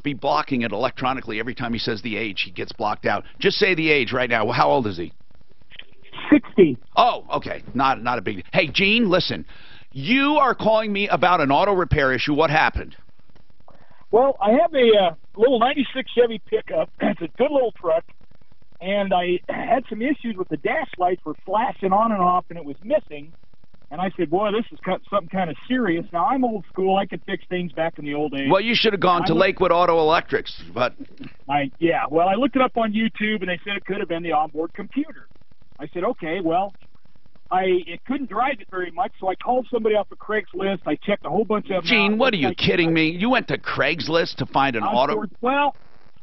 be blocking it electronically. Every time he says the age, he gets blocked out. Just say the age right now. How old is he? 60. Oh, okay. Not a big... Hey, Gene, listen. You are calling me about an auto repair issue. What happened? Well, I have a little 96 Chevy pickup. It's a good little truck. And I had some issues with the dash lights were flashing on and off, and it was missing. And I said, boy, this is something kind of serious. Now, I'm old school. I could fix things back in the old days. Well, you should have gone to Lakewood Auto Electrics, but... Yeah, well, I looked it up on YouTube, and they said it could have been the onboard computer. I said, okay, well, I couldn't drive it very much, so I called somebody off of Craigslist. I checked a whole bunch of them Gene, out. what are you kidding me? You went to Craigslist to find an auto... Well,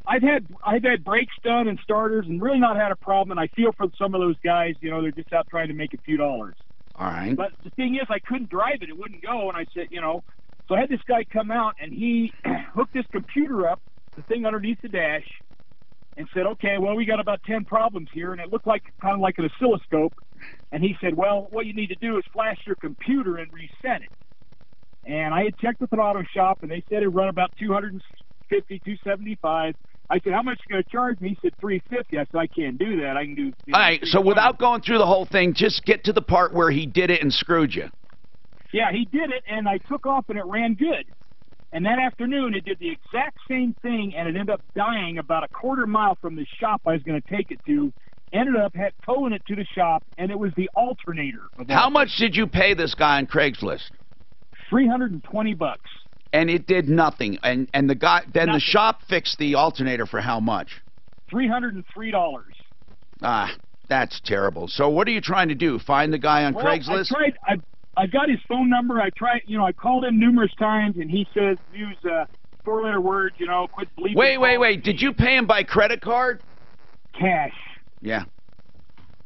I've had brakes done and starters and really not had a problem, and I feel for some of those guys, you know, they're just out trying to make a few dollars. All right. But the thing is, I couldn't drive it. It wouldn't go, and I said, you know, so I had this guy come out, and he hooked this computer up, the thing underneath the dash, and said, okay, well, we got about 10 problems here, and it looked like kind of like an oscilloscope. And he said, well, what you need to do is flash your computer and reset it. And I had checked with an auto shop, and they said it'd run about $250, $275. I said, how much are you going to charge me? He said, $350. I said, I can't do that. I can do... All right, so without going through the whole thing, just get to the part where he did it and screwed you. Yeah, he did it, and I took off, and it ran good. And that afternoon, it did the exact same thing, and it ended up dying about a quarter mile from the shop I was going to take it to. Ended up towing it to the shop, and it was the alternator. How much did you pay this guy on Craigslist? $320. And it did nothing. And the guy, then the shop fixed the alternator for how much? $303. Ah, that's terrible. So what are you trying to do? Find the guy on Craigslist? I got his phone number. I called him numerous times, and he says use 4-letter words, you know, quit bleeping. Wait. Did you pay him by credit card? Cash. Yeah.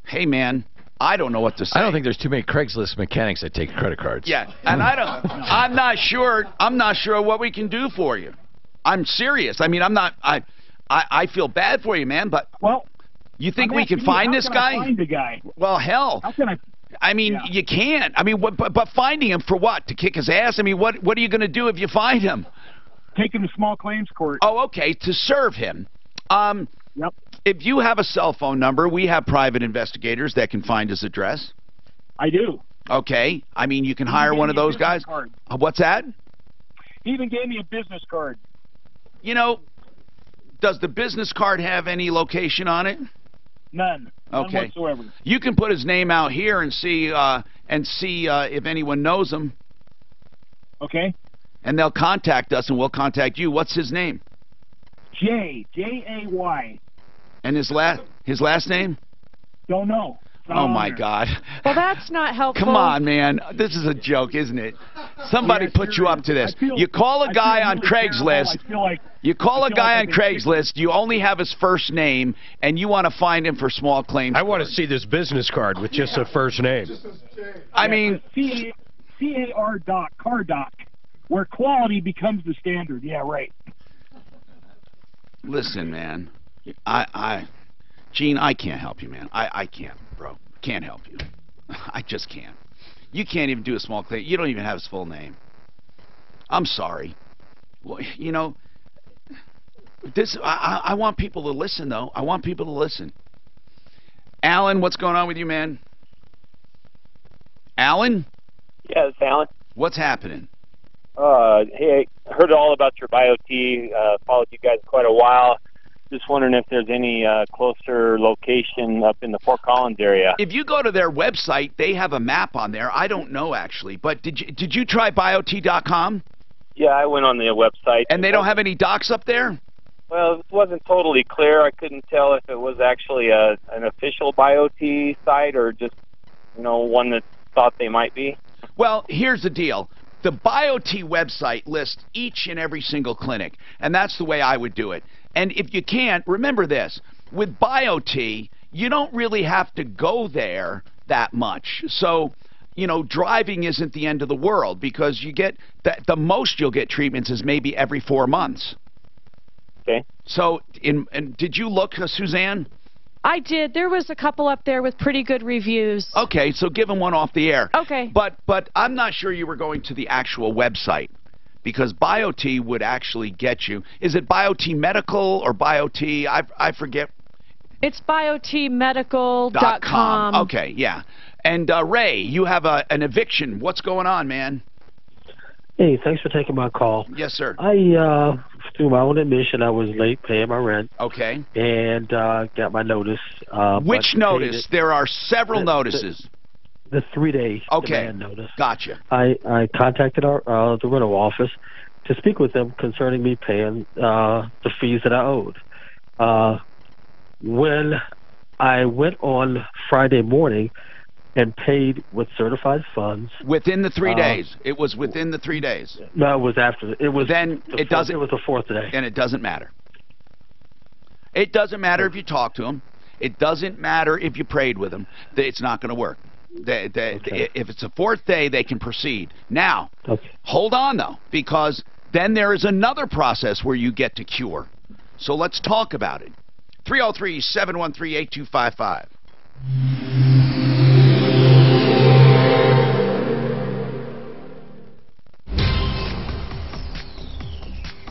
Hey, man, I don't know what to say. I don't think there's too many Craigslist mechanics that take credit cards. Yeah, and I'm not sure what we can do for you. I'm serious. I mean, I feel bad for you, man, but well, you think we can find this guy? Find the guy? Well, hell. How can I? I mean, you can't. I mean, but finding him for what? To kick his ass? I mean, what are you going to do if you find him? Take him to small claims court. Oh, okay, to serve him. Yep. If you have a cell phone number, we have private investigators that can find his address. I do. Okay. I mean, you can hire one of those guys. What's that? He even gave me a business card. You know, does the business card have any location on it? None. None Okay. whatsoever. You can put his name out here and see if anyone knows him. Okay. And they'll contact us, and we'll contact you. What's his name? J-A-Y. And his last name? Don't know. Oh, my God. Well, that's not helpful. Come on, man. This is a joke, isn't it? Somebody put you up to this. You call a guy on Craigslist. You call a guy on Craigslist. You only have his first name, and you want to find him for small claims. I want to see this business card with just a first name. I mean, C-A-R doc, where quality becomes the standard. Yeah, right. Listen, man. Gene, I can't help you, man. I can't, bro. Can't help you. I just can't. You can't even do a small claim. You don't even have his full name. I'm sorry. Well, you know, this. I want people to listen, though. I want people to listen. Alan, what's going on with you, man? Alan? Yeah, it's Alan. What's happening? Hey, I heard all about your BioT. Followed you guys quite a while. Just wondering if there's any closer location up in the Fort Collins area. If you go to their website, they have a map on there. I don't know, actually. But did you try biot.com? Yeah, I went on the website. And they don't have any docs up there? Well, it wasn't totally clear. I couldn't tell if it was actually an official BioT site or just, you know, one that thought they might be. Well, here's the deal. The BioT website lists each and every single clinic, and that's the way I would do it. And if you can't, remember this. With BioT, you don't really have to go there that much. So, you know, driving isn't the end of the world because you get the most you'll get treatments is maybe every 4 months. Okay. So, and did you look, Suzanne? I did. There was a couple up there with pretty good reviews. Okay, so give them one off the air. Okay. But I'm not sure you were going to the actual website because BioT would actually get you. Is it BioT Medical or BioT? I forget. It's biotmedical.com. Okay, yeah. And Ray, you have an eviction. What's going on, man? Hey, thanks for taking my call. Yes, sir. Through my own admission, I was late paying my rent. Okay. And got my notice. Which notice? There are several notices. The 3-day demand notice. Gotcha. I contacted the rental office to speak with them concerning me paying the fees that I owed. When I went on Friday morning and paid with certified funds. Within the 3 days. It was within the 3 days. No, it was after. It was. Then it doesn't. It was the 4th day. And it doesn't matter. It doesn't matter if you talk to them. It doesn't matter if you prayed with them. It's not going to work. If it's the 4th day, they can proceed. Now, hold on though, because then there is another process where you get to cure. So let's talk about it. 303-713-8255.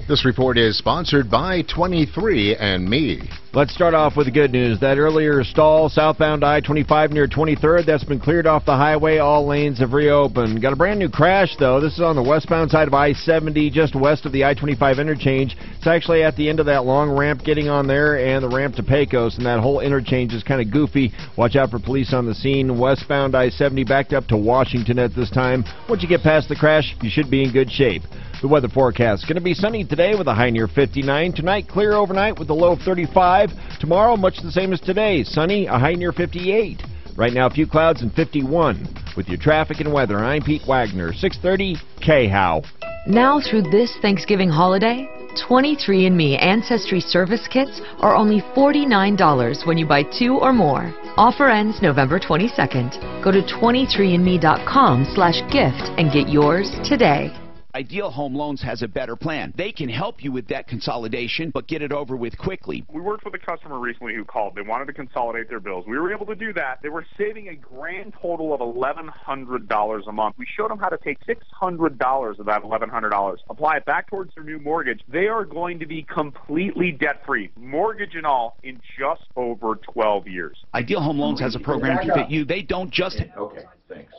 This report is sponsored by 23andMe. Let's start off with the good news. That earlier stall southbound I-25 near 23rd, that's been cleared off the highway. All lanes have reopened. Got a brand new crash, though. This is on the westbound side of I-70, just west of the I-25 interchange. It's actually at the end of that long ramp getting on there and the ramp to Pecos, and that whole interchange is kind of goofy. Watch out for police on the scene. Westbound I-70 backed up to Washington at this time. Once you get past the crash, you should be in good shape. The weather forecast is going to be sunny today with a high near 59. Tonight, clear overnight with a low of 35. Tomorrow, much the same as today. Sunny, a high near 58. Right now, a few clouds and 51. With your traffic and weather, I'm Pete Wagner, 630 KHOW. Now through this Thanksgiving holiday, 23andMe Ancestry Service Kits are only $49 when you buy 2 or more. Offer ends November 22nd. Go to 23andme.com/gift and get yours today. Ideal Home Loans has a better plan. They can help you with debt consolidation, but get it over with quickly. We worked with a customer recently who called. They wanted to consolidate their bills. We were able to do that. They were saving a grand total of $1,100 a month. We showed them how to take $600 of that $1,100, apply it back towards their new mortgage. They are going to be completely debt-free, mortgage and all, in just over 12 years. Ideal Home Loans has a program to fit you. They don't just... Okay, thanks.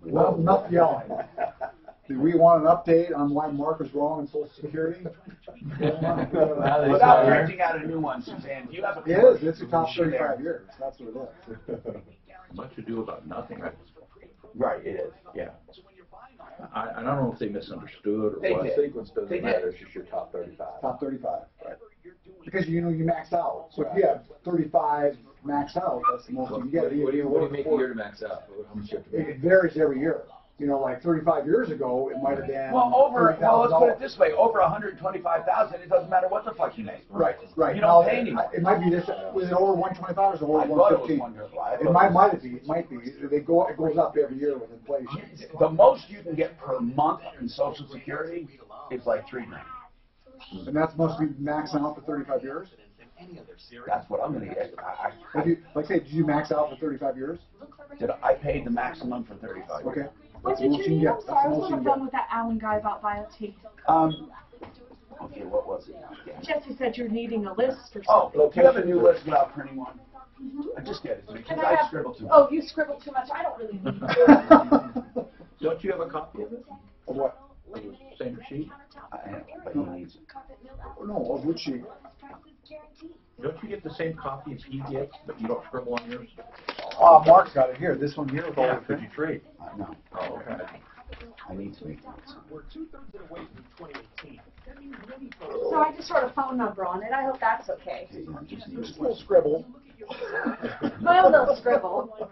Enough yelling. Do we want an update on why Mark was wrong in Social Security? Without renting out a new one, Suzanne, do you have a... It is. It's the top 35 years. That's what it is. Much ado about nothing, right? Right, it is. Yeah. I don't know if they misunderstood or They what. did. Sequence doesn't matter. It's just your top 35. Top 35. Right. Because you max out. So if you have 35 max out, that's the most you can get. What do you make a year to max out? How much you have to make? It varies every year. Like 35 years ago, it might have been. Well, let's put it this way: over 125,000, it doesn't matter what the fuck you make. Right. You don't pay anymore. It might be this. Was it over 125 or was it over 115? It might be. It goes up every year with inflation. The most you can get per month in Social Security is like $3 grand. And that's must be maxing out for 35 years. That's what I'm going to get. Did you max out for 35 years? I paid the maximum for 35 years. Okay. What did you need? I'm sorry, I was on the phone with that Allen guy about BioT. Okay, what was it? Jesse said you're needing a list or something. Oh, look, you have a new list without printing one? Just get it to me, because I scribble too much. Oh, you scribble too much. I don't really need it. Don't you have a copy of it? Of what? Of the standard sheet? I have, but he needs it. No, of which sheet? Don't you get the same copy as he gets, but you don't scribble on yours? Mark's got it here. This one here with all the could you trade? No. Oh, okay. I need to make We're 2/3 of the way through 2018. That means many So I just wrote a phone number on it. I hope that's okay. Just a little scribble. My own little scribble. I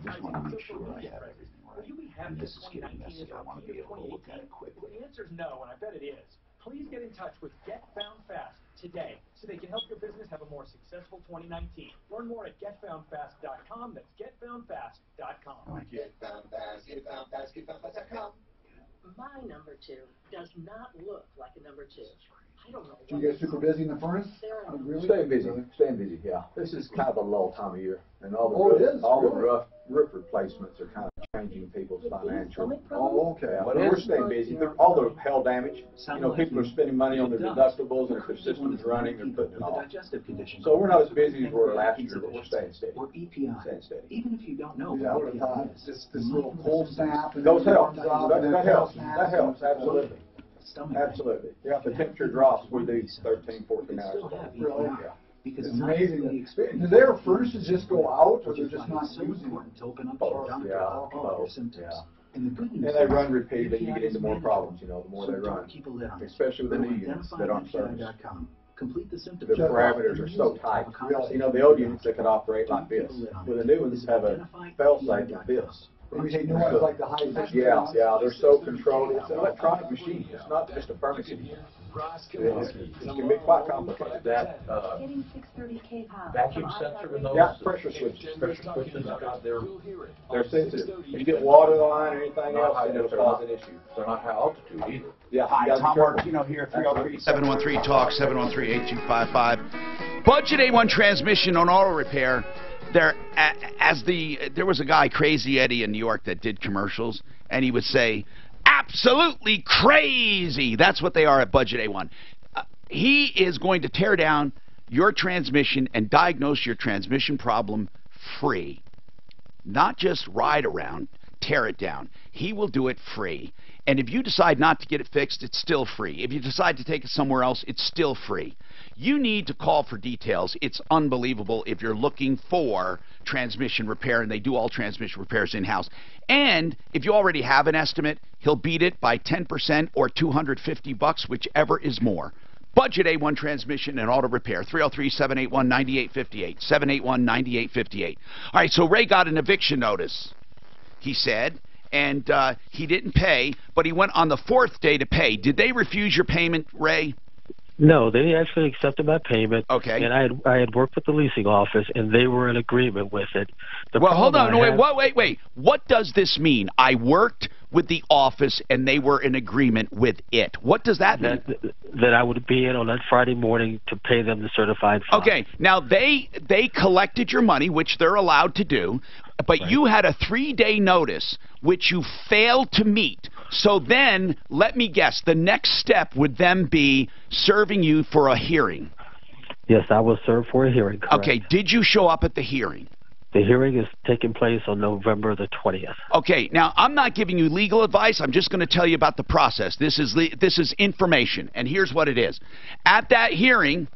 just want to make sure I have everything right. And this is getting messy. I want to be able to look at it quickly. The answer is no, and I bet it is. Please get in touch with Get Found Fast today so they can help your business have a more successful 2019. Learn more at getfoundfast.com. That's getfoundfast.com. Get found fast, getfoundfast.com. My number 2 does not look like a number 2. I don't know. Do you get super busy in the furnace? Really? Staying busy, yeah. This is kind of a lull time of year. And all the roof replacements are kind of changing people's financial. Oh, okay. We're staying busy. All the hail damage, people are spending money on their deductibles, and if their system's running, they're putting it off. So we're not as busy as we were last year, but we're staying steady. Staying steady. Even if you don't know what EPI is. This little cold snap. Those help. That helps. That helps, absolutely. Absolutely. Yeah, if the temperature drops, we do 13, 14 hours a day. Really? Yeah. It's amazing. Do their furnaces just go out, or they're just not using it? Both, yeah. And they run repeatedly, you get into more problems, the more they run. Especially with the new units that aren't serviced. The parameters are so tight. The old units, they could operate like this. With the new ones, have a fail-safe like this. Maybe they know it's like the high efficiency. Yeah, they're so controlled. It's an electronic machine. It's not just a furnace anymore. It can be quite complicated. That vacuum sensor in those? Yeah, pressure switches. They're sensitive. If you get water in the line or anything else, then it'll cause an issue. They're not high altitude either. Yeah. Hi, Tom Martino here, 303-713-TALK, 713-8255. Budget A1 transmission on auto repair. There was a guy, Crazy Eddie, in New York that did commercials, and he would say, absolutely crazy. That's what they are at Budget A1. He is going to tear down your transmission and diagnose your transmission problem free. Not just ride around, tear it down. He will do it free. And if you decide not to get it fixed, it's still free. If you decide to take it somewhere else, it's still free. You need to call for details. It's unbelievable if you're looking for transmission repair, and they do all transmission repairs in-house. And if you already have an estimate, he'll beat it by 10% or $250, whichever is more. Budget A1 transmission and auto repair, 303-781-9858, 781-9858. All right, so Ray got an eviction notice, he said, and he didn't pay, but he went on the 4th day to pay. Did they refuse your payment, Ray? No, they actually accepted my payment. Okay. And I had worked with the leasing office, and they were in agreement with it. Well, hold on. Wait. What does this mean? I worked with the office, and they were in agreement with it. What does that mean? That I would be in on that Friday morning to pay them the certified fine. Okay. Now, they collected your money, which they're allowed to do, but you had a 3-day notice, which you failed to meet. So then, let me guess, the next step would then be serving you for a hearing. Yes, I was served for a hearing, correct. Okay. Did you show up at the hearing? The hearing is taking place on November the 20th. Okay, now I'm not giving you legal advice. I'm just going to tell you about the process. This is information, and here's what it is. At that hearing,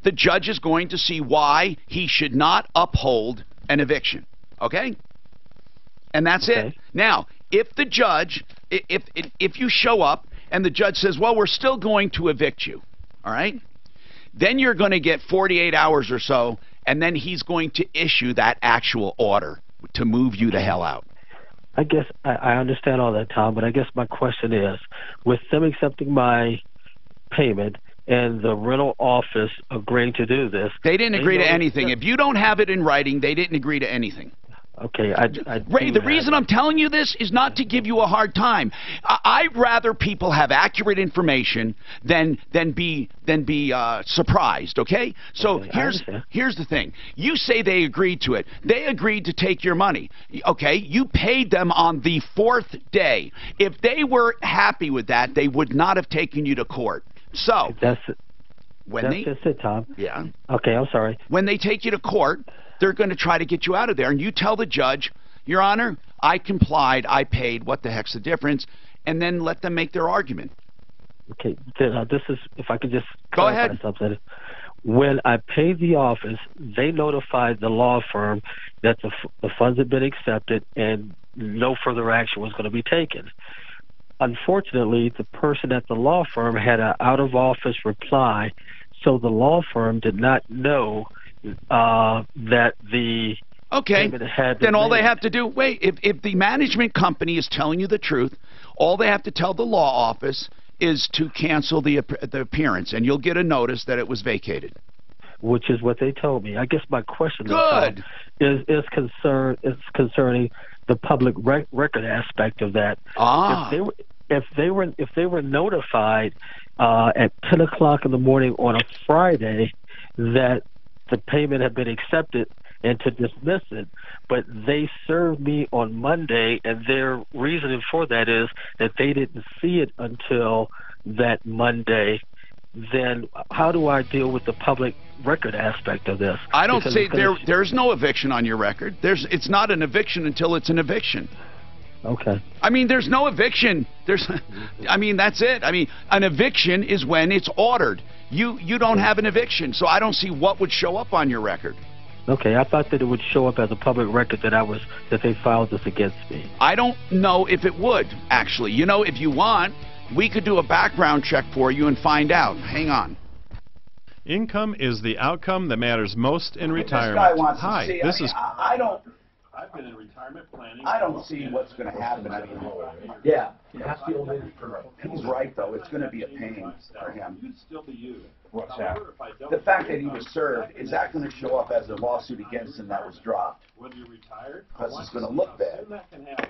the judge is going to see why he should not uphold an eviction. Okay? And that's it. Now, if the judge, if you show up and the judge says, well, we're still going to evict you, all right? Then you're going to get 48 hours or so, and then he's going to issue that actual order to move you the hell out. I guess I understand all that, Tom, but I guess my question is, with them accepting my payment and the rental office agreeing to do this... They didn't agree to anything. If you don't have it in writing, they didn't agree to anything. Okay, Ray, the reason I'm telling you this is not to give you a hard time. I'd rather people have accurate information than be surprised. Okay? So here's the thing. You say they agreed to it. They agreed to take your money. Okay? You paid them on the 4th day. If they were happy with that, they would not have taken you to court. So that's just it, Tom. Yeah. Okay, I'm sorry. When they take you to court, they're going to try to get you out of there, and you tell the judge, Your Honor, I complied, I paid, what the heck's the difference, and then let them make their argument. Okay, this is, if I could just go ahead. Something. When I paid the office, they notified the law firm that the funds had been accepted and no further action was going to be taken. Unfortunately, the person at the law firm had an out-of-office reply, so the law firm did not know that the payment had been then all made. they have to do, if the management company is telling you the truth, all they have to tell the law office is to cancel the appearance, and you'll get a notice that it was vacated. Which is what they told me. I guess my question is concerning the public record aspect of that. If they were notified at 10 o'clock in the morning on a Friday that the payment had been accepted and to dismiss it, but they served me on Monday, and their reasoning for that is that they didn't see it until that Monday, then how do I deal with the public record aspect of this? I don't say there's no eviction on your record. It's not an eviction until it's an eviction. Okay. I mean, there's no eviction. I mean, that's it. I mean, an eviction is when it's ordered. You don't have an eviction, so I don't see what would show up on your record. Okay, I thought that it would show up as a public record that they filed this against me. I don't know if it would, actually. You know, if you want, we could do a background check for you and find out. Hang on. Income is the outcome that matters most in retirement. This guy wants Hi, to see. this is. I've been in retirement planning. I don't see what's going to happen. I mean, yeah, he's right though. It's going to be a pain for him. You'd still be you. What's that? The fact that he was served, is that going to show up as a lawsuit against him that was dropped? Whether you're retired, because it's going to look bad. that can happen.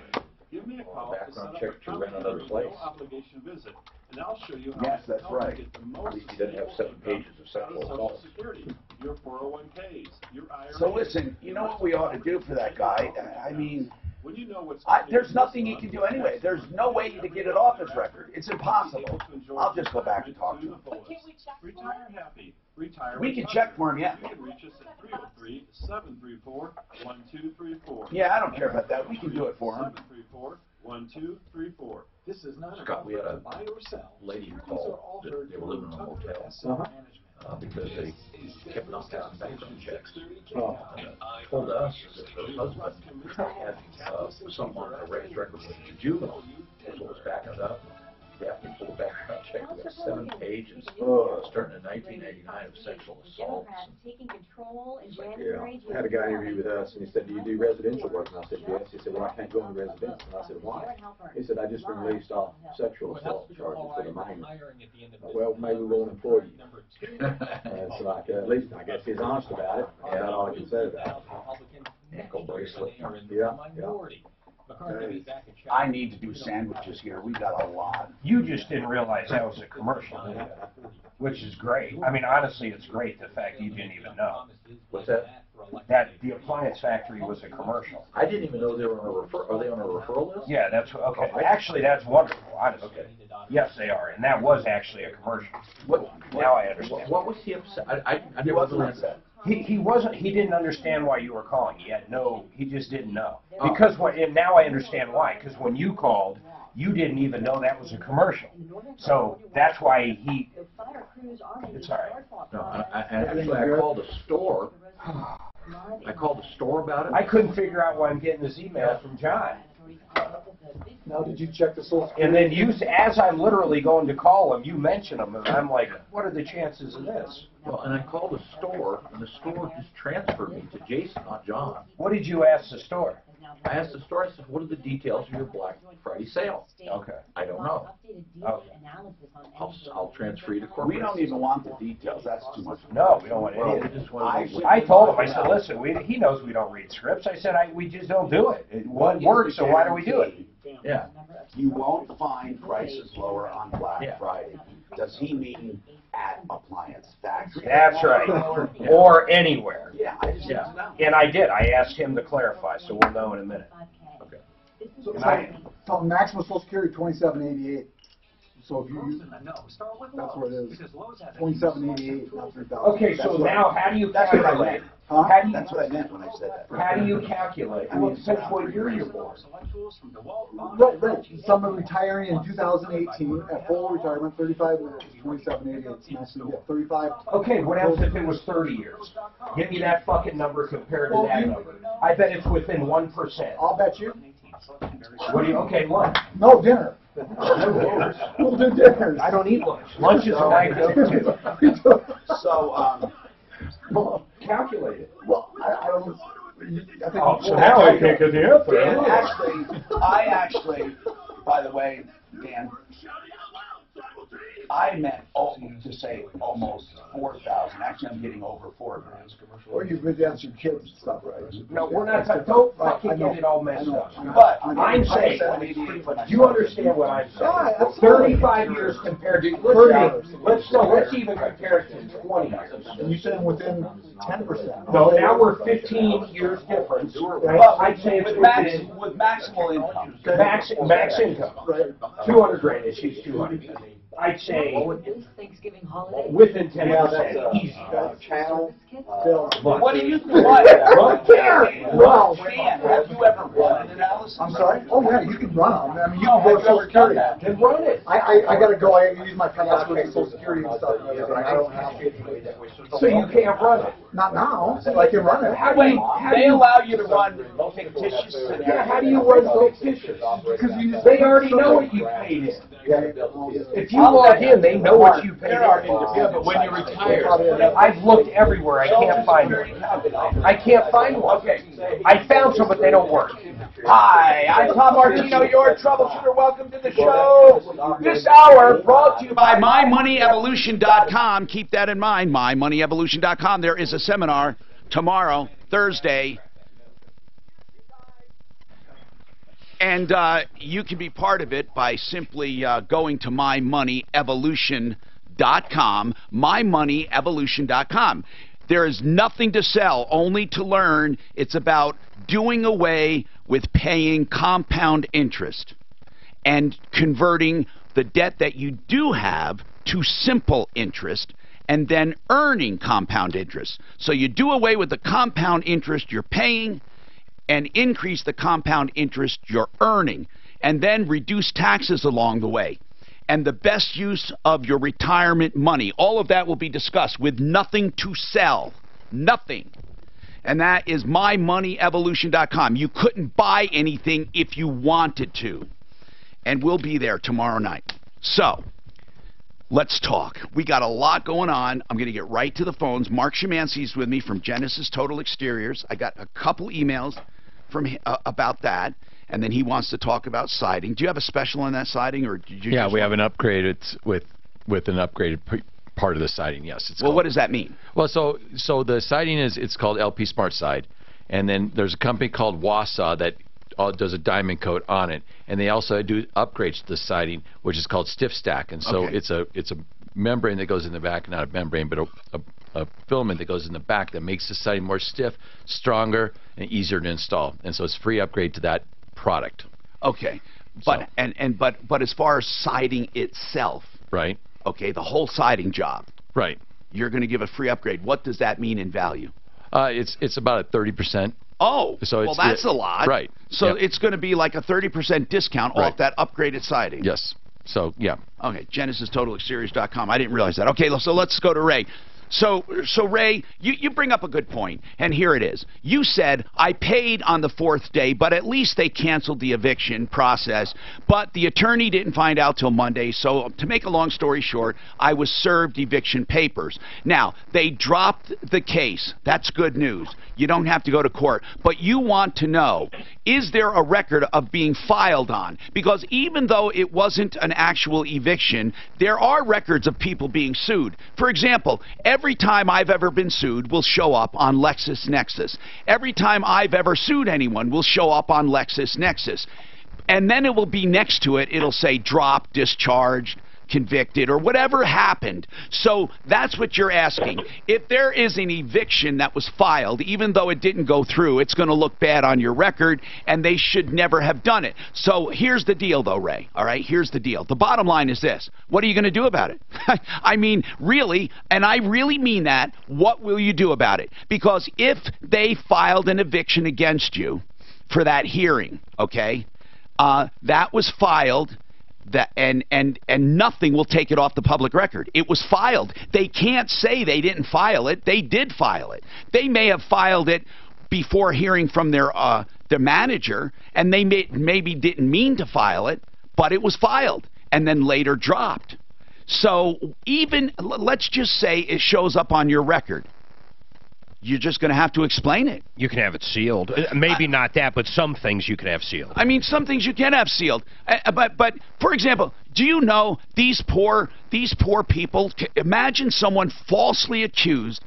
Give me a call. Background check to rent another place. No obligation visit, and I'll show you how. Yes, that's right. At least he doesn't have 7 pages of sexual assault. Security, your 401ks, your IRA. So listen, you know what we ought to do for that guy? I mean, when you know what's there's nothing he can do anyway. There's no way to get it off his record. It's impossible. I'll just go back and talk to him. Retire happy. Retire. We can check for him, yeah. You can reach us at 303-734-1234. Yeah, I don't care about that. We can do it for him. 734-1234. This is not Scott, we had a buy or sell. lady who called that they were living in a motel because they kept not passing background checks. Told us that her husband had someone a raised record with a juvenile, so it's backing it up. They have to pull the background check. checked about 7 pages, starting in 1989, of sexual assaults. It's like, yeah. I had a guy interview with us, and he said, "Do you do residential work?" And I said, "Yes." He said, "Well, I can't go into residential." And I said, "Why?" He said, "I just released off sexual assault charges for the minor." Well, maybe we won't employ you. It's like, at least I guess he's honest about it. That's about all I can say about it. Ankle bracelet. Yeah. I need to do sandwiches here. We got a lot. You just didn't realize that was a commercial, did you? Which is great. I mean, honestly, it's great the fact you didn't even know. What's that? That the appliance factory was a commercial. I didn't even know they were on a referral. Are they on a referral list? Yeah, that's okay. Actually, that's wonderful. Honestly, yes, they are, and that was actually a commercial. Now I understand. What was he upset? I never understood that. He wasn't. He didn't understand why you were calling. He just didn't know. Because and now I understand why. Because when you called, you didn't even know that was a commercial. So that's why he. It's all right. No, actually, I called the store. I called the store about it. I couldn't figure out why I'm getting this email from John. Now, did you check the Social Security? And then as I'm literally going to call him, you mention him, and I'm like, what are the chances of this? Well, and I called the store, and the store just transferred me to Jason, not John. What did you ask the store? I asked the store, I said, what are the details of your Black Friday sale? Okay. I don't know. I'll transfer you to corporate. We don't even want the details. That's too much. No, we don't want any of it. I told him, I said, listen, he knows we don't read scripts. I said, we just don't do it. It works, so why do we do it? Yeah. You won't find prices lower on Black Friday. Does he mean at appliance factory? That's right. Or anywhere. Yeah, I just need to know. And I did. I asked him to clarify, so we'll know in a minute. Okay. So maximum Social Security $27.88. So if you, that's what it is. $27.88, not $3,000. Okay, so now how do you calculate? Huh? That's what I meant when I said that. How do you calculate? I mean, since what year you're born? Right. Some are retiring in 2018 at full retirement, 35 years, $27.88. It's nice to get 35. Okay, what happens if it was 30 years? Give me that fucking number compared to that number. I bet it's within 1%. I'll bet you. What do you? Okay, lunch. No, dinner. We'll do dinner. I don't eat lunch. Lunch is a night too. So, calculate it. Well, I don't. I think So now I can't get the answer. Dan, I actually, by the way, Dan, I meant to say almost 4,000. Actually, I'm getting over 4 grand. Or you've been against your kids and stuff, right? No, we're not. Don't fucking get it all messed up. But I'm saying, you understand what I'm saying? 35 years compared to 30. Let's even compare it to 20 years. And you said within 10%. No, now we're 15 years difference. Well, I'd say it's with maximal income. Max income. Right. 200 grand. She's 200. I'd say Thanksgiving holiday. within 10%. Easy. Channel. What do you think? What? Well, Have you ever run an analysis? I'm sorry? Oh, yeah, you can run them. I mean, you can go to Social Security. Then run it. I got to go. I use my password to Social Security and stuff. I don't have So you can't run it. Not now. So I can run it. They allow you to run fictitious. Yeah, how do you run fictitious? Because they already know what you paid in. If you log in, they know what you paid in. Yeah, but when you retire, I've looked everywhere. I can't find one. I can't find one. Okay. I found some, but they don't work. Hi, I'm Tom Martino, your troubleshooter. Welcome to the show. This hour brought to you by MyMoneyEvolution.com. Keep that in mind, MyMoneyEvolution.com. There is a seminar tomorrow, Thursday. And you can be part of it by simply going to MyMoneyEvolution.com, MyMoneyEvolution.com. There is nothing to sell, only to learn. It's about doing away with paying compound interest and converting the debt that you do have to simple interest and then earning compound interest. So you do away with the compound interest you're paying and increase the compound interest you're earning, and then reduce taxes along the way. And the best use of your retirement money. All of that will be discussed with nothing to sell. Nothing. And that is MyMoneyEvolution.com. You couldn't buy anything if you wanted to. And we'll be there tomorrow night. So, Let's talk. We got a lot going on. I'm going to get right to the phones. Mark Szymanski's with me from Genesis Total Exteriors. I got a couple emails from about that, and then he wants to talk about siding. Do you have a special on that siding, or did you? Yeah, we have an upgraded with an upgraded part of the siding. Yes. Well, what does that mean? Well, so the siding it's called LP Smart Side, and then there's a company called Wausau that does a diamond coat on it, and they also do upgrades to the siding, which is called Stiff Stack, and so it's a membrane that goes in the back, not a membrane, but a filament that goes in the back that makes the siding more stiff, stronger, and easier to install, and so it's a free upgrade to that product. Okay, but but as far as siding itself, right? Okay, the whole siding job, right? You're going to give a free upgrade. What does that mean in value? It's about a 30%. Oh, so well, that's a lot. Right. So it's going to be like a 30% discount off that upgraded siding. Yes. So, yeah. Okay, GenesisTotalExteriors.com. I didn't realize that. Okay, so let's go to Ray. So Ray, you bring up a good point, and here it is. You said, I paid on the 4th day, but at least they canceled the eviction process, but the attorney didn't find out till Monday, so to make a long story short, I was served eviction papers. Now, they dropped the case. That's good news. You don't have to go to court, but you want to know, is there a record of being filed on? Because even though it wasn't an actual eviction, there are records of people being sued. For example, every time I've ever been sued will show up on LexisNexis. Every time I've ever sued anyone will show up on LexisNexis. And then it will be next to it, it'll say dropped, discharged, convicted, or whatever happened. So that's what you're asking. If there is an eviction that was filed, even though it didn't go through, it's going to look bad on your record, and they should never have done it. So here's the deal, though, Ray. All right, here's the deal. The bottom line is this. What are you going to do about it? I mean, really, and I really mean that, what will you do about it? Because if they filed an eviction against you for that hearing, okay, that was filed, and nothing will take it off the public record. It was filed. They can't say they didn't file it. They did file it. They may have filed it before hearing from their manager, and they maybe didn't mean to file it, but it was filed and then later dropped. So even, let's just say it shows up on your record. You're just going to have to explain it. You can have it sealed. Maybe not that, but some things you can have sealed. I mean, some things you can have sealed. But for example, do you know these poor people? Imagine someone falsely accused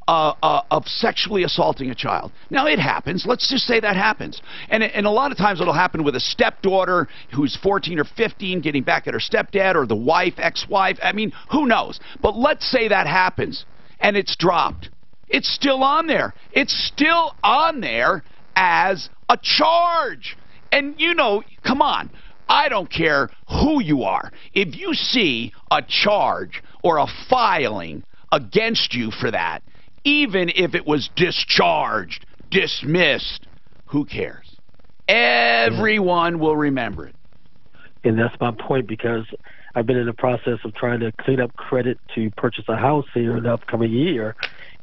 of sexually assaulting a child. Now, it happens. Let's just say that happens. And a lot of times it'll happen with a stepdaughter who's 14 or 15 getting back at her stepdad, or the wife, ex-wife. I mean, who knows? But let's say that happens and it's dropped. It's still on there. It's still on there as a charge. And, you know, come on. I don't care who you are. If you see a charge or a filing against you for that, even if it was discharged, dismissed, who cares? Everyone will remember it. And that's my point, because I've been in the process of trying to clean up credit to purchase a house here in the upcoming year.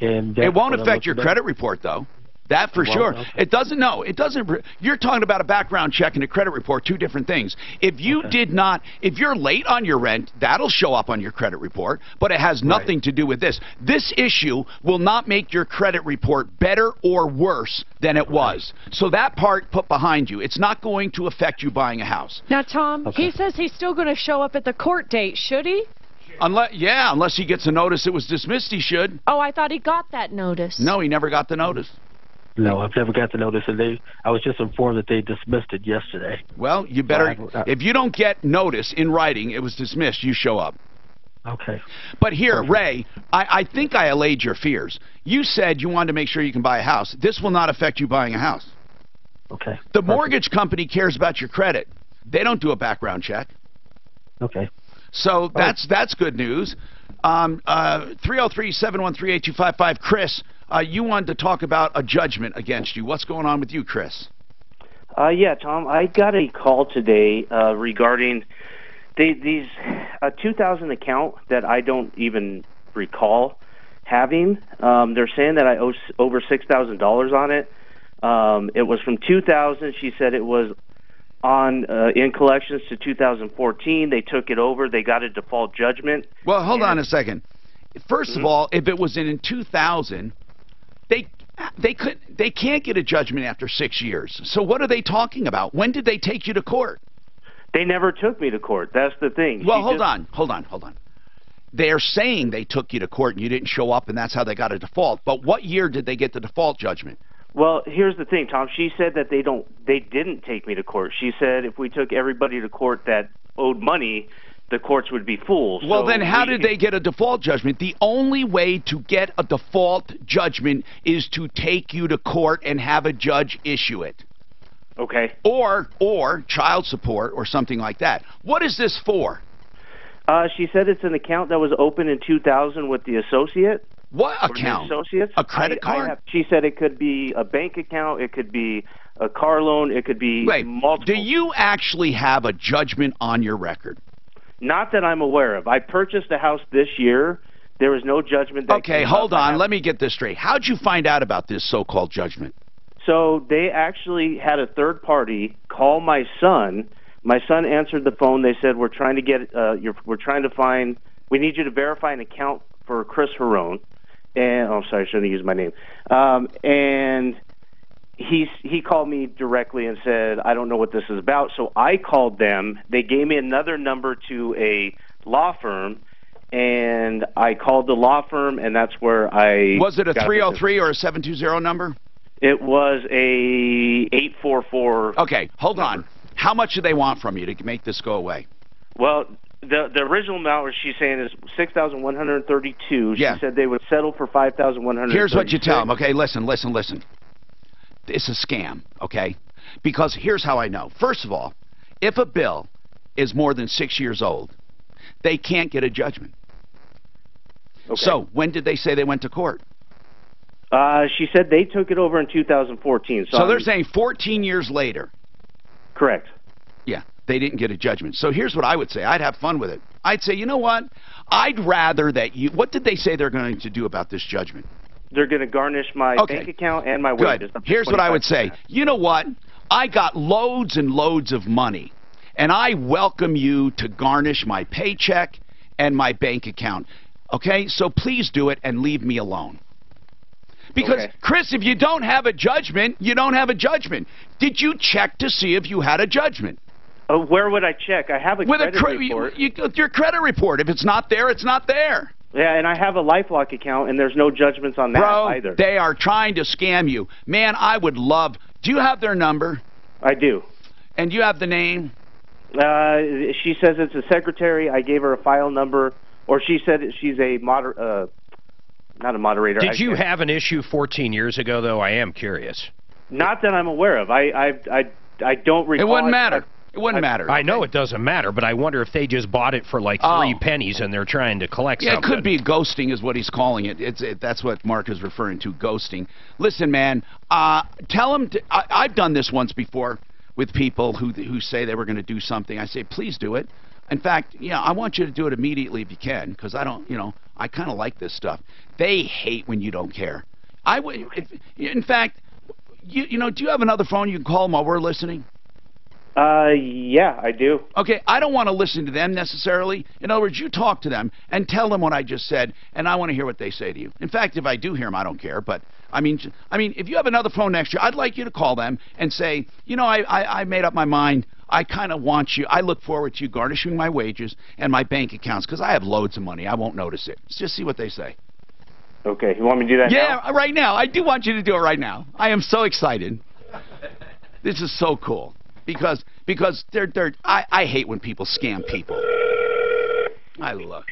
And it won't affect your credit report, though. That for sure. Okay. It doesn't. No, it doesn't. You're talking about a background check and a credit report, two different things. If you did not, if you're late on your rent, that'll show up on your credit report, but it has nothing to do with this. This issue will not make your credit report better or worse than it was. So that part put behind you. It's not going to affect you buying a house. Now, Tom, he says he's still going to show up at the court date. Should he? Unless he gets a notice it was dismissed, he should. Oh, I thought he got that notice. No, he never got the notice. No, I've never got the notice, and I was just informed that they dismissed it yesterday. Well, you better, if you don't get notice in writing, it was dismissed, you show up. Okay. But here, Ray, I think I allayed your fears. You said you wanted to make sure you can buy a house. This will not affect you buying a house. Okay. The mortgage company cares about your credit. They don't do a background check. Okay. So that's good news. 303-713-8255. Chris, you wanted to talk about a judgment against you. What's going on with you, Chris? Yeah, Tom, I got a call today regarding these 2000 account that I don't even recall having. They're saying that I owe over $6,000 on it. It was from 2000. She said it was on in collections to 2014. They took it over. They got a default judgment. Well, hold on a second. First of all, if it was in 2000, they can't get a judgment after 6 years. So what are they talking about? When did they take you to court? They never took me to court. That's the thing. Well, hold on. They're saying they took you to court and you didn't show up, and that's how they got a default. But what year did they get the default judgment? Well, here's the thing, Tom. She said that they didn't take me to court. She said if we took everybody to court that owed money, the courts would be full. Well, so then how did they get a default judgment? The only way to get a default judgment is to take you to court and have a judge issue it. Okay. Or child support or something like that. What is this for? She said it's an account that was open in 2000 with the associate. What account? Associates. A credit card? She said it could be a bank account, it could be a car loan, it could be multiple. Do you actually have a judgment on your record? Not that I'm aware of. I purchased a house this year. There was no judgment. Okay, hold on. Let me get this straight. How'd you find out about this so-called judgment? So they actually had a third party call my son. My son answered the phone. They said, we're trying to get, we need you to verify an account for Chris Harone. And, oh, sorry, I shouldn't have used my name. And he called me directly and said, I don't know what this is about. So I called them. They gave me another number to a law firm, and I called the law firm, and that's where I... Was it a 303 or a 720 number? It was a 844. Okay, hold on. How much do they want from you to make this go away? Well, the original amount she's saying is $6,132. Yeah. She said they would settle for $5,136. Here's what you tell them. Okay, listen. It's a scam, okay? Because here's how I know. First of all, if a bill is more than 6 years old, they can't get a judgment. Okay. So when did they say they went to court? She said they took it over in 2014. So they're saying 14 years later. Correct. Yeah, they didn't get a judgment. So here's what I would say. I'd have fun with it. I'd say, you know what? I'd rather that you... What did they say they're going to do about this judgment? They're going to garnish my bank account and my wages. Good. Here's what I would say. You know what? I got loads and loads of money, and I welcome you to garnish my paycheck and my bank account. Okay? So please do it and leave me alone. Because, Chris, if you don't have a judgment, you don't have a judgment. Did you check to see if you had a judgment? Where would I check? I have a credit report. Your credit report. If it's not there, it's not there. Yeah, and I have a LifeLock account, and there's no judgments on that either. They are trying to scam you. Man, I would love... Do you have their number? I do. And do you have the name? She says it's a secretary. I gave her a file number. Or she said she's a not a moderator. Did you have an issue 14 years ago, though? I am curious. Not that I'm aware of. I don't recall. It wouldn't matter. It wouldn't matter. I know it doesn't matter, but I wonder if they just bought it for like 3 pennies and they're trying to collect something. Yeah, it could be ghosting is what he's calling it. That's what Mark is referring to, ghosting. Listen, man, tell them... I've done this once before with people who say they were going to do something. I say, please do it. In fact, I want you to do it immediately if you can, because I don't, I kind of like this stuff. They hate when you don't care. In fact, do you have another phone you can call them while we're listening? Yeah, I do. Okay, I don't want to listen to them necessarily. In other words, you talk to them and tell them what I just said, and I want to hear what they say to you. In fact, if I do hear them, I don't care. But I mean, if you have another phone next to you, I'd like you to call them and say, I made up my mind. I kind of want you. I look forward to you garnishing my wages and my bank accounts because I have loads of money. I won't notice it. Let's just see what they say. Okay, you want me to do that now? Yeah, right now. I do want you to do it right now. I am so excited. This is so cool. Because I hate when people scam people. I love.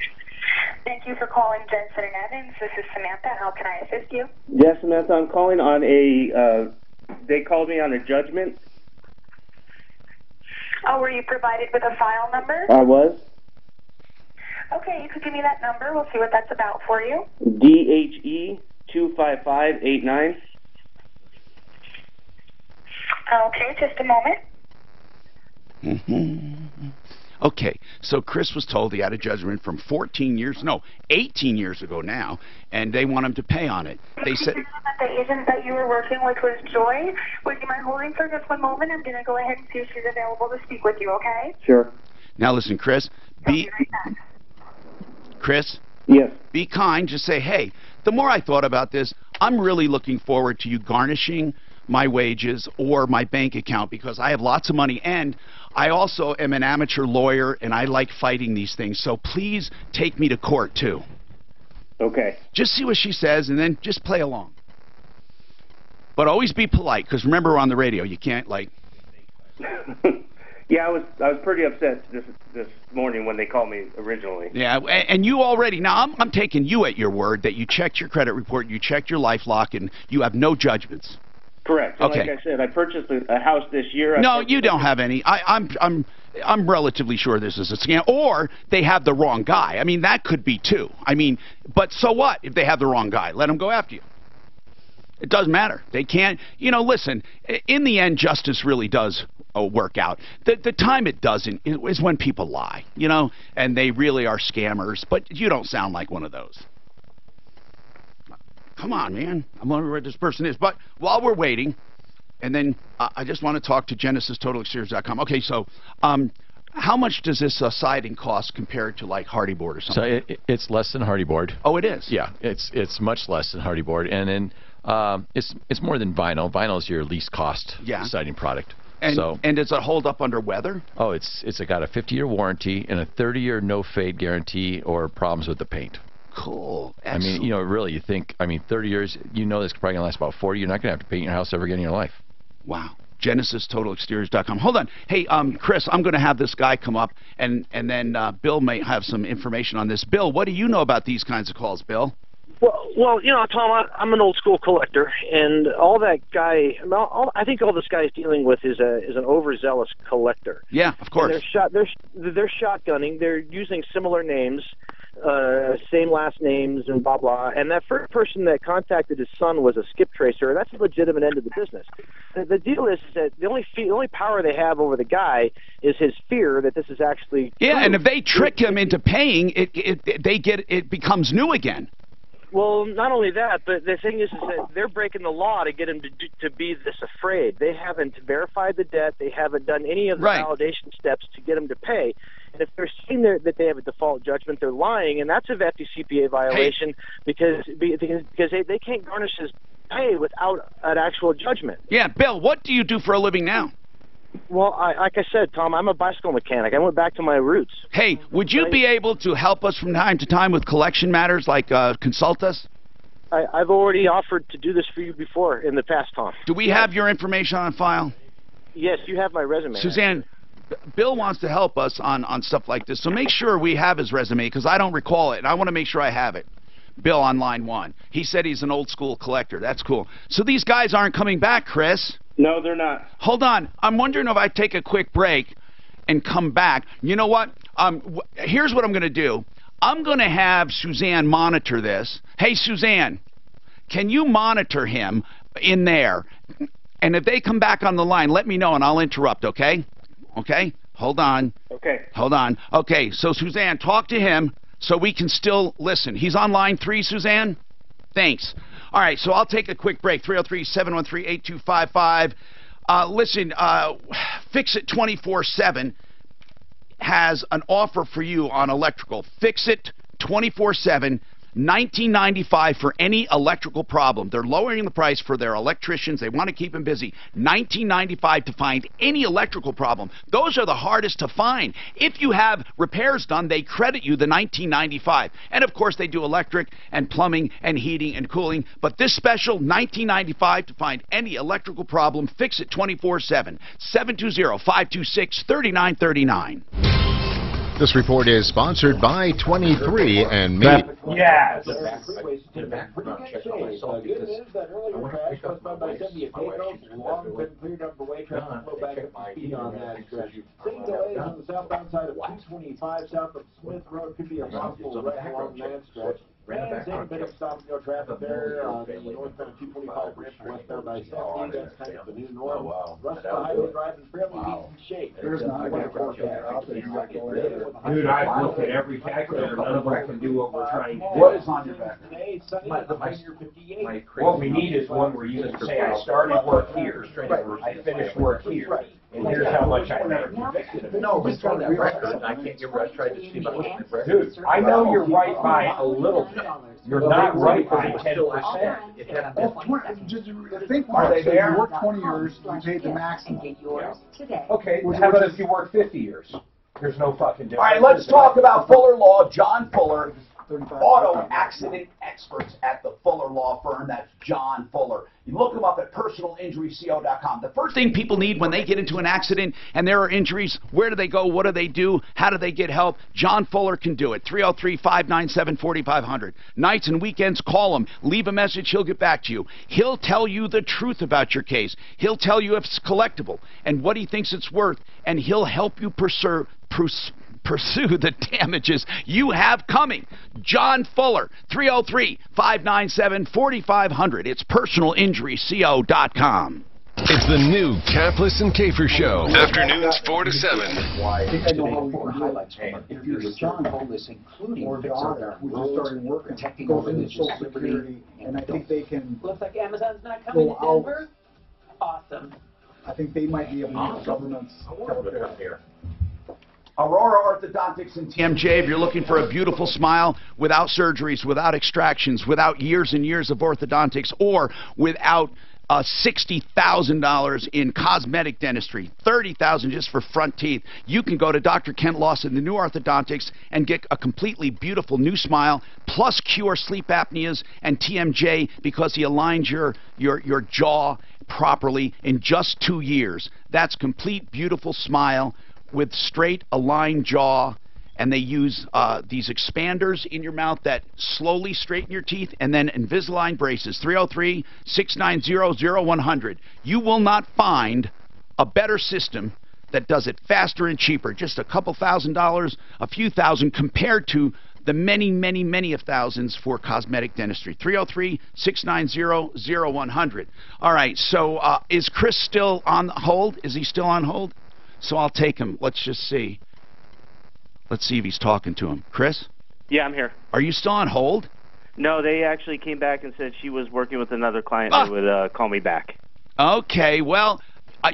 Thank you for calling Jensen and Evans. This is Samantha. How can I assist you? Yes, Samantha. I'm calling on they called me on a judgment. Oh, were you provided with a file number? I was. Okay, you could give me that number. We'll see what that's about for you. DHE 25589. Okay, just a moment. Okay, so Chris was told he had a judgment from 18 years ago now, and they want him to pay on it. They said... The agent that you were working with was Joy. Would you mind holding for just one moment? I'm going to go ahead and see if she's available to speak with you, okay? Sure. Now listen, Chris, Chris? Yes. Be kind. Just say, hey, the more I thought about this, I'm really looking forward to you garnishing my wages or my bank account because I have lots of money, and I also am an amateur lawyer and I like fighting these things, so please take me to court too. Okay. Just see what she says and then just play along. But always be polite, because remember, we're on the radio. You can't, like... Yeah, I was pretty upset this morning when they called me originally. Yeah, and you already... Now, I'm taking you at your word that you checked your credit report, you checked your LifeLock, and you have no judgments. Correct. Okay. Like I said, I purchased a house this year. No, you don't have any. I'm relatively sure this is a scam, or they have the wrong guy. I mean, that could be too. I mean, but so what if they have the wrong guy? Let them go after you. It doesn't matter. They can't. You know, listen. In the end, justice really does work out. The time it doesn't is when people lie. You know, and they really are scammers. But you don't sound like one of those. Come on, man. I'm wondering where this person is. But while we're waiting, and then I just want to talk to GenesisTotalExteriors.com. Okay, so how much does this siding cost compared to like Hardy Board or something? So it's less than Hardy Board. Oh, it is? Yeah, it's much less than Hardy Board. And then it's more than vinyl. Vinyl is your least cost siding product. And does it hold up under weather? Oh, it's got a 50-year warranty and a 30-year no-fade guarantee or problems with the paint. Cool. Excellent. I mean, you know, really, you think, 30 years, you know this is probably going to last about 40. You're not going to have to paint your house ever again in your life. Wow. GenesisTotalExteriors.com. Hold on. Hey, Chris, I'm going to have this guy come up, and then Bill may have some information on this. Bill, what do you know about these kinds of calls, Bill? Well, you know, Tom, I'm an old school collector, and all that guy, I think all this guy is dealing with is an overzealous collector. Yeah, of course. And they're shotgunning. They're using similar names. Same last names and blah blah, and that first person that contacted his son was a skip tracer, and that's a legitimate end of the business. The deal is that the only power they have over the guy is his fear that this is actually true. And if they trick him into paying, it becomes new again. Well, not only that, but the thing is that they're breaking the law to get him to be this afraid. They haven't verified the debt. They haven't done any of the validation steps to get him to pay. And if they're seeing that they have a default judgment, they're lying, and that's a FDCPA violation because they can't garnish his pay without an actual judgment. Yeah, Bill, what do you do for a living now? Well, like I said, Tom, I'm a bicycle mechanic. I went back to my roots. Hey, would you be able to help us from time to time with collection matters, like consult us? I've already offered to do this for you before in the past, Tom. Do we have your information on file? Yes, you have my resume. Suzanne, Bill wants to help us on stuff like this, so make sure we have his resume, because I don't recall it, and I want to make sure I have it. Bill on line 1. He said he's an old school collector. That's cool. So these guys aren't coming back, Chris? No, they're not. Hold on. I'm wondering if I take a quick break and come back. You know what? Here's what I'm going to do. I'm going to have Suzanne monitor this. Hey, Suzanne, can you monitor him in there? And if they come back on the line, let me know and I'll interrupt, okay? Okay? Hold on. Okay. Hold on. Okay, so Suzanne, talk to him so we can still listen. He's on line 3, Suzanne? Thanks. All right, so I'll take a quick break. 303-713-8255. Listen, Fix It 24/7 has an offer for you on electrical. Fix It 24/7. $19.95 for any electrical problem. They're lowering the price for their electricians. They want to keep them busy. $19.95 to find any electrical problem. Those are the hardest to find. If you have repairs done, they credit you the $19.95. And of course, they do electric and plumbing and heating and cooling. But this special, $19.95 to find any electrical problem. Fix It 24/7. 720-526-3939. This report is sponsored by 23andMe. Yes. Seeing delays on the southbound side of 225 south of Smith Road could be a possible wreck along that stretch. And same bit of stop no traffic there on the northbound 225 ramp westbound I-70. That's kind of the new norm. Rest of the highway drive in fairly decent shape. There's not a forecast out there. You got to go ahead. Dude, I've looked at every calculator. None of them can do what we're trying to do. What is on your back? What we need is one where you can say, I started work here, I finished work here, and here's how much I made. No, but from that record, I can't give I tried to see my record. Dude, I know you're right by a little bit. You're not right by 10%. Think Are they there? You work 20 years, you paid the maximum. Okay, how about if you work 50 years? There's no fucking difference. All right, let's talk about Fuller Law. John Fuller, auto accident experts at the Fuller Law Firm. That's John Fuller. You look him up at personalinjuryco.com. The first thing people need when they get into an accident and there are injuries, where do they go? What do they do? How do they get help? John Fuller can do it. 303-597-4500. Nights and weekends, call him. Leave a message. He'll get back to you. He'll tell you the truth about your case. He'll tell you if it's collectible and what he thinks it's worth, and he'll help you pursue the damages you have coming. John Fuller, 303-597-4500. It's personalinjuryco.com. It's the new Capless and Kafer Show. Afternoons 4 to 7. If your son or daughter who just started working goes into Social Security, and I think they can Looks like Amazon's not coming to Denver. Awesome. I think they might be able to get government's health care. Aurora Orthodontics and TMJ, if you're looking for a beautiful smile without surgeries, without extractions, without years and years of orthodontics, or without $60,000 in cosmetic dentistry, $30,000 just for front teeth, you can go to Dr. Kent Lawson, the new orthodontics, and get a completely beautiful new smile, plus cure sleep apneas, and TMJ because he aligns your jaw properly in just 2 years. That's complete beautiful smile with straight aligned jaw, and they use these expanders in your mouth that slowly straighten your teeth, and then Invisalign braces. 303-690-0100. You will not find a better system that does it faster and cheaper. Just a couple $1,000s, a few thousand, compared to the many, many, many of thousands for cosmetic dentistry. 303-690-0100. All right, so is Chris still on hold? Is he still on hold? So I'll take him. Let's just see. Let's see if he's talking to him. Chris? Yeah, I'm here. Are you still on hold? No, they actually came back and said she was working with another client who would call me back. Okay, well,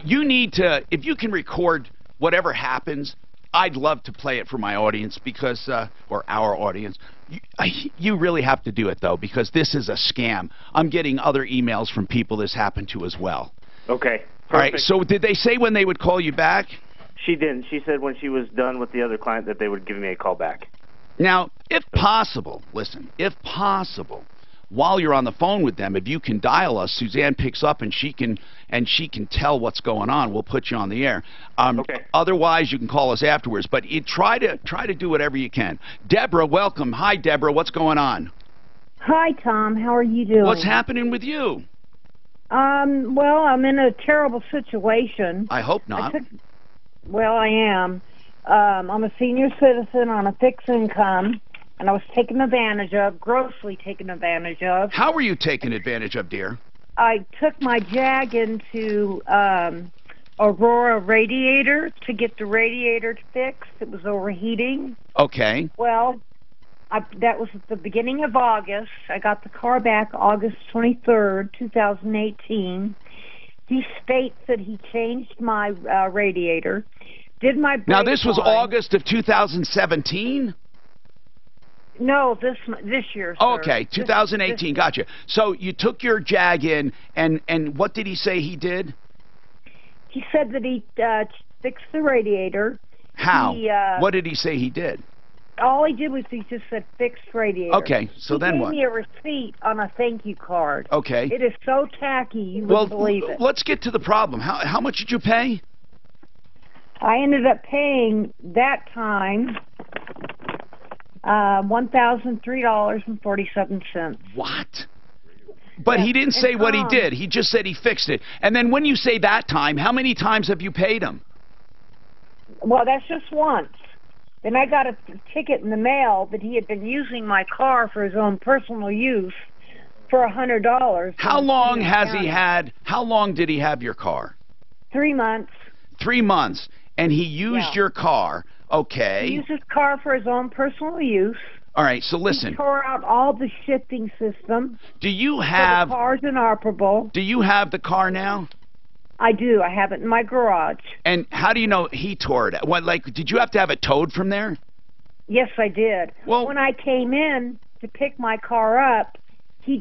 you need to, if you can record whatever happens, I'd love to play it for my audience because, or our audience. You really have to do it, though, because this is a scam. I'm getting other emails from people this happened to as well. Okay. Perfect. All right, so did they say when they would call you back? She didn't. She said when she was done with the other client that they would give me a call back. Now, if possible, listen, if possible, while you're on the phone with them, if you can dial us, Suzanne picks up and she can tell what's going on. We'll put you on the air. Okay. Otherwise, you can call us afterwards. But try to do whatever you can. Deborah, welcome. Hi, Deborah. What's going on? Hi, Tom. How are you doing? What's happening with you? Well, I'm in a terrible situation. I hope not. Well, I am. I'm a senior citizen on a fixed income, and I was taken advantage of, grossly taken advantage of. How were you taken advantage of, dear? I took my Jag into Aurora Radiator to get the radiator fixed. It was overheating. Okay. Well, that was at the beginning of August. I got the car back August 23rd, 2018. He states that he changed my radiator. Did my now this was August of 2017? No, this year, sir. Okay, 2018. Gotcha. So you took your Jag in, and what did he say he did? He said that he fixed the radiator. How? What did he say he did? All he did was he just said fixed radiator. Okay, so then what? He gave me a receipt on a thank you card. Okay. It is so tacky, you wouldn't believe it. Let's get to the problem. How much did you pay? I ended up paying that time $1,003.47. What? But he didn't say what he did. He just said he fixed it. And then when you say that time, how many times have you paid him? Well, that's just once. Then I got a ticket in the mail that he had been using my car for his own personal use for $100. How long has he had? How long did he have your car? 3 months. 3 months, and he used your car. Okay. He used his car for his own personal use. All right. So listen. He tore out all the shifting system. Do you have? So the car's inoperable. Do you have the car now? I do. I have it in my garage. And how do you know he tore it? What, like, did you have to have it towed from there? Yes, I did. Well, when I came in to pick my car up, he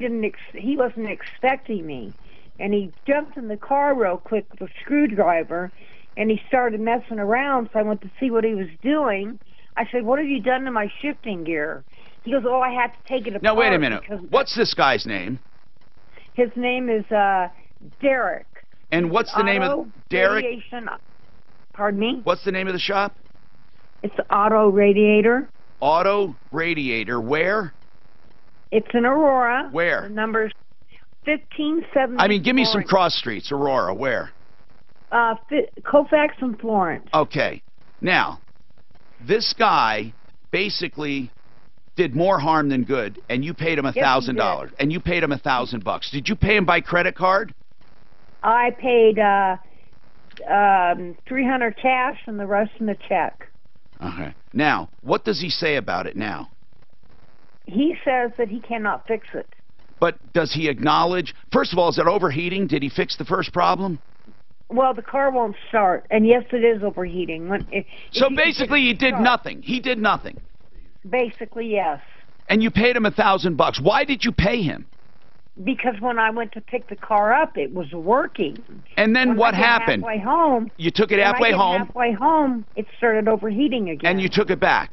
wasn't expecting me, and he jumped in the car real quick with a screwdriver, and he started messing around. So I went to see what he was doing. I said, "What have you done to my shifting gear?" He goes, "Oh, I had to take it apart." Now wait a minute. What's this guy's name? His name is Derek. And what's the name of Derek? Radiation. Pardon me? What's the name of the shop? It's Auto Radiator. Auto Radiator. Where? It's in Aurora. Where? The number's 1570. I mean, give me some cross streets. Aurora. Where? Colfax and Florence. Okay. Now, this guy basically did more harm than good, and you paid him $1,000. And you paid him $1,000. Did you pay him by credit card? I paid $300 cash and the rest in a check. Okay. Now, what does he say about it now? He says that he cannot fix it. But does he acknowledge? First of all, is it overheating? Did he fix the first problem? Well, the car won't start, and yes, it is overheating. So basically, he did nothing. He did nothing. Basically, yes. And you paid him $1,000. Why did you pay him? Because when I went to pick the car up, it was working. And then what happened? Halfway home. You took it halfway home. Halfway home, it started overheating again. And you took it back.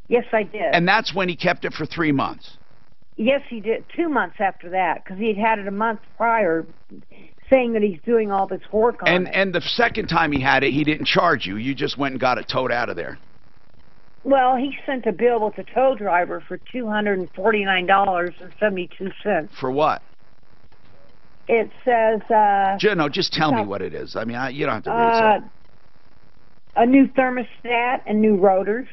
Yes, I did. And that's when he kept it for 3 months. Yes, he did. 2 months after that, because he'd had it a month prior, saying that he's doing all this work on it. And the second time he had it, he didn't charge you. You just went and got it towed out of there. Well, he sent a bill with the tow driver for $249.72. For what? It says... no, just tell me what it is. I mean, you don't have to read it. A new thermostat and new rotors.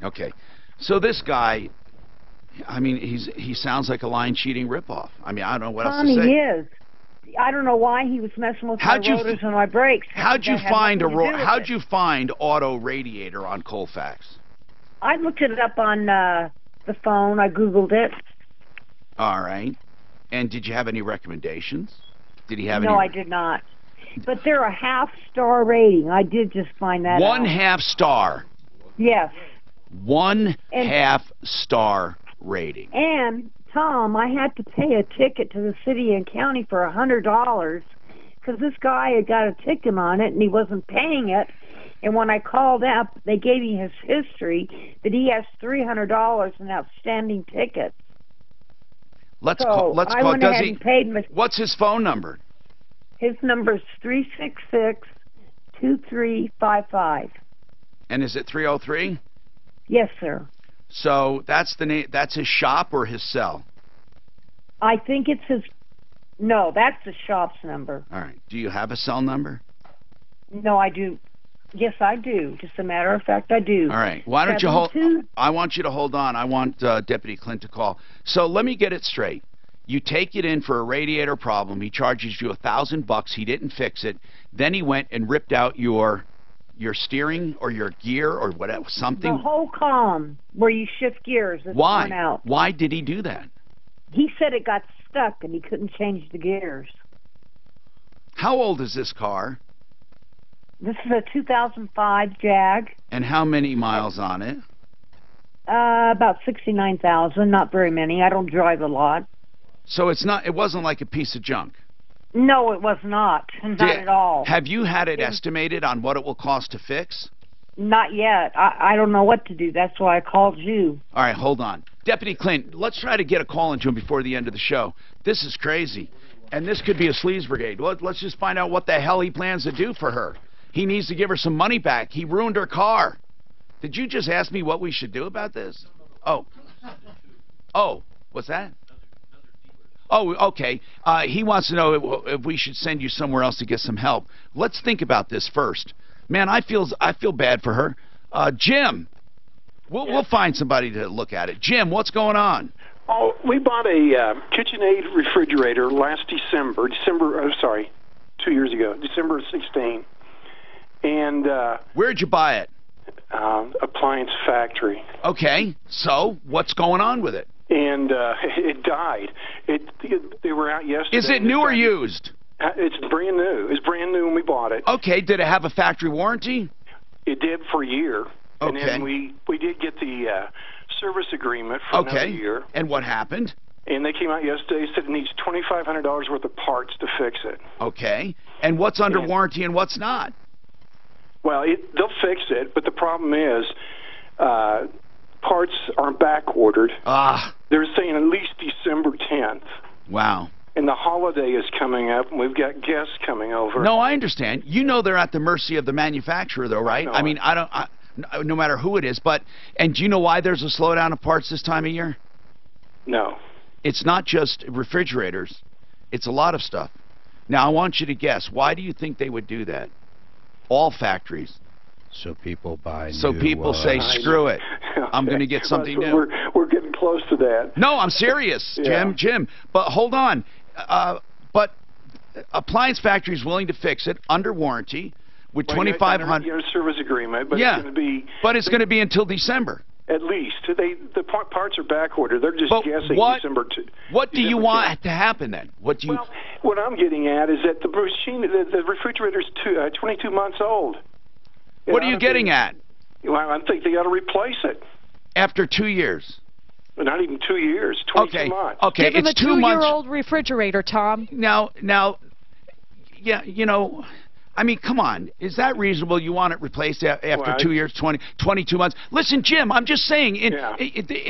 Okay. So this guy, I mean, he sounds like a line-cheating ripoff. I mean, I don't know what else to say. He is. I don't know why he was messing with my rotors and my brakes. How'd you find Auto Radiator on Colfax? I looked it up on the phone. I Googled it. All right. And did you have any recommendations? Did he have any? No, I did not. But they're a half-star rating. I did just find that out. 1/2 star. Yes. 1/2 star rating. And, Tom, I had to pay a ticket to the city and county for $100 because this guy had got a ticket on it and he wasn't paying it. And when I called up, they gave me his history that he has $300 in outstanding tickets. Let's call. Does he? What's his phone number? His number is 366-2355. And is it 303? Yes, sir. So that's the name. That's his shop or his cell? I think it's his. No, that's the shop's number. All right. Do you have a cell number? No, I do. Yes, I do. Just a matter of fact, I do. All right. Why don't you hold? I want you to hold on. I want Deputy Clint to call. So let me get it straight. You take it in for a radiator problem. He charges you $1,000. He didn't fix it. Then he went and ripped out your steering or your gear or whatever, something. The whole column where you shift gears is torn out. Why did he do that? He said it got stuck and he couldn't change the gears. How old is this car? This is a 2005 Jag. And how many miles on it? About 69,000. Not very many. I don't drive a lot. So it wasn't like a piece of junk? No, it was not. Not at all. Have you had it estimated on what it will cost to fix? Not yet. I don't know what to do. That's why I called you. All right, hold on. Deputy Clint, let's try to get a call into him before the end of the show. This is crazy. And this could be a sleaze brigade. Let's just find out what the hell he plans to do for her. He needs to give her some money back. He ruined her car. Did you just ask me what we should do about this? Oh, what's that? Oh, okay. He wants to know if we should send you somewhere else to get some help. Let's think about this first. Man, I feel bad for her. Jim, We'll find somebody to look at it. Jim, what's going on? Oh, we bought a KitchenAid refrigerator last December, 2 years ago, December of 16. And where'd you buy it? Appliance Factory. Okay, so what's going on with it? And it died. They were out yesterday. Is it new or used? It's brand new. It's brand new when we bought it. Okay, did it have a factory warranty? It did for a year. Okay. And then we did get the service agreement for another year. And what happened? And they came out yesterday, said it needs $2,500 worth of parts to fix it. Okay. And what's under warranty and what's not? Well, they'll fix it, but the problem is parts are back ordered. They're saying at least December 10th. Wow. And the holiday is coming up, and we've got guests coming over. No, I understand. You know they're at the mercy of the manufacturer, though, right? I mean, no matter who it is. And do you know why there's a slowdown of parts this time of year? No. It's not just refrigerators. It's a lot of stuff. Now, I want you to guess. Why do you think they would do that? All factories. So people buy So new, people say, screw it. I'm going to get something new. We're getting close to that. No, I'm serious, Jim. But hold on. But Appliance Factory is willing to fix it under warranty with $2,500. You know, service agreement, but yeah, it's going to be. But it's going to be until December. At least the parts are back ordered. They're just guessing December 2. What do you want to happen then? What do you? Well, what I'm getting at is that the machine, the refrigerator's 22 months old. What are you getting at? Well, I think they got to replace it. After 2 years. Not even 2 years. 22 months. Okay, Give him it's a 2 months. 2-year-old refrigerator, Tom. Now, yeah, you know, I mean, come on. Is that reasonable? You want it replaced after 2 years, 22 months? Listen, Jim, I'm just saying,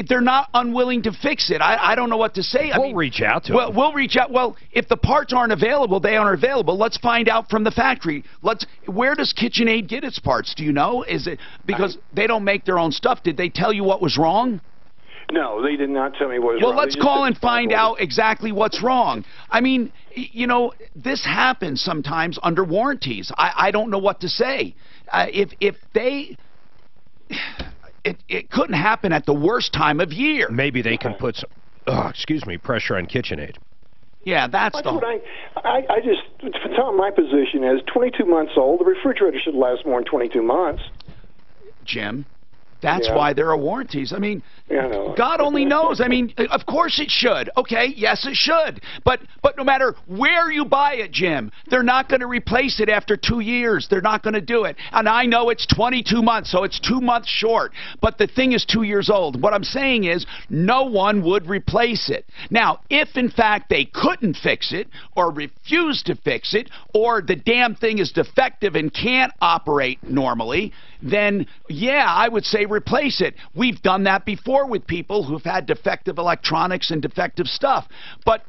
they're not unwilling to fix it. I don't know what to say. We'll reach out to them. We'll reach out. Well, if the parts aren't available, they aren't available. Let's find out from the factory. Where does KitchenAid get its parts? Do you know? Is it because they don't make their own stuff? Did they tell you what was wrong? No, they did not tell me what was wrong. Well, let's call and find out exactly what's wrong. I mean, you know, this happens sometimes under warranties. I don't know what to say. If they... It couldn't happen at the worst time of year. Maybe they can put some, pressure on KitchenAid. Yeah, that's what I just, my position is 22 months old. The refrigerator should last more than 22 months. Jim, that's why there are warranties. I mean, God only knows. I mean, of course it should. Okay, yes, it should. But no matter where you buy it, Jim, they're not going to replace it after 2 years. They're not going to do it. And I know it's 22 months, so it's 2 months short. But the thing is 2 years old. What I'm saying is no one would replace it. Now, if in fact they couldn't fix it or refuse to fix it or the damn thing is defective and can't operate normally, then yeah, I would say replace it. We've done that before with people who've had defective electronics and defective stuff. But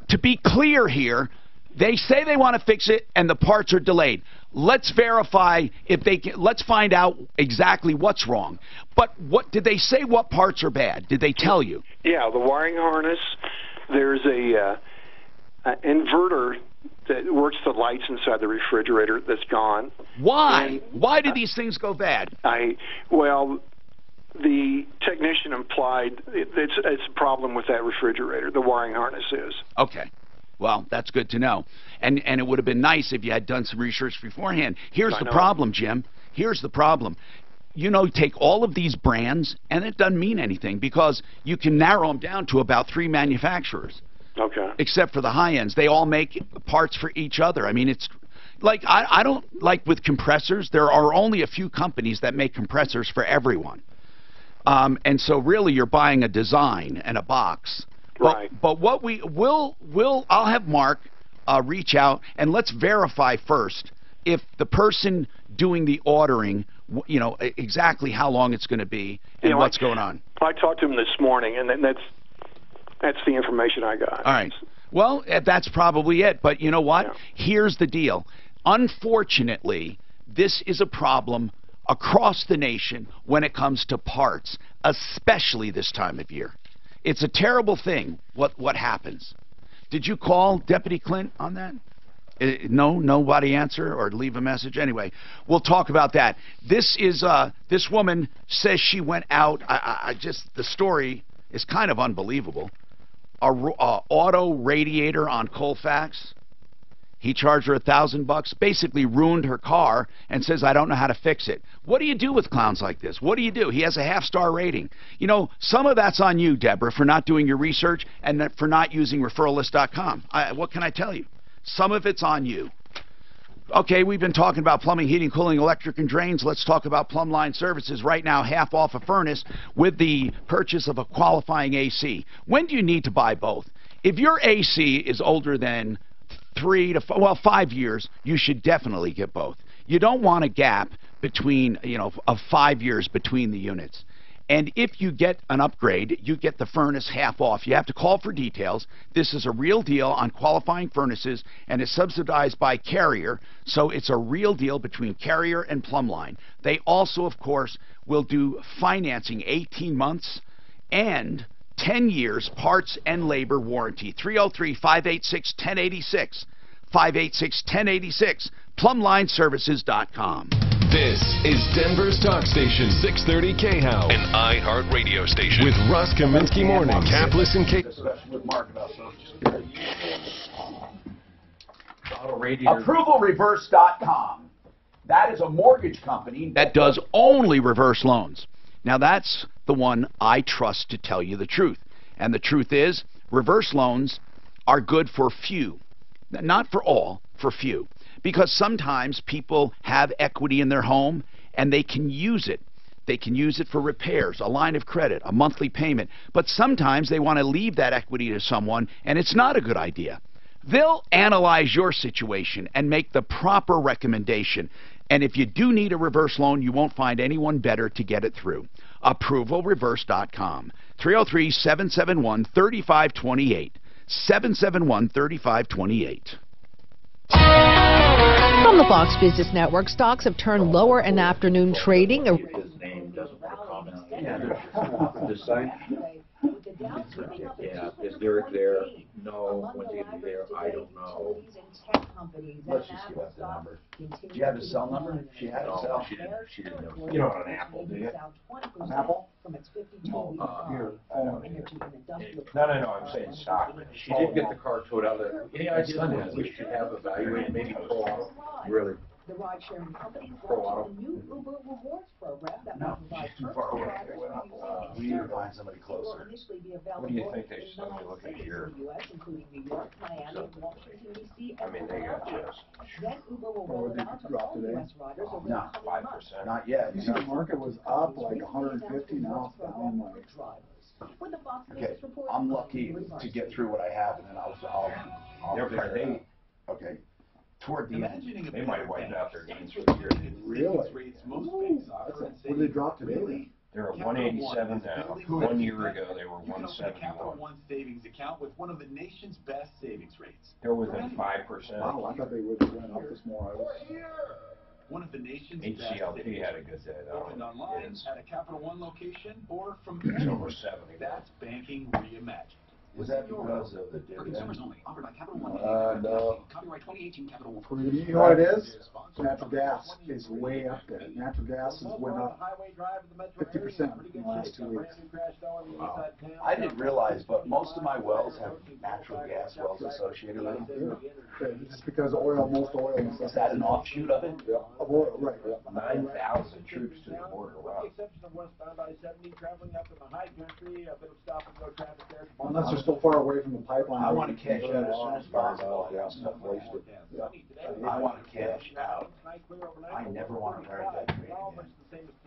to be clear here, they say they want to fix it and the parts are delayed. Let's verify if they can. Let's find out exactly what's wrong. But what did they say? What parts are bad? Did they tell you? Yeah, the wiring harness. There's a inverter that works the lights inside the refrigerator that's gone. Why? Why do these things go bad? Well, the technician implied it's a problem with that refrigerator. The wiring harness is. Okay. Well, that's good to know. And it would have been nice if you had done some research beforehand. Here's the problem, Jim. Here's the problem. You know, take all of these brands, and it doesn't mean anything because you can narrow them down to about 3 manufacturers. Okay. Except for the high ends. They all make parts for each other. I mean, it's like, I don't, like with compressors, there are only a few companies that make compressors for everyone. And so really you're buying a design and a box. Right. But what I'll have Mark reach out and let's verify first if the person doing the ordering, you know, exactly how long it's going to be and what's going on. I talked to him this morning, and that's the information I got. All right. Well, that's probably it. But you know what? Yeah. Here's the deal. Unfortunately, this is a problem across the nation when it comes to parts, especially this time of year. It's a terrible thing what happens. Did you call Deputy Clint on that? No, nobody answer or leave a message. Anyway, we'll talk about that. This is this woman says she went out. I just the story is kind of unbelievable. A auto radiator on Colfax. He charged her $1,000. Basically ruined her car and says, "I don't know how to fix it." What do you do with clowns like this? What do you do? He has a half-star rating. You know, some of that's on you, Deborah, for not doing your research and for not using referrallist.com. What can I tell you? Some of it's on you. Okay, we've been talking about plumbing, heating, cooling, electric, and drains. Let's talk about Plumline Services. Right now, half off a furnace with the purchase of a qualifying AC. When do you need to buy both? If your AC is older than 5 years, you should definitely get both. You don't want a gap between, of 5 years between the units. And if you get an upgrade, you get the furnace half off. You have to call for details. This is a real deal on qualifying furnaces, and it's subsidized by Carrier, so it's a real deal between Carrier and Plumline. They also, of course, will do financing 18 months and 10 years parts and labor warranty. 303-586-1086. 586-1086. PlumlineServices.com. This is Denver's talk station, 630 KHOW, an iHeart radio station with Russ Kaminsky Mornings. Capless and K. Discussion with Mark about Social Security. ApprovalReverse.com. That is a mortgage company that does only reverse loans. Now that's the one I trust to tell you the truth. And the truth is, reverse loans are good for few. Not for all, for few. Because sometimes people have equity in their home and they can use it. They can use it for repairs, a line of credit, a monthly payment. But sometimes they want to leave that equity to someone, and it's not a good idea. They'll analyze your situation and make the proper recommendation. And if you do need a reverse loan, you won't find anyone better to get it through. ApprovalReverse.com. 303-771-3528. 771-3528. From the Fox Business Network, stocks have turned lower in afternoon trading. His name doesn't comment. The site. Yeah, is Derek there? No. When's he gonna be there? I don't know. Let's just give out the number. Do you have his cell number? She had his cell. She didn't know. You know, an Apple, do you? An Apple? Here. No, I'm saying stock. She did get the car towed out there. Yeah, I did. We should have evaluated maybe Pro Auto. Really? The ride-sharing companies Pro Auto. launched a new Uber Rewards program that No, will provide she's too far away. We need to find somebody closer. What do you think they should let me look at here? including New York, Miami, Washington, D.C., I mean, they got just... Then Uber will roll it out to all U.S. riders over the No, coming months. 5%. Not yet. You see the market was up like 150, now it's down like. When the Fox Okay, Business report I'm lucky to get through what I have, and then I'll They're figure it they- out. Okay. Toward the end. They might have wiped out their gains for the year. Really? What did they drop today? They're at 187 now. 1 year ago, they were 171. One savings account with one of the nation's best savings rates. They're within 5%. Wow, I thought they would have went up this morning. One of the nation's HCLP had a good day, though. Opened online at a Capital One location or from It's over 70. That's banking reimagined. Was that because of the For dividend? consumers only. Offered by Capital One. No. Copyright 2018 Capital One. You know what it is? Natural gas is way up there. Natural gas has went up 50% in the last 2 weeks. Wow. I didn't realize, but most of my wells have natural gas wells associated with them. Just because most oil and stuff. Is that an offshoot of it? Yeah, of oil, right, yeah. 9,000 troops to the border. Wow. Unless they're so far away from the pipeline. I want to cash out as soon as possible. I got stuff wasted. I want to cash out. I never want to learn that trade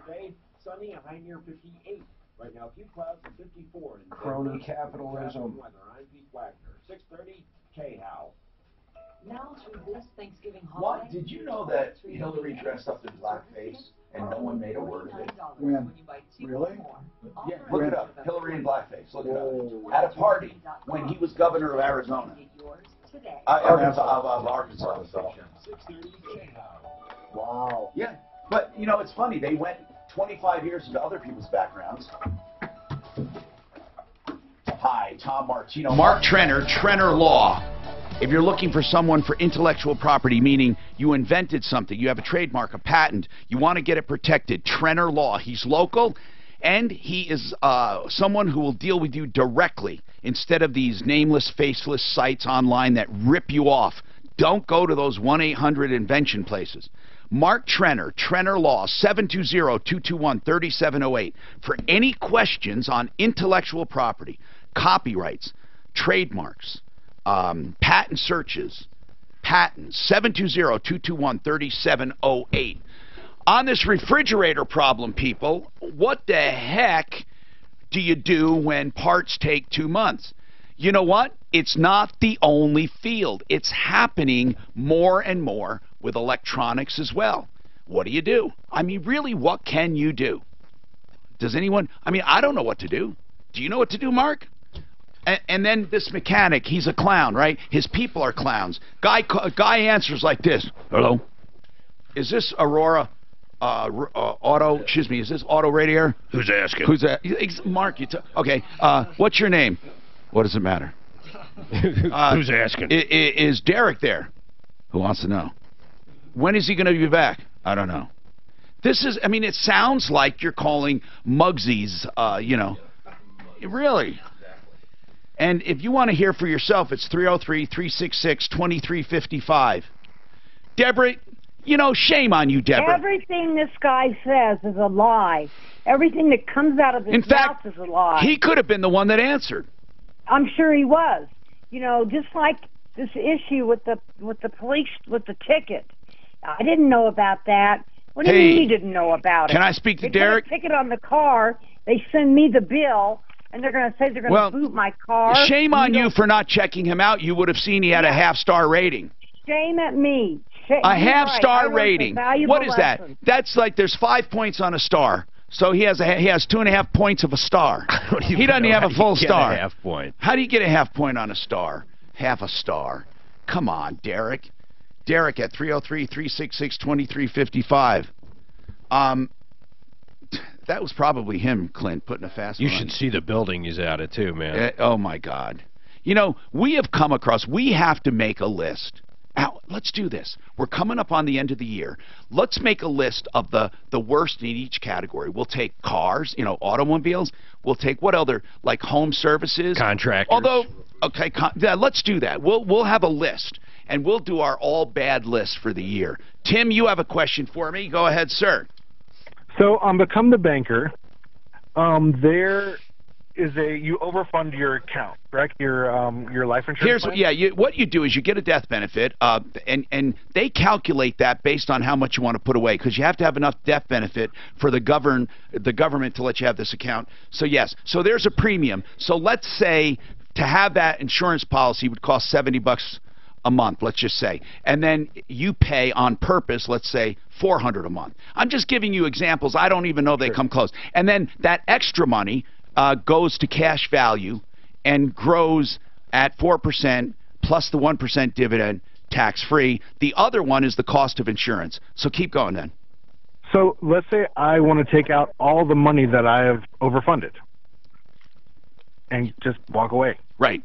again. Sunny, a high near 58. Right now, few clouds and 54. Crony capitalism. 630 KHOW. Now through this Thanksgiving What? holiday. Did you know that Hillary dressed up in blackface and no one made a word of it? When? Really? Yeah, look it up. Hillary in blackface. Look it up. At a party when he was governor of Arizona. Of Arkansas. Wow. Yeah, but you know it's funny. They went 25 years into other people's backgrounds. Hi, Tom Martino. Mark Trenner, Trenner Law. If you're looking for someone for intellectual property, meaning you invented something, you have a trademark, a patent, you want to get it protected, Trenner Law. He's local, and he is someone who will deal with you directly instead of these nameless, faceless sites online that rip you off. Don't go to those 1-800-INVENTION places. Mark Trenner, Trenner Law, 720-221-3708. For any questions on intellectual property, copyrights, trademarks, patent searches, patents, 720-221-3708. On this refrigerator problem, people, what the heck do you do when parts take 2 months? You know what? It's not the only field. It's happening more and more with electronics as well. What do? I mean, really, what can you do? Does anyone? I mean, I don't know what to do. Do you know what to do, Mark? And then this mechanic, he's a clown, right? His people are clowns. Guy answers like this. Hello? Is this Aurora Auto? Excuse me, is this Auto Radiator? Who's asking? Who's that? Mark, okay. What's your name? What does it matter? Who's asking? Is Derek there? Who wants to know? When is he going to be back? I don't know. This is, I mean, it sounds like you're calling Muggsy's, you know. Really. And if you want to hear for yourself, it's 303-366-2355. Deborah, you know, shame on you, Deborah. Everything this guy says is a lie. Everything that comes out of his mouth is a lie. He could have been the one that answered. I'm sure he was. You know, just like this issue with the police with the ticket. I didn't know about that. What do you mean you didn't know about it? Can I speak to Derek? They put a ticket on the car. They send me the bill, and they're going to say they're going to boot my car. Shame on you for not checking him out. You would have seen he had a half-star rating. Shame at me. A half-star rating. What is that? That's like there's 5 points on a star. So he has 2.5 points of a star. He doesn't have a full star. A half point. How do you get a half point on a star? Half a star. Come on, Derek. Derek at 303-366-2355. That was probably him, Clint, putting a fast one. You should see the building he's at it too, man. Oh my God. You know, we have to make a list. Now, let's do this. We're coming up on the end of the year. Let's make a list of the worst in each category. We'll take cars, you know, automobiles. We'll take what other, like home services? Contractors. Although, okay, yeah, let's do that. We'll have a list, and we'll do our all bad list for the year. Tim, you have a question for me. Go ahead, sir. So on Become the Banker, there is you overfund your account, correct? Your life insurance plan? What you do is you get a death benefit, and they calculate that based on how much you want to put away, because you have to have enough death benefit for the government to let you have this account. So yes, so there's a premium. So let's say to have that insurance policy would cost $70 a month, let's just say, and then you pay on purpose, let's say $400 a month. I'm just giving you examples. I don't even know they come close. And then that extra money goes to cash value and grows at 4% plus the 1% dividend, tax-free. The other one is the cost of insurance. So keep going then. So let's say I want to take out all the money that I have overfunded and just walk away. Right.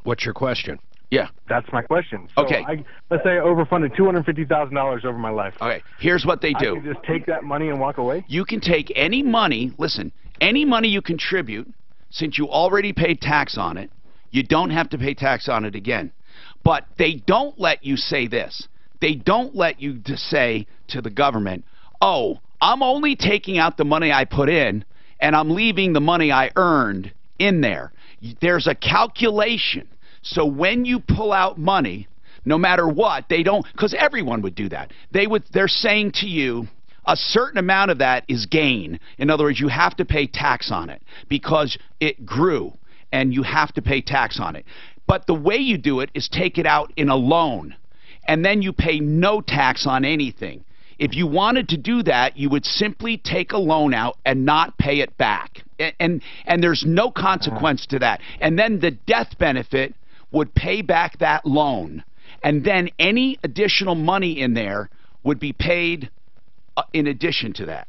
What's your question? Yeah. That's my question. So okay. Let's say I overfunded $250,000 over my life. Okay. Here's what they do. I can just take that money and walk away? You can take any money, listen, any money you contribute, since you already paid tax on it, you don't have to pay tax on it again. But they don't let you say this. They don't let you say to the government, oh, I'm only taking out the money I put in, and I'm leaving the money I earned in there. There's a calculation. So when you pull out money, no matter what, they don't, because everyone would do that. They're saying to you, a certain amount of that is gain. In other words, you have to pay tax on it because it grew and you have to pay tax on it. But the way you do it is take it out in a loan and then you pay no tax on anything. If you wanted to do that, you would simply take a loan out and not pay it back. And there's no consequence to that. And then the death benefit would pay back that loan. And then any additional money in there would be paid in addition to that.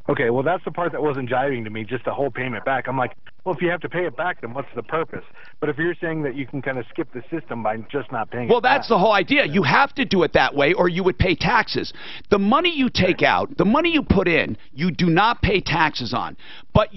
Okay, well, that's the part that wasn't jiving to me, just the whole payment back. I'm like, Well, if you have to pay it back, then what's the purpose? But if you're saying that you can kind of skip the system by just not paying well, it back. that's the whole idea. You have to do it that way or you would pay taxes. The money you take out, the money you put in, you do not pay taxes on. But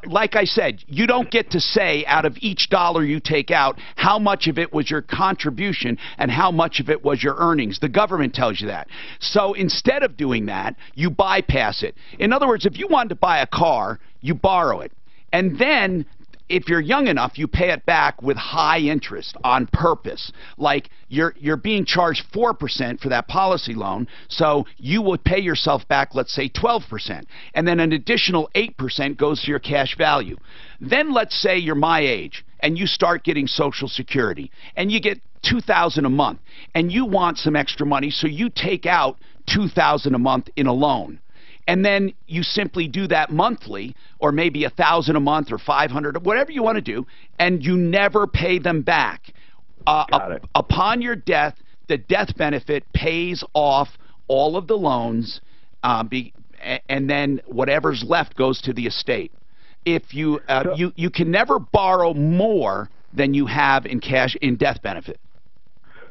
like I said, you don't get to say out of each dollar you take out how much of it was your contribution and how much of it was your earnings. The government tells you that. So instead of doing that, you bypass it. In other words, if you wanted to buy a car, you borrow it. And then, if you're young enough, you pay it back with high interest on purpose. Like you're being charged 4% for that policy loan, so you would pay yourself back, let's say 12%, and then an additional 8% goes to your cash value. Then let's say you're my age and you start getting Social Security and you get $2,000 a month and you want some extra money, so you take out $2,000 a month in a loan. And then you simply do that monthly, or maybe $1,000 a month or $500, whatever you want to do, and you never pay them back. Upon your death, the death benefit pays off all of the loans, and then whatever's left goes to the estate. If you you can never borrow more than you have in cash in death benefit.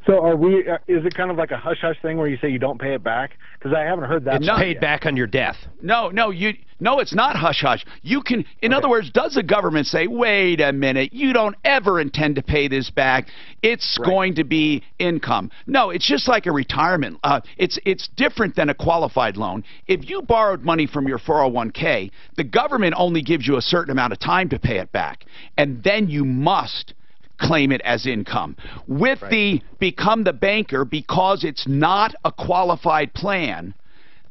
So are we? Is it kind of like a hush-hush thing where you say you don't pay it back? Because I haven't heard that. It's paid back on your death. No, it's not hush-hush. You can, in other words, does the government say, wait a minute, you don't ever intend to pay this back? It's going to be income. No, it's just like a retirement. It's different than a qualified loan. If you borrowed money from your 401k, the government only gives you a certain amount of time to pay it back, and then you must claim it as income. With the become the banker, because it's not a qualified plan,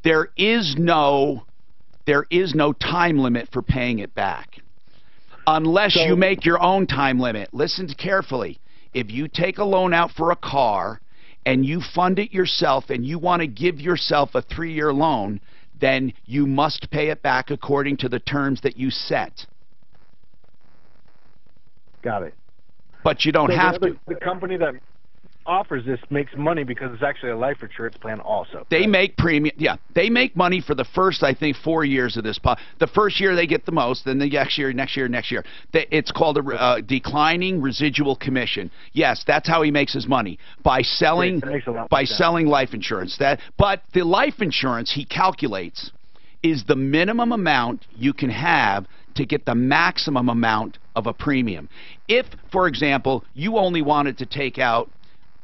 there is no time limit for paying it back. Unless you make your own time limit. Listen carefully. If you take a loan out for a car and you fund it yourself and you want to give yourself a 3-year loan, then you must pay it back according to the terms that you set. Got it. But you don't have to. The company that offers this makes money because it's actually a life insurance plan also. They make premium. Yeah, they make money for the first, I think, 4 years of this. The first year they get the most, then the next year. It's called a declining residual commission. Yes, that's how he makes his money, by selling life insurance. But the life insurance he calculates is the minimum amount you can have to get the maximum amount of a premium. If, for example, you only wanted to take out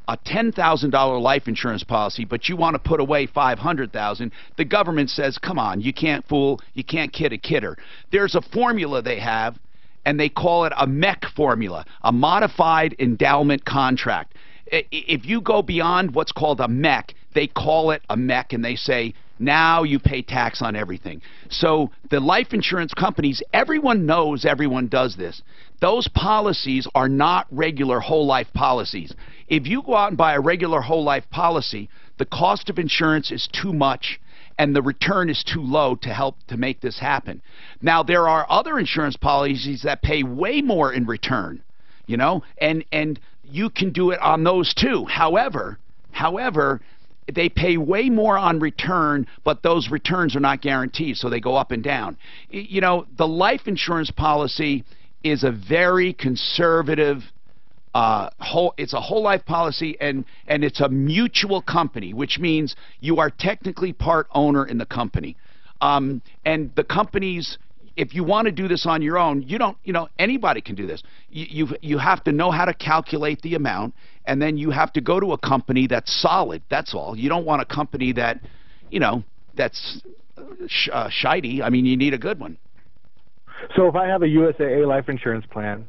a $10,000 life insurance policy, but you want to put away $500,000, the government says, come on, you can't kid a kidder. There's a formula they have, and they call it a MEC formula, a modified endowment contract. If you go beyond what's called a MEC, they call it a MEC, and they say, now you pay tax on everything. So the life insurance companies, everyone knows everyone does this. Those policies are not regular whole life policies. If you go out and buy a regular whole life policy, the cost of insurance is too much and the return is too low to help to make this happen. Now, there are other insurance policies that pay way more in return, you know, and you can do it on those too. However, they pay way more on return, but those returns are not guaranteed, so they go up and down. You know, the life insurance policy is a very conservative it's a whole life policy, and it's a mutual company, which means you are technically part owner in the company. And the companies, if you want to do this on your own, anybody can do this. You have to know how to calculate the amount, and then you have to go to a company that's solid. That's all. You don't want a company that, that's shiny. I mean, you need a good one. So if I have a USAA life insurance plan,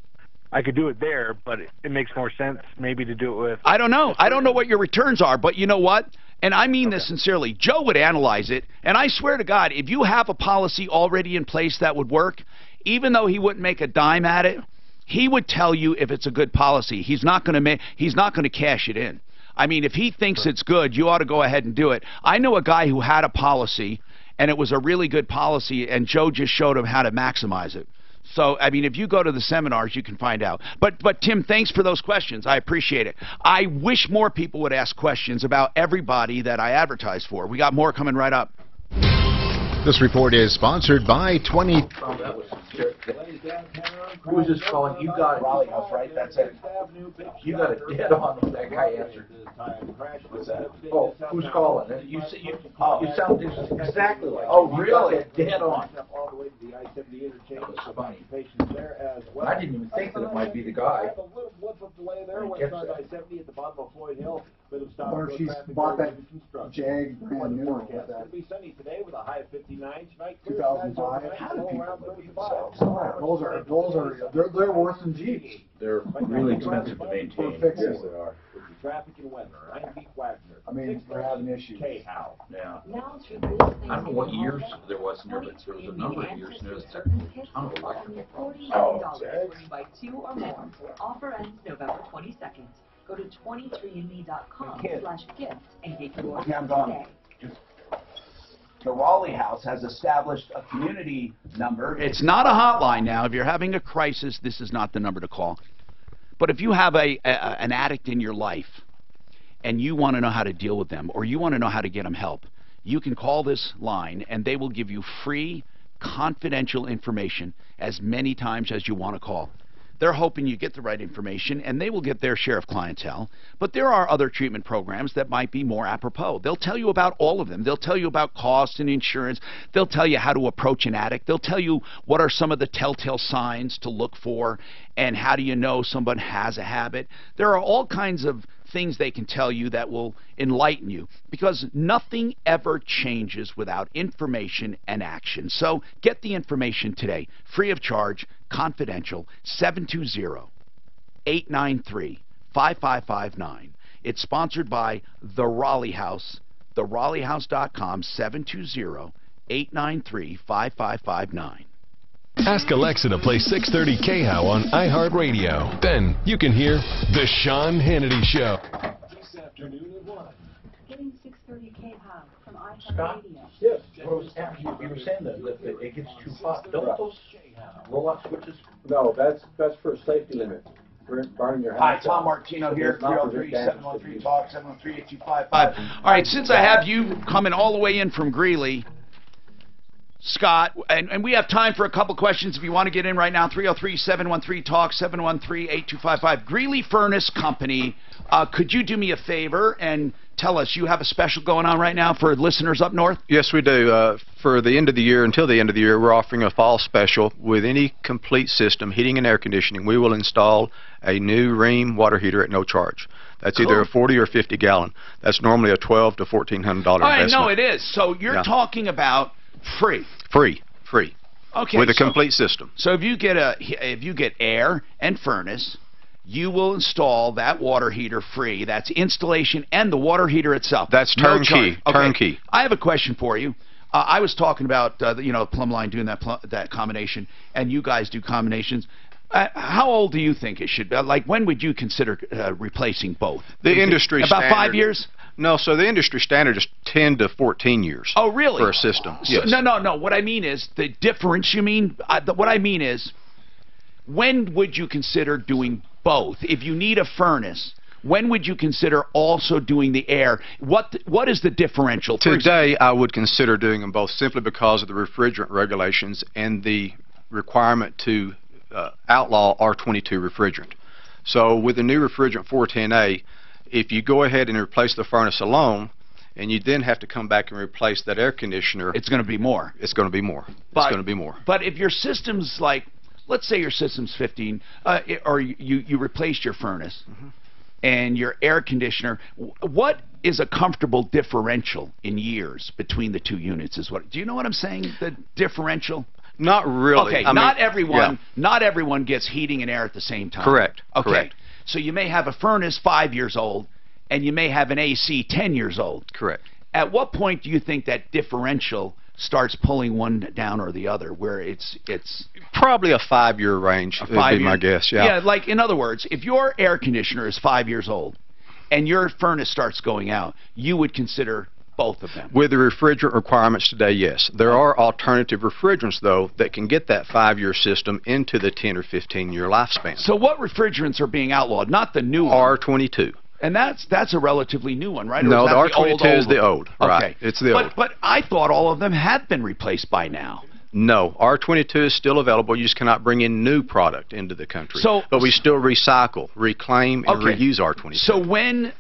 I could do it there, but it makes more sense maybe to do it with... I don't know. I don't know what your returns are, but you know what? And I mean this sincerely. Joe would analyze it, and I swear to God, if you have a policy already in place that would work, even though he wouldn't make a dime at it, he would tell you if it's a good policy. He's not going to cash it in. I mean, if he thinks it's good, you ought to go ahead and do it. I know a guy who had a policy, and it was a really good policy, and Joe just showed him how to maximize it. So, I mean, if you go to the seminars, you can find out. But Tim, thanks for those questions. I appreciate it. I wish more people would ask questions about everybody that I advertise for. We got more coming right up. This report is sponsored by 20. Oh, that was who was just calling? You got Raleigh House, right? That's it. You got it dead on when that guy answered. What's that? Oh, who's calling? You sound exactly like. Oh, really? Dead on. That was funny. I didn't even think that it might be the guy. Or if she's bought that Jag brand new with that 2005. How do people live themselves? They're worse than Jeeps. They're really expensive to maintain. For fixing. Yes, they are. Traffic and weather. I mean, we're having issues. Yeah. I don't know what years there was near, but there was a number of years near that ton of electrical problems. Oh, when you buy 2 or more. Offer ends November 22nd. Go to 23andme.com/gift and get yours today. The Raleigh House has established a community number. It's not a hotline now. If you're having a crisis, this is not the number to call. But if you have an addict in your life and you want to know how to deal with them or you want to know how to get them help, you can call this line and they will give you free, confidential information as many times as you want to call. They're hoping you get the right information, and they will get their share of clientele. But there are other treatment programs that might be more apropos. They'll tell you about all of them. They'll tell you about cost and insurance. They'll tell you how to approach an addict. They'll tell you what are some of the telltale signs to look for, and how do you know someone has a habit. There are all kinds of things they can tell you that will enlighten you, because nothing ever changes without information and action. So get the information today, free of charge, confidential, 720-893-5559. It's sponsored by The Raleigh House, theraleighouse.com, 720-893-5559. Ask Alexa to play 630 KHOW on iHeartRadio. Then you can hear The Sean Hannity Show. This afternoon at 1. Getting 630 KHOW from Scott? iHeartRadio. Yes. You were saying that it gets too hot. Don't those roll-out switches? No, that's for a safety limit. Burning your Hi, house Tom out. Martino here, It's not for damage. 303-713-TALK, 713-8255. All right, since I have you coming all the way in from Greeley, Scott, and we have time for a couple questions if you want to get in right now, 303-713-TALK, 713-8255. Greeley Furnace Company, could you do me a favor and tell us, you have a special going on right now for listeners up north? Yes, we do. For the end of the year, until the end of the year, we're offering a fall special. With any complete system, heating and air conditioning, we will install a new Rheem water heater at no charge. That's either a 40 or 50 gallon. That's normally a $1,200 to $1,400 investment. I know it is. So you're talking about free. Free. Okay. With a complete system. So if you get air and furnace, you will install that water heater free. That's installation and the water heater itself. That's turnkey. Okay. Turnkey. I have a question for you. I was talking about plumb line doing that combination, and you guys do combinations. How old do you think it should be? Like, when would you consider replacing both? The industry about standard, 5 years? No, so the industry standard is 10 to 14 years. Oh, really? For a system. Yes. No. What I mean is the difference. You mean what I mean is, when would you consider doing both? If you need a furnace, when would you consider also doing the air? What is the differential? Today, I would consider doing them both simply because of the refrigerant regulations and the requirement to outlaw R22 refrigerant. So with the new refrigerant 410A, if you go ahead and replace the furnace alone, and you then have to come back and replace that air conditioner, it's going to be more. It's going to be more. It's going to be more. But if your system's like, let's say your system's 15, or you replaced your furnace and your air conditioner, what is a comfortable differential in years between the two units? Do you know what I'm saying? The differential? Not really. Okay, not everyone gets heating and air at the same time. Correct. Okay. Correct. So you may have a furnace 5 years old, and you may have an AC 10 years old. Correct. At what point do you think that differential starts pulling one down or the other, where it's probably a 5-year range? Would be my guess. Yeah. Like, in other words, if your air conditioner is 5 years old, and your furnace starts going out, you would consider both of them. With the refrigerant requirements today, yes. There are alternative refrigerants, though, that can get that 5-year system into the 10 or 15-year lifespan. So what refrigerants are being outlawed? Not the new R22. And that's a relatively new one, right? No, the R22 is the old. Right. Okay. It's the old. But I thought all of them had been replaced by now. No, R22 is still available. You just cannot bring in new product into the country. But we still recycle, reclaim, and reuse R22. So when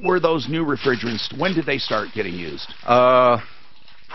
were those new refrigerants, when did they start getting used?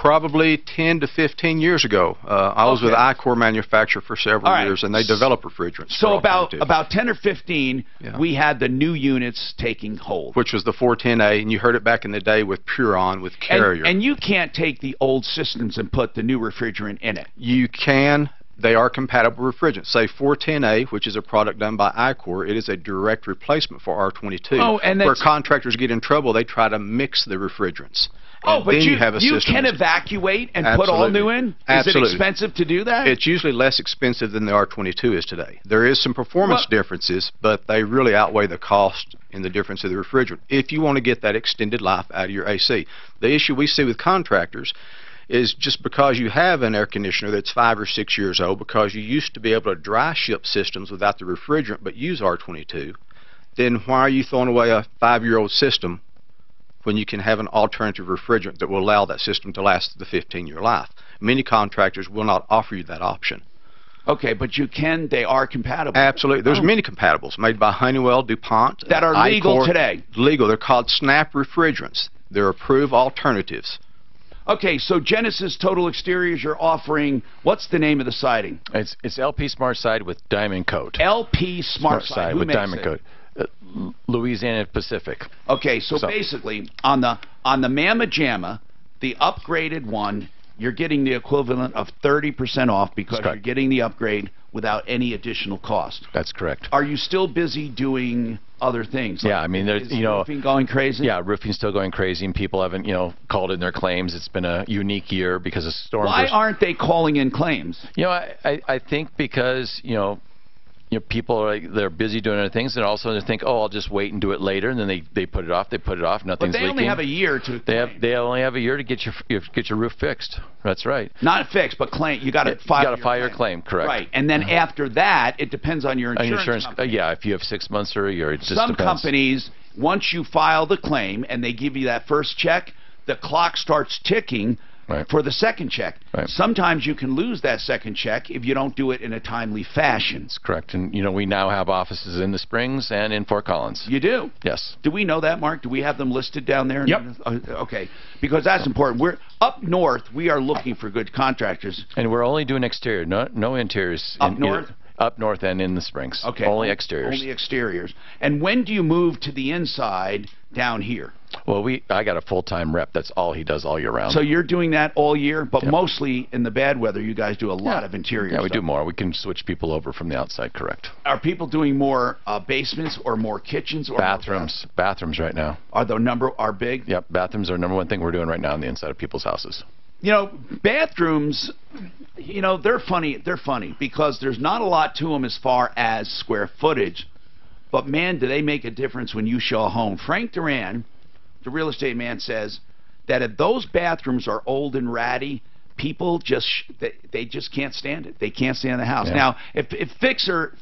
Probably 10 to 15 years ago. I was with Icor manufacturer for several years, and they developed refrigerants. So about 10 or 15, we had the new units taking hold. Which was the 410A, and you heard it back in the day with Puron, with Carrier. And you can't take the old systems and put the new refrigerant in it. You can. They are compatible refrigerants. Say 410A, which is a product done by Icor, it is a direct replacement for R22. Oh, and where contractors get in trouble, they try to mix the refrigerants. Oh, but then you have a system can evacuate and put all new in? Is it expensive to do that? It's usually less expensive than the R22 is today. There is some performance differences, but they really outweigh the cost and the difference of the refrigerant if you want to get that extended life out of your AC. The issue we see with contractors is just because you have an air conditioner that's 5 or 6 years old, because you used to be able to dry ship systems without the refrigerant but use R22, then why are you throwing away a 5-year-old system when you can have an alternative refrigerant that will allow that system to last the 15-year life? Many contractors will not offer you that option. Okay, but you can, they are compatible. Absolutely. There's many compatibles made by Honeywell, DuPont. That are legal today. Legal. They're called SNAP refrigerants. They're approved alternatives. Okay, so Genesis Total Exteriors, you're offering, what's the name of the siding? It's LP Smart Side with Diamond Coat. LP Smart Side. Who with makes Diamond Coat. Louisiana Pacific. Okay, so basically, on the Mamma Jamma, the upgraded one, you're getting the equivalent of 30% off because you're getting the upgrade without any additional cost. That's correct. Are you still busy doing other things? Yeah, I mean, there's, roofing going crazy? Yeah, roofing's still going crazy, and people haven't, called in their claims. It's been a unique year because of storms. Why aren't they calling in claims? I think because, people are they're busy doing other things, and also they think, oh, I'll just wait and do it later, and then they put it off. Nothing's leaking. But they only have a year to. They only have a year to get your roof fixed. That's right. Not fixed, but claim. You got to file. You got to file your claim. Correct. Right, and then after that, it depends on your insurance. Company. Yeah, if you have 6 months or a year, it just Some depends. companies, once you file the claim and they give you that first check, the clock starts ticking. Right. For the second check. Right. Sometimes you can lose that second check if you don't do it in a timely fashion. That's correct. And, we now have offices in the Springs and in Fort Collins. You do? Yes. Do we know that, Mark? Do we have them listed down there? Yep. Okay. Because that's important. We're up north. We are looking for good contractors. And we're only doing exterior, no interiors. Up north? Up north and in the Springs. Okay. Only exteriors. Only exteriors. And when do you move to the inside down here? Well, I got a full-time rep. That's all he does all year round. So you're doing that all year, but mostly in the bad weather, you guys do a lot of interior stuff. Yeah, we do more. We can switch people over from the outside, correct. Are people doing more basements or more kitchens? Or bathrooms. Bathrooms right now. Are big? Yep, bathrooms are the number one thing we're doing right now on the inside of people's houses. Bathrooms, they're funny. They're funny because there's not a lot to them as far as square footage. But, man, do they make a difference when you show a home. Frank Duran, the real estate man, says that if those bathrooms are old and ratty, people they just can't stand it. They can't stand the house. Yeah. Now, if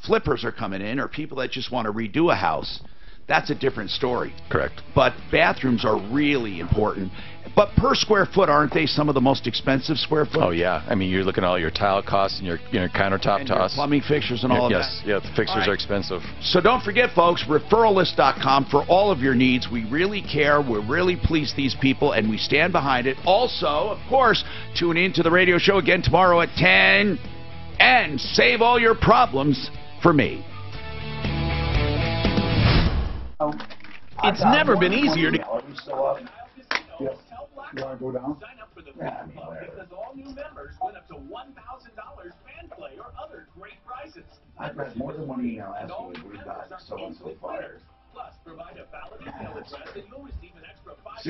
flippers are coming in or people that just want to redo a house, that's a different story. Correct. But bathrooms are really important. But per square foot, aren't they some of the most expensive square foot? Oh, yeah. I mean, you're looking at all your tile costs and your countertop and costs. Your plumbing fixtures and all of that. Yes, yeah, the fixtures are expensive. So don't forget, folks, referralist.com for all of your needs. We really care. We really please these people, and we stand behind it. Also, of course, tune in to the radio show again tomorrow at 10, and save all your problems for me. It's never been easier to... Are you still up? Yes. You want to go down? Sign up for the fan club because all new members win up to $1,000 fan play or other great prizes. I've read more than one email asking if we got so-and-so fired. Plus, provide a valid email address and you'll receive an extra $5